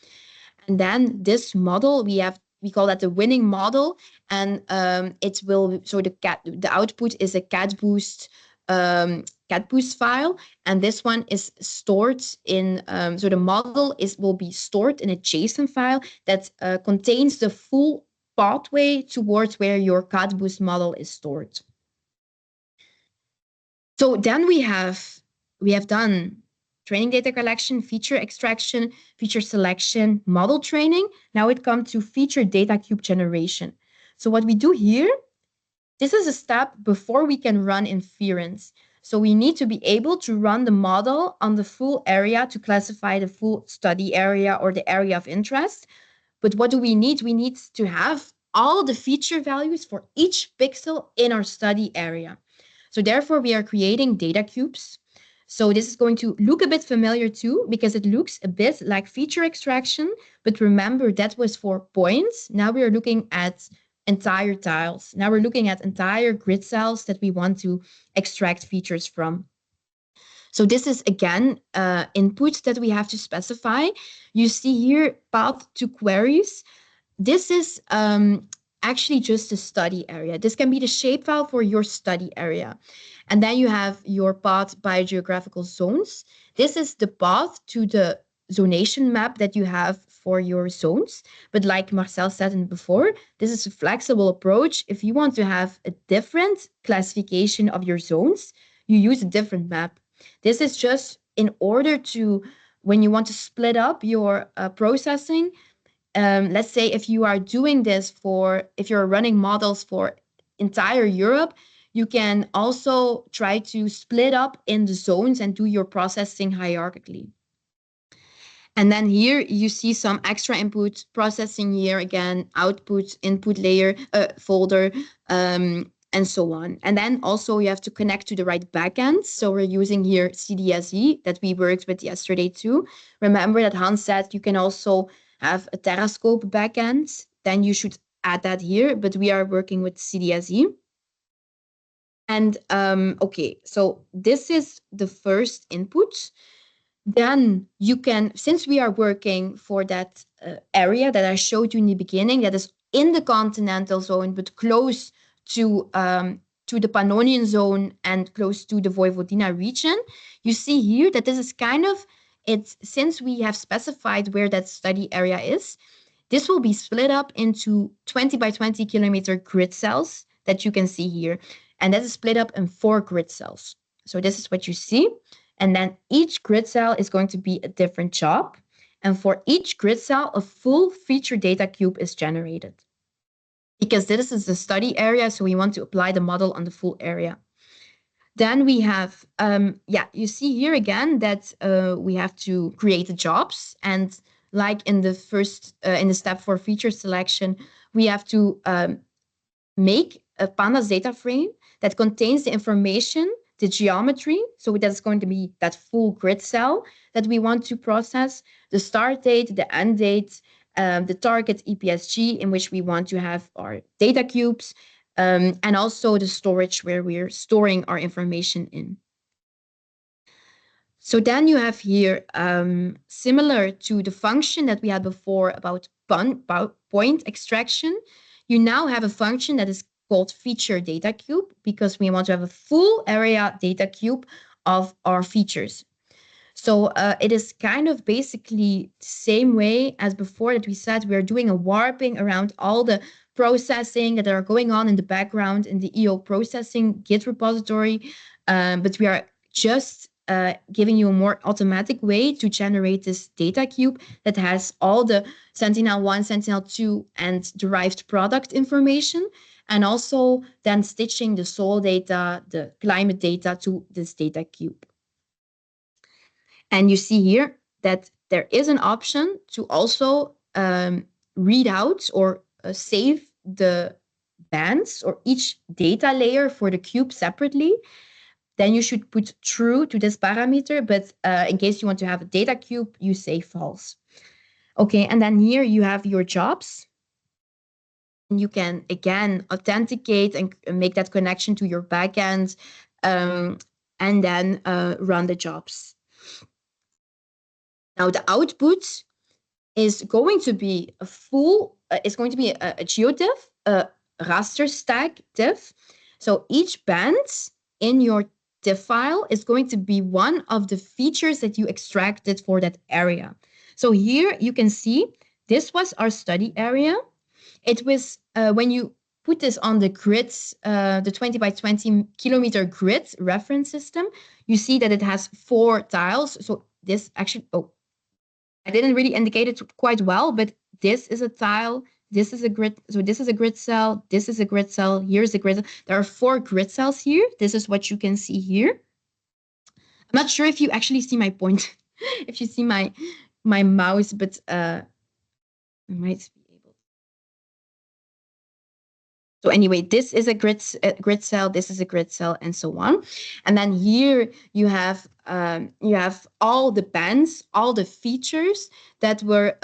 And then this model, we call that the winning model, and it will, so the output is a CASBoost file, and this one is stored in, so the model will be stored in a JSON file that contains the full pathway towards where your CASBoost model is stored. So then we have done training data collection, feature extraction, feature selection, model training. Now it comes to feature data cube generation. So what we do here, this is a step before we can run inference. So we need to be able to run the model on the full area to classify the full study area or the area of interest. But what do we need? We need to have all the feature values for each pixel in our study area. So therefore, we are creating data cubes. So this is going to look a bit familiar too, because it looks a bit like feature extraction. But remember, that was for points. Now we are looking at entire tiles. Now we're looking at entire grid cells that we want to extract features from. So this is, again, input that we have to specify. You see here, path to queries. This is actually just a study area. This can be the shapefile for your study area. And then you have your path by geographical zones. This is the path to the zonation map that you have for your zones. But like Marcel said before, this is a flexible approach. If you want to have a different classification of your zones, you use a different map. This is just in order to, when you want to split up your processing, let's say if you are doing this if you're running models for entire Europe, you can also try to split up in the zones and do your processing hierarchically. And then here you see some extra input processing here, again, output, input layer, folder, and so on. And then also you have to connect to the right backend. So we're using here CDSE that we worked with yesterday too. Remember that Hans said you can also have a Terrascope backend, then you should add that here, but we are working with CDSE. And okay, so this is the first input. Then you can, since we are working for that area that I showed you in the beginning, that is in the continental zone, but close to the Pannonian zone and close to the Vojvodina region, you see here that this is kind of, since we have specified where that study area is, this will be split up into 20 by 20 kilometer grid cells that you can see here. And that is split up in 4 grid cells. So this is what you see. And then each grid cell is going to be a different job. And for each grid cell, a full feature data cube is generated. Because this is the study area, so we want to apply the model on the full area. Then we have, you see here again that we have to create the jobs. And like in the first, in the step for feature selection, we have to make a pandas data frame that contains the information, the geometry. So that's going to be that full grid cell that we want to process, the start date, the end date, the target EPSG in which we want to have our data cubes, and also the storage where we're storing our information in. So then you have here, similar to the function that we had before about point extraction, you now have a function that is called feature data cube because we want to have a full area data cube of our features. So it is kind of basically the same way as before that we said we're doing a warping around all the processing that are going on in the background in the EO processing Git repository, but we are just giving you a more automatic way to generate this data cube that has all the Sentinel-1, Sentinel-2, and derived product information, and also then stitching the soil data, the climate data to this data cube. And you see here that there is an option to also read out or save the bands or each data layer for the cube separately. Then you should put true to this parameter, but in case you want to have a data cube, you say false. Okay, and then here you have your jobs. And you can, again, authenticate and make that connection to your backend, and then run the jobs. Now the output is going to be a full, it's going to be a geodiff, a raster stack diff. So each band in your diff file is going to be one of the features that you extracted for that area. So here you can see this was our study area. It was when you put this on the grids, the 20 by 20 kilometer grid reference system, you see that it has 4 tiles. So this actually, I didn't really indicate it quite well, but this is a tile. This is a grid. So this is a grid cell. This is a grid cell. Here's a grid. There are 4 grid cells here. This is what you can see here. I'm not sure if you actually see my point, if you see my mouse, but I might be able. So anyway, this is a grid cell. This is a grid cell, and so on. And then here you have all the bands, all the features that were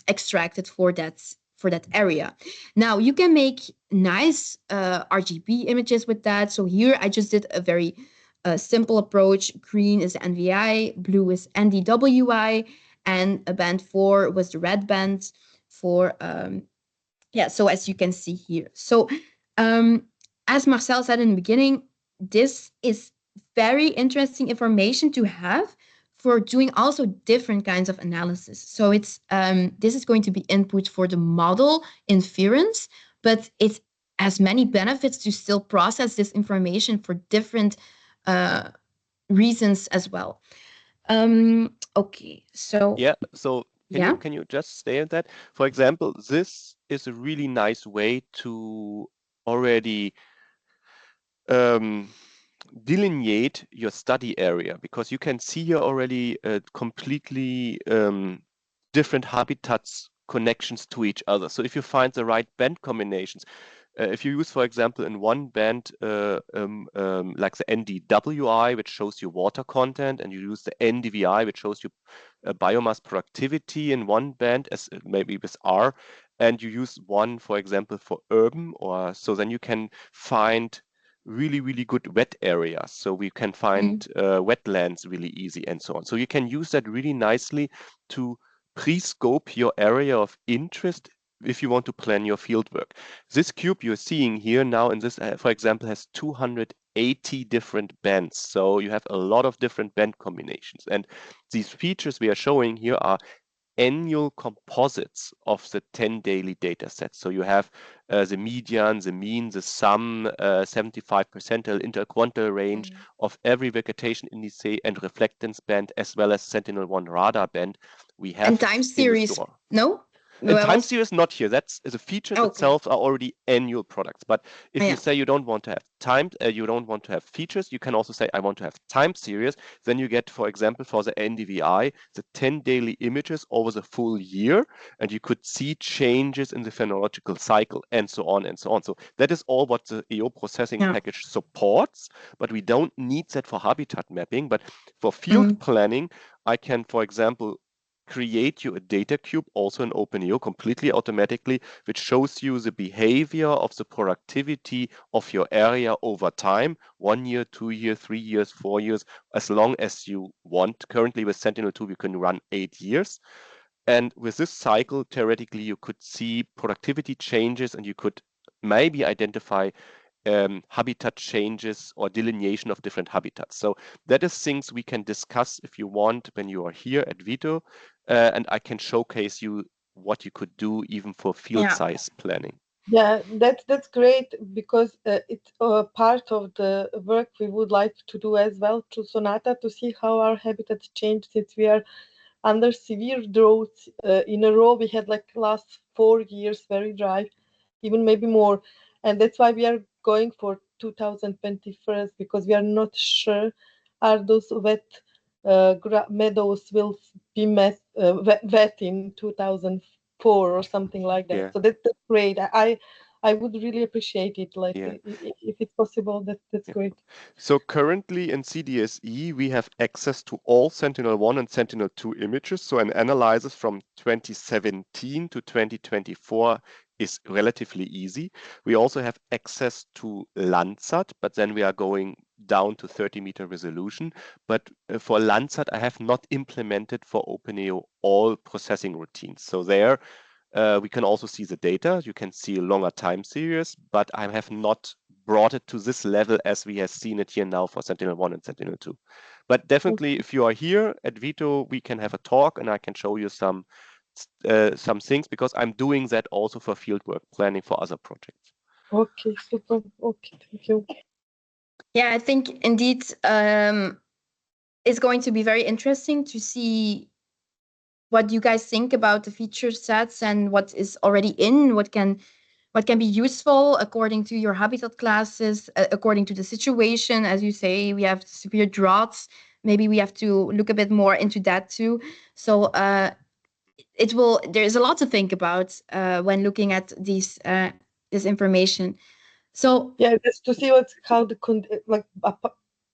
extracted for that area. Now you can make nice RGB images with that. So here I just did a very simple approach. Green is NVI, blue is NDWI, and a band 4 was the red band for yeah, so as you can see here. So as Marcel said in the beginning, this is very interesting information to have for doing also different kinds of analysis. So it's this is going to be input for the model inference, but it has many benefits to still process this information for different reasons as well. Okay, so yeah, so can you just stay on that? For example, this is a really nice way to already delineate your study area, because you can see here already completely different habitats connections to each other. So if you find the right band combinations, if you use, for example, in one band like the NDWI, which shows you water content, and you use the NDVI, which shows you biomass productivity in one band, as maybe with R, and you use one, for example, for urban, or so then you can find really, really good wet areas. So we can find wetlands really easy and so on. So you can use that really nicely to pre-scope your area of interest if you want to plan your fieldwork. This cube you're seeing here now in this, for example, has 280 different bands. So you have a lot of different band combinations. And these features we are showing here are annual composites of the 10 daily data sets. So you have the median, the mean, the sum, 75 percentile, interquartile range of every vegetation indice and reflectance band, as well as Sentinel-1 radar band. We have and time series. No? And time series not here. That's the features itself are already annual products. But if you say you don't want to have time, you don't want to have features, you can also say I want to have time series. Then you get, for example, for the NDVI, the 10 daily images over the full year, and you could see changes in the phenological cycle, and so on and so on. So that is all what the EO processing package supports, but we don't need that for habitat mapping. But for field planning, I can, for example, create you a data cube also in openEO completely automatically, which shows you the behavior of the productivity of your area over time, 1 year, 2 years, 3 years, 4 years, as long as you want. Currently with Sentinel-2, you can run 8 years. And with this cycle, theoretically, you could see productivity changes, and you could maybe identify habitat changes or delineation of different habitats. So that is things we can discuss if you want when you are here at VITO, and I can showcase you what you could do even for field size planning. Yeah, that's great, because it's part of the work we would like to do as well to Sonata, to see how our habitats change since we are under severe droughts in a row. We had like last 4 years very dry, even maybe more, and that's why we are going for 2021, because we are not sure are those wet meadows will be wet in 2004 or something like that. So that's great. I would really appreciate it. Like if it's possible, that's great. So currently in CDSE, we have access to all Sentinel-1 and Sentinel-2 images. So an analysis from 2017 to 2024 is relatively easy. We also have access to Landsat, but then we are going down to 30-meter resolution. But for Landsat, I have not implemented for openEO all processing routines. So there we can also see the data. You can see a longer time series, but I have not brought it to this level as we have seen it here now for Sentinel-1 and Sentinel-2. But definitely, if you are here at VITO, we can have a talk and I can show you some things, because I'm doing that also for fieldwork planning for other projects. Okay, super. Okay, thank you. Yeah, I think indeed it's going to be very interesting to see what you guys think about the feature sets and what is already in, what can be useful according to your habitat classes, according to the situation. As you say, we have severe droughts. Maybe we have to look a bit more into that too. So there's a lot to think about when looking at this information. So yeah, just to see how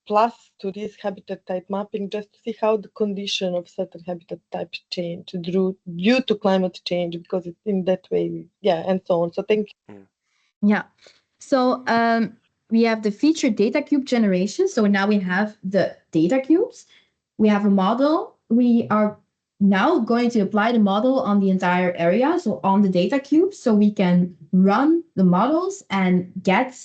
plus to this habitat type mapping, just to see how the condition of certain habitat types change due to climate change, because it's in that way, and so on. So thank you. Yeah. So we have the feature data cube generation. So now we have the data cubes. We have a model. We are now going to apply the model on the entire area, so on the data cube, so we can run the models and get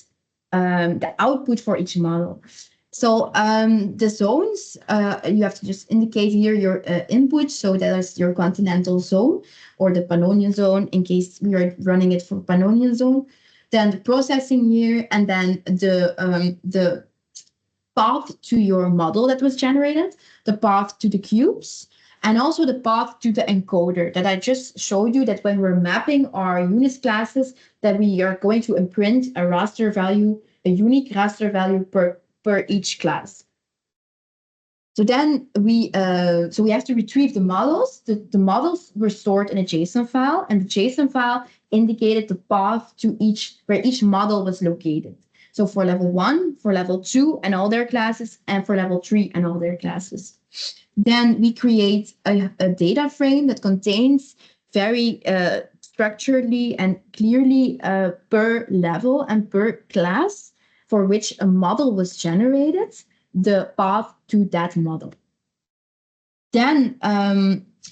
the output for each model. So the zones, you have to just indicate here your input. So that is your continental zone or the Pannonian zone, in case we are running it for Pannonian zone. Then the processing here, and then the path to your model that was generated, the path to the cubes, and also the path to the encoder that I just showed you, that when we're mapping our unit classes, that we are going to imprint a raster value, a unique raster value per each class. So then we have to retrieve the models. The models were stored in a JSON file, and the JSON file indicated the path to where each model was located. So for level 1, for level 2 and all their classes, and for level 3 and all their classes. Then we create a data frame that contains very structurally and clearly per level and per class for which a model was generated, the path to that model. Then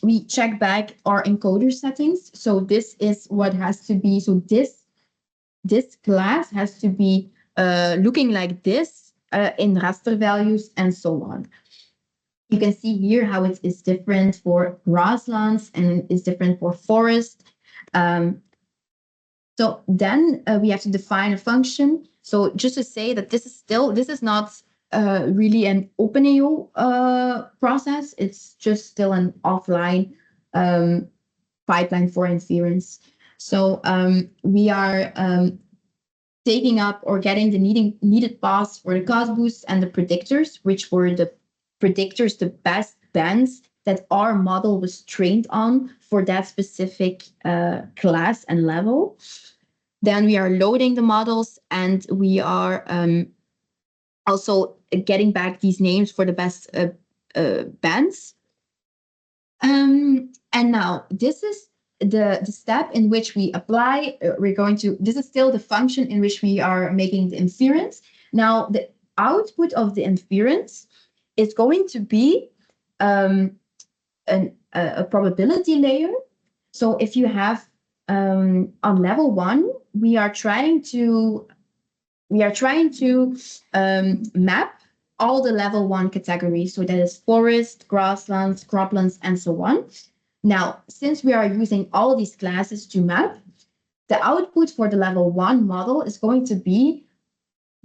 we check back our encoder settings. So this is what has to be. So this class has to be looking like this in raster values and so on. You can see here how it is different for grasslands and is different for forest. So then we have to define a function. So just to say that this is not really an openEO process. It's just still an offline pipeline for inference. So we are taking up or getting the needed paths for the cost boosts and the predictors, which were the predictors, the best bands that our model was trained on for that specific class and level. Then we are loading the models, and we are also getting back these names for the best bands. And now this is the step in which we apply. This is still the function in which we are making the inference. Now the output of the inference is going to be a probability layer. So if you have on level 1, we are trying to we are trying to map all the level 1 categories. So that is forest, grasslands, croplands, and so on. Now, since we are using all these classes to map, the output for the level 1 model is going to be,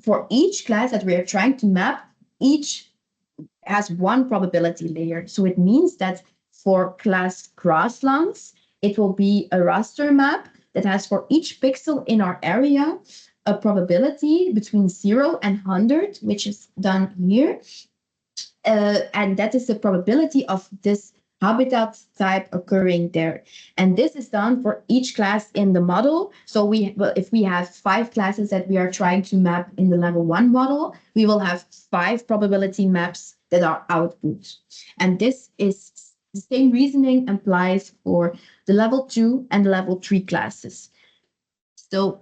for each class that we are trying to map, each has one probability layer. So it means that for class grasslands, it will be a raster map that has for each pixel in our area a probability between 0 and 100, which is done here. And that is the probability of this habitat type occurring there. And this is done for each class in the model. So if we have 5 classes that we are trying to map in the level 1 model, we will have 5 probability maps that are output. And this is the same reasoning applies for the level 2 and the level 3 classes. So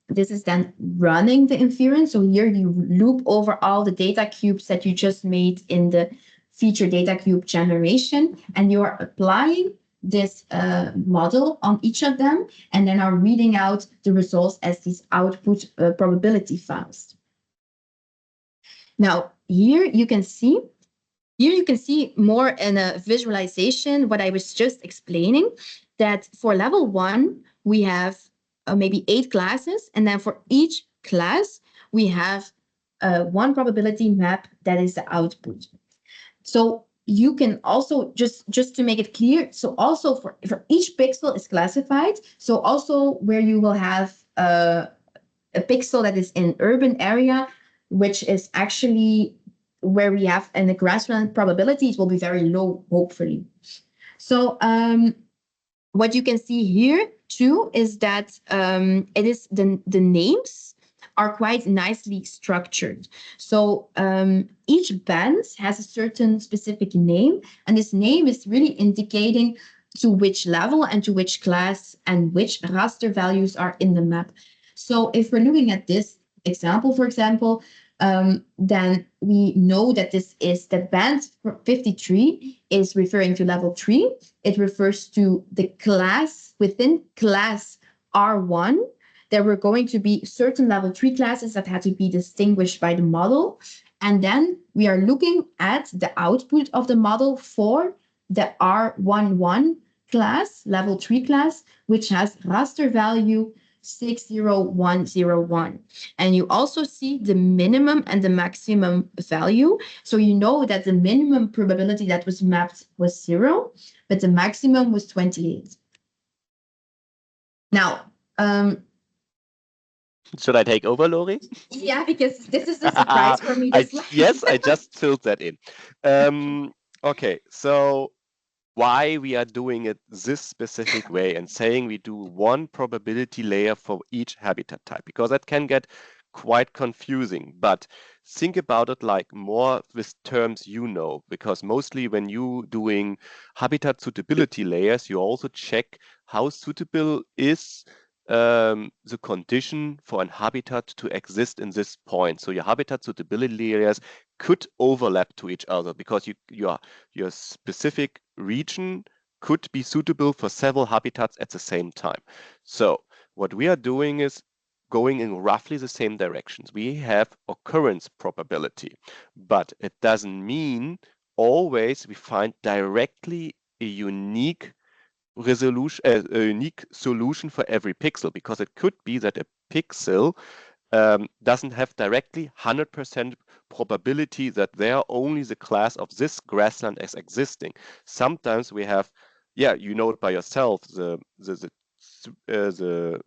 this is then running the inference. So here you loop over all the data cubes that you just made in the feature data cube generation, and you are applying this model on each of them, and then are reading out the results as these output probability files. Now, here you can see more in a visualization what I was just explaining, that for level 1, we have maybe 8 classes, and then for each class, we have one probability map that is the output. So you can also, just to make it clear, so also for each pixel is classified, so also where you will have a pixel that is in urban area, which is actually where we have in the grassland probabilities will be very low, hopefully. So what you can see here too is that it is the names are quite nicely structured. So each band has a certain specific name, and this name is really indicating to which level and to which class and which raster values are in the map. So if we're looking at this example, for example, then we know that this is the band 53 is referring to level 3. It refers to the class within class R1. There were going to be certain level 3 classes that had to be distinguished by the model. And then we are looking at the output of the model for the R11 class, level 3 class, which has raster value 60101. And you also see the minimum and the maximum value. So you know that the minimum probability that was mapped was 0, but the maximum was 28. Now, should I take over, Lori? Yeah, because this is a surprise for me. Yes, I just filled that in. Okay, so why we are doing it this specific way and saying we do one probability layer for each habitat type, because that can get quite confusing. But think about it like more with terms you know, because mostly when you doing habitat suitability layers, you also check how suitable is the condition for an habitat to exist in this point. So your habitat suitability layers could overlap to each other, because your specific region could be suitable for several habitats at the same time. So what we are doing is going in roughly the same directions. We have occurrence probability, but it doesn't mean always we find directly a unique resolution, a unique solution for every pixel, because it could be that a pixel doesn't have directly 100% probability that there only the class of this grassland is existing. Sometimes we have, yeah, you know it by yourself, the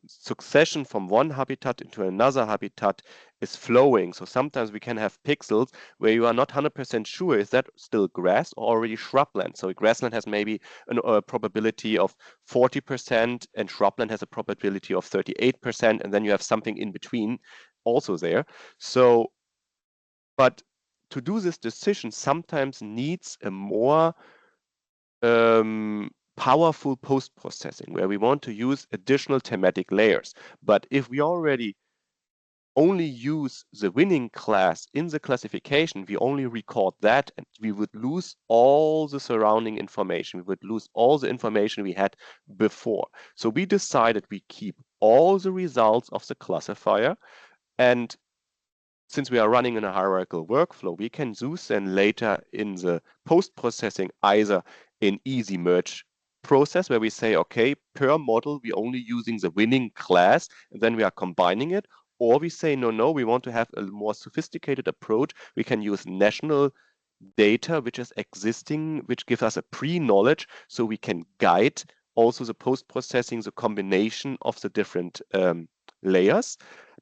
succession from one habitat into another habitat is flowing. So sometimes we can have pixels where you are not 100% sure is that still grass or already shrubland. So grassland has maybe a probability of 40% and shrubland has a probability of 38%, and then you have something in between also there. So, but to do this decision sometimes needs a more powerful post-processing, where we want to use additional thematic layers. But if we already only use the winning class in the classification, we only record that, and we would lose all the surrounding information. We would lose all the information we had before. So we decided we keep all the results of the classifier. And since we are running in a hierarchical workflow, we can use then later in the post-processing either an easy merge process where we say, okay, per model, we're only using the winning class, and then we are combining it. Or we say, no, we want to have a more sophisticated approach. We can use national data which is existing, which gives us a pre-knowledge, so we can guide also the post-processing, the combination of the different layers.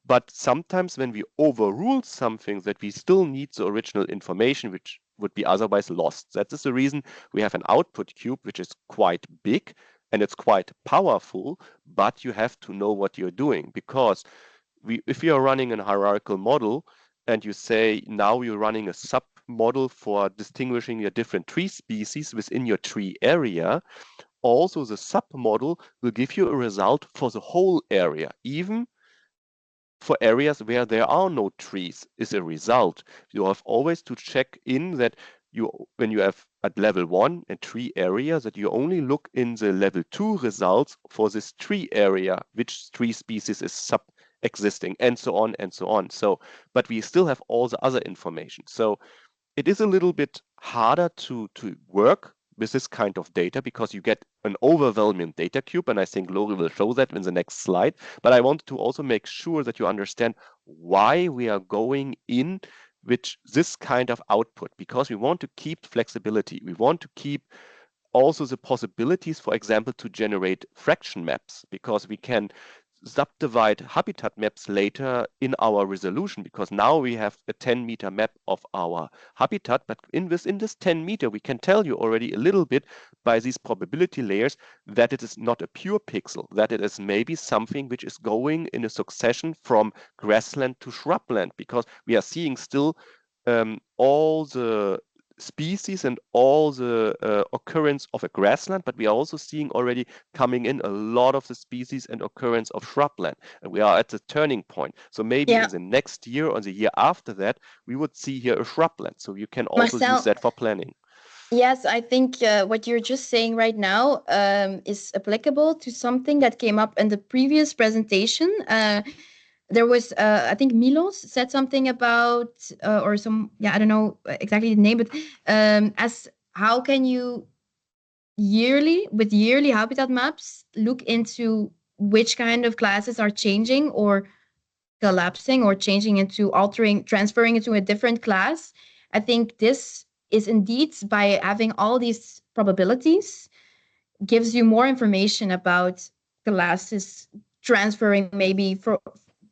But sometimes when we overrule something, that we still need the original information, which would be otherwise lost. That is the reason we have an output cube, which is quite big and it's quite powerful, but you have to know what you're doing, because if you are running a hierarchical model and you say now you're running a sub-model for distinguishing your different tree species within your tree area, also the sub-model will give you a result for the whole area, even for areas where there are no trees is a result. You have always to check in that when you have at level 1 a tree area, that you only look in the level 2 results for this tree area, which tree species is sub-existing, and so on and so on. So, but we still have all the other information. So it is a little bit harder to work with this kind of data, because you get an overwhelming data cube, and I think Lori will show that in the next slide. But I want to also make sure that you understand why we are going in with this kind of output, because we want to keep flexibility. We want to keep also the possibilities, for example, to generate fraction maps, because we can subdivide habitat maps later in our resolution, because now we have a 10-meter map of our habitat, but within this 10-meter we can tell you already a little bit by these probability layers that it is not a pure pixel, that it is maybe something which is going in a succession from grassland to shrubland, because we are seeing still all the species and all the occurrence of a grassland, but we are also seeing already coming in a lot of the species and occurrence of shrubland, and we are at the turning point. So maybe in the next year or the year after that, we would see here a shrubland. So you can also use that for planning. Yes, I think what you're just saying right now is applicable to something that came up in the previous presentation. There was, I think Milos said something about, or some, I don't know exactly the name, but as how can you with yearly habitat maps look into which kind of classes are changing or collapsing or changing into transferring into a different class. I think this is indeed, by having all these probabilities, gives you more information about classes transferring maybe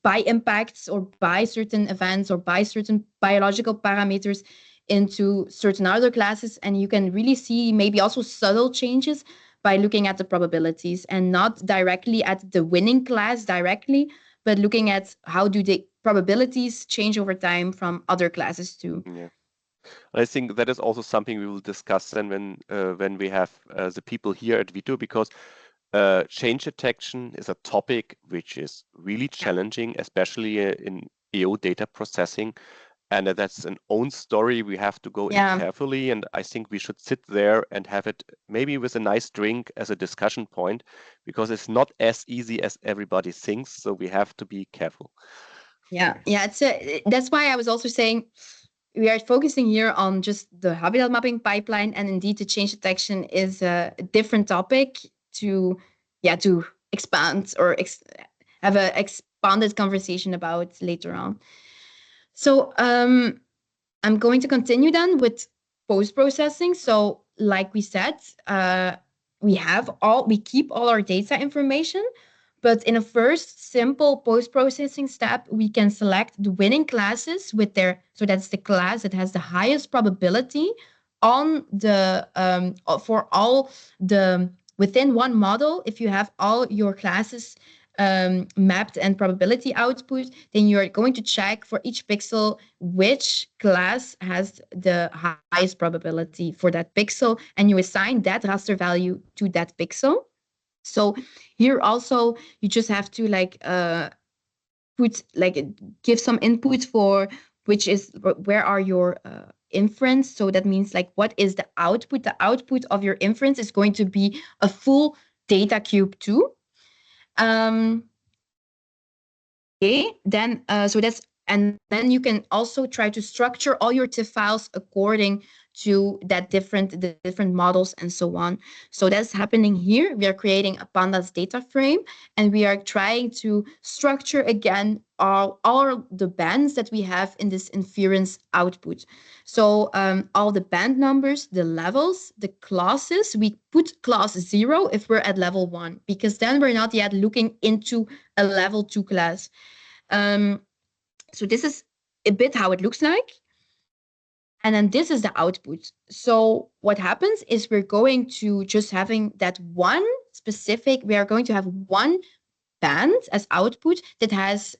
by impacts or by certain events or by certain biological parameters into certain other classes. And you can really see maybe also subtle changes by looking at the probabilities, and not directly at the winning class directly, but looking at how do the probabilities change over time from other classes too. Yeah. I think that is also something we will discuss then when we have the people here at VITO, because change detection is a topic which is really challenging, especially in EO data processing. And that's an own story we have to go in carefully. And I think we should sit there and have it maybe with a nice drink as a discussion point, because it's not as easy as everybody thinks. So we have to be careful. Yeah, that's why I was also saying we are focusing here on just the habitat mapping pipeline, and indeed the change detection is a different topic to expand or have an expanded conversation about later on. So I'm going to continue then with post-processing. So like we said, we keep all our data information, but in a first simple post-processing step, we can select the winning classes so that's the class that has the highest probability on the for all the within one model. If you have all your classes mapped and probability output, then you're going to check for each pixel which class has the highest probability for that pixel, and you assign that raster value to that pixel. So here also you just have to give some input for where are your inference. So that means what is the output? The output of your inference is going to be a full data cube too. Okay, then and then you can also try to structure all your TIFF files according to the different models and so on. So that's happening here. We are creating a pandas data frame, and we are trying to structure again all the bands that we have in this inference output. So all the band numbers, the levels, the classes, we put class 0 if we're at level 1, because then we're not yet looking into a level 2 class. So this is a bit how it looks like. And then this is the output. So what happens is we're going to just having that one specific, we are going to have one band as output that has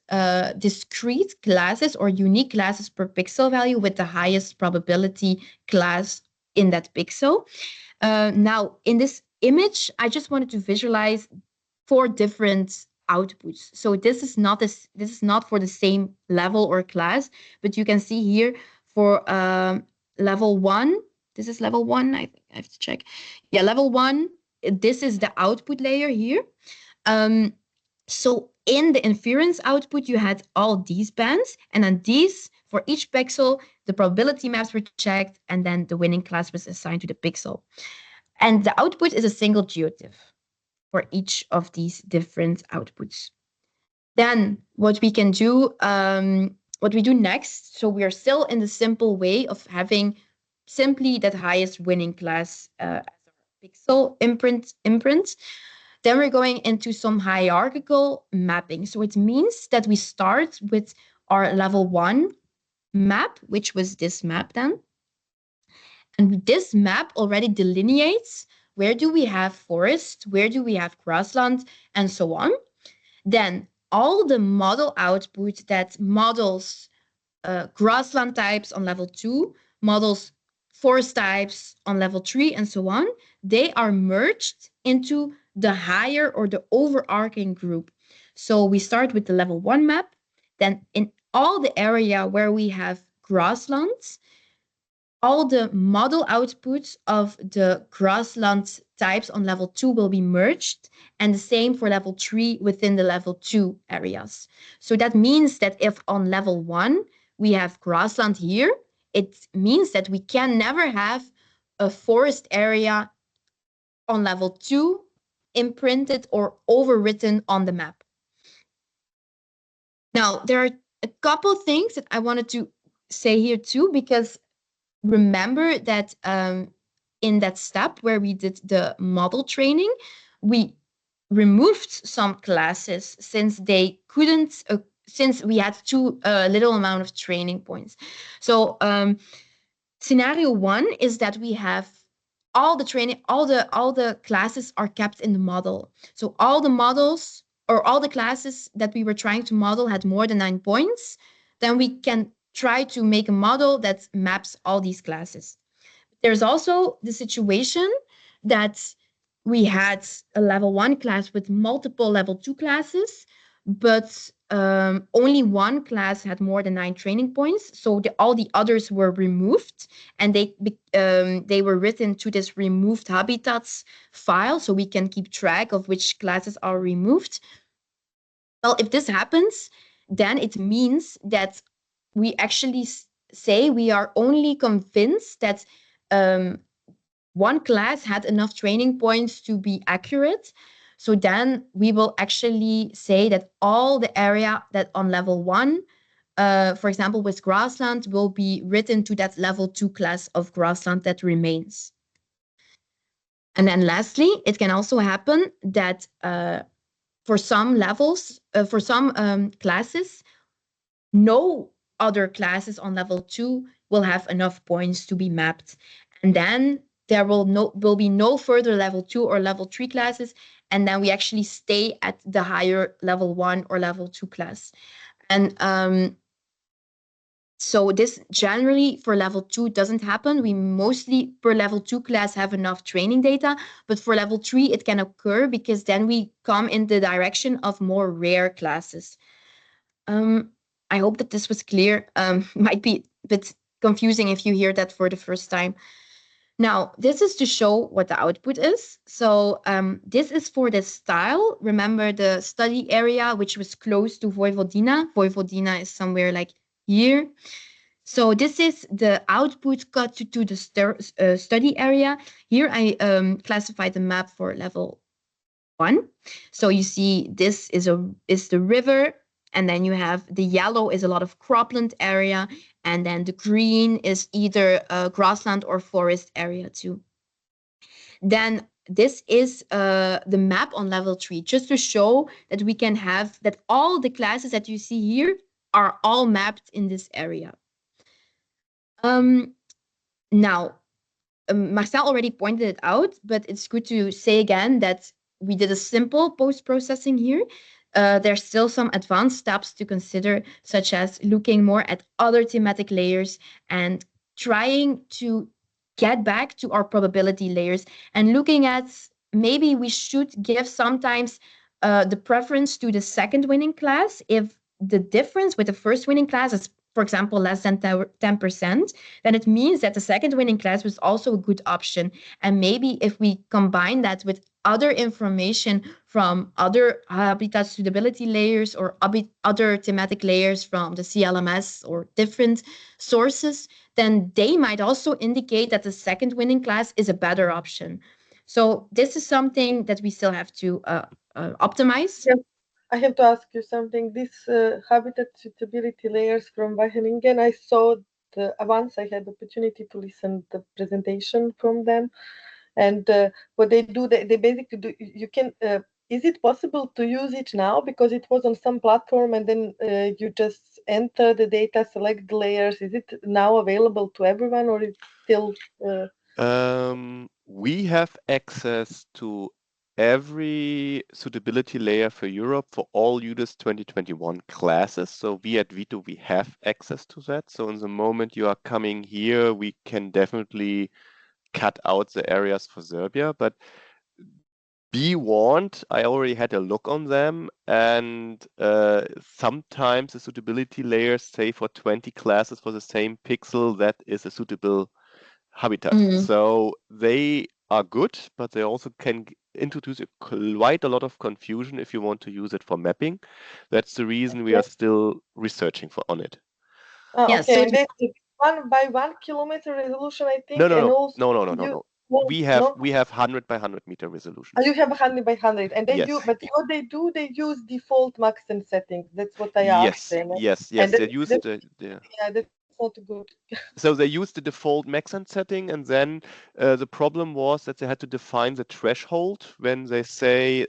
discrete classes or unique classes per pixel value with the highest probability class in that pixel. Now, in this image, I just wanted to visualize 4 different outputs. So this is not for the same level or class, but you can see here for level 1. This is level 1. I think I have to check. Yeah, level 1. This is the output layer here. So in the inference output, you had all these bands, and then these, for each pixel, the probability maps were checked, and then the winning class was assigned to the pixel. And the output is a single geotiff for each of these different outputs. Then what we can do, what we do next, so we are still in the simple way of having simply that highest winning class as our pixel imprint. Then we're going into some hierarchical mapping. So it means that we start with our level 1 map, which was this map then. And this map already delineates where do we have forest, where do we have grassland, and so on. Then all the model output that models grassland types on level 2, models forest types on level 3, and so on, they are merged into the higher or the overarching group. So we start with the level 1 map. Then in all the area where we have grasslands, all the model outputs of the grassland types on level 2 will be merged, and the same for level 3 within the level 2 areas. So that means that if on level 1 we have grassland here, it means that we can never have a forest area on level 2 imprinted or overwritten on the map. Now, there are a couple things that I wanted to say here too, because remember that in that step where we did the model training, we removed some classes since they couldn't, since we had too little amount of training points. So scenario 1 is that we have all the training, all the classes are kept in the model. So all the models or all the classes that we were trying to model had more than 9 points. Then we can try to make a model that maps all these classes. There's also the situation that we had a level 1 class with multiple level 2 classes, but only one class had more than 9 training points. So all the others were removed, and they were written to this removed habitats file, so we can keep track of which classes are removed. Well, if this happens, then it means that we actually say we are only convinced that one class had enough training points to be accurate. So then we will actually say that all the area that on level 1, for example, with grassland, will be written to that level 2 class of grassland that remains. And then lastly, it can also happen that for some levels, for some classes, no other classes on level 2 will have enough points to be mapped. And then there will be no further level 2 or level 3 classes, and then we actually stay at the higher level 1 or level 2 class. And so this generally for level 2 doesn't happen. We mostly per level 2 class have enough training data, but for level 3 it can occur because then we come in the direction of more rare classes. I hope that this was clear. Might be a bit confusing if you hear that for the first time. Now, this is to show what the output is. So this is for the style. Remember the study area, which was close to Vojvodina. Vojvodina is somewhere like here. So this is the output cut to the study area. Here I classified the map for level 1. So you see this is the river, and then you have the yellow is a lot of cropland area, and then the green is either grassland or forest area too. Then this is the map on level 3, just to show that we can have that all the classes that you see here are all mapped in this area. Now, Marcel already pointed it out, but it's good to say again that we did a simple post-processing here. There's still some advanced steps to consider, such as looking more at other thematic layers and trying to get back to our probability layers and looking at maybe we should give sometimes the preference to the second winning class if the difference with the first winning class is, for example, less than 10%, then it means that the second winning class was also a good option. And maybe if we combine that with other information from other habitat suitability layers or other thematic layers from the CLMS or different sources, then they might also indicate that the second winning class is a better option. So this is something that we still have to optimize. Yes. I have to ask you something. These habitat suitability layers from Wageningen, I saw once I had the opportunity to listen to the presentation from them, and what they do, they basically do. You can. Is it possible to use it now because it was on some platform and then you just enter the data, select the layers? Is it now available to everyone, or is it still? We have access to every suitability layer for Europe for all UDIS 2021 classes. So we at VITO, we have access to that. So in the moment you are coming here, we can definitely cut out the areas for Serbia, but be warned, I already had a look on them, and sometimes the suitability layers say for 20 classes for the same pixel that is a suitable habitat. So they are good, but they also can introduce quite a lot of confusion if you want to use it for mapping. That's the reason we are still researching on it. Okay, so and that's 1 by 1 kilometer resolution, I think. No. We have 100 by 100 meter resolution. You have 100 by 100, and they do. But what they do, they use default maximum settings. That's what I asked them. Yes. And they use that's not good. So they used the default maximum setting, and then the problem was that they had to define the threshold when they say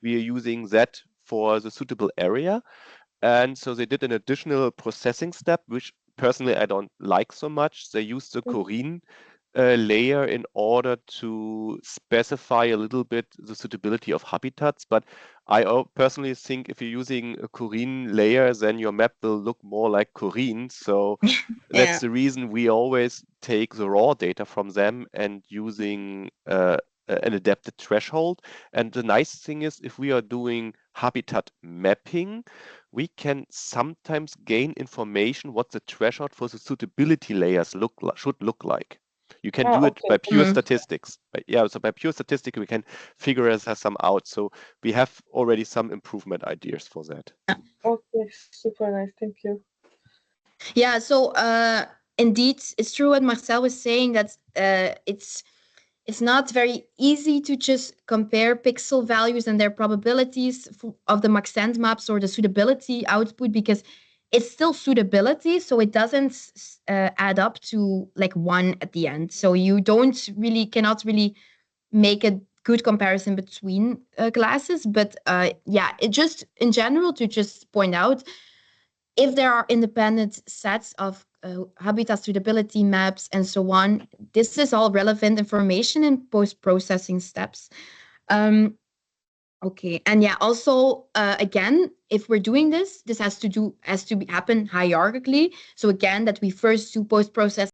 we are using that for the suitable area. And so they did an additional processing step, which personally I don't like so much. They used the Corinne layer in order to specify a little bit the suitability of habitats. But I personally think if you're using a Corinne layer, then your map will look more like Corinne. So that's the reason we always take the raw data from them and using an adapted threshold. And the nice thing is, if we are doing habitat mapping, we can sometimes gain information what the threshold for the suitability layers should look like. You can do it by pure statistics. So by pure statistics, we can figure some out. So we have already some improvement ideas for that. Okay, super nice. Thank you. Yeah, so indeed, it's true what Marcel was saying, that it's not very easy to just compare pixel values and their probabilities of the Maxent maps or the suitability output, because it's still suitability, so it doesn't add up to like 1 at the end. So you cannot really make a good comparison between classes. But it just in general to just point out, if there are independent sets of habitat suitability maps and so on, this is all relevant information in post-processing steps. Okay, and also again, if we're doing this has to happen hierarchically. So again, that we first do post-processing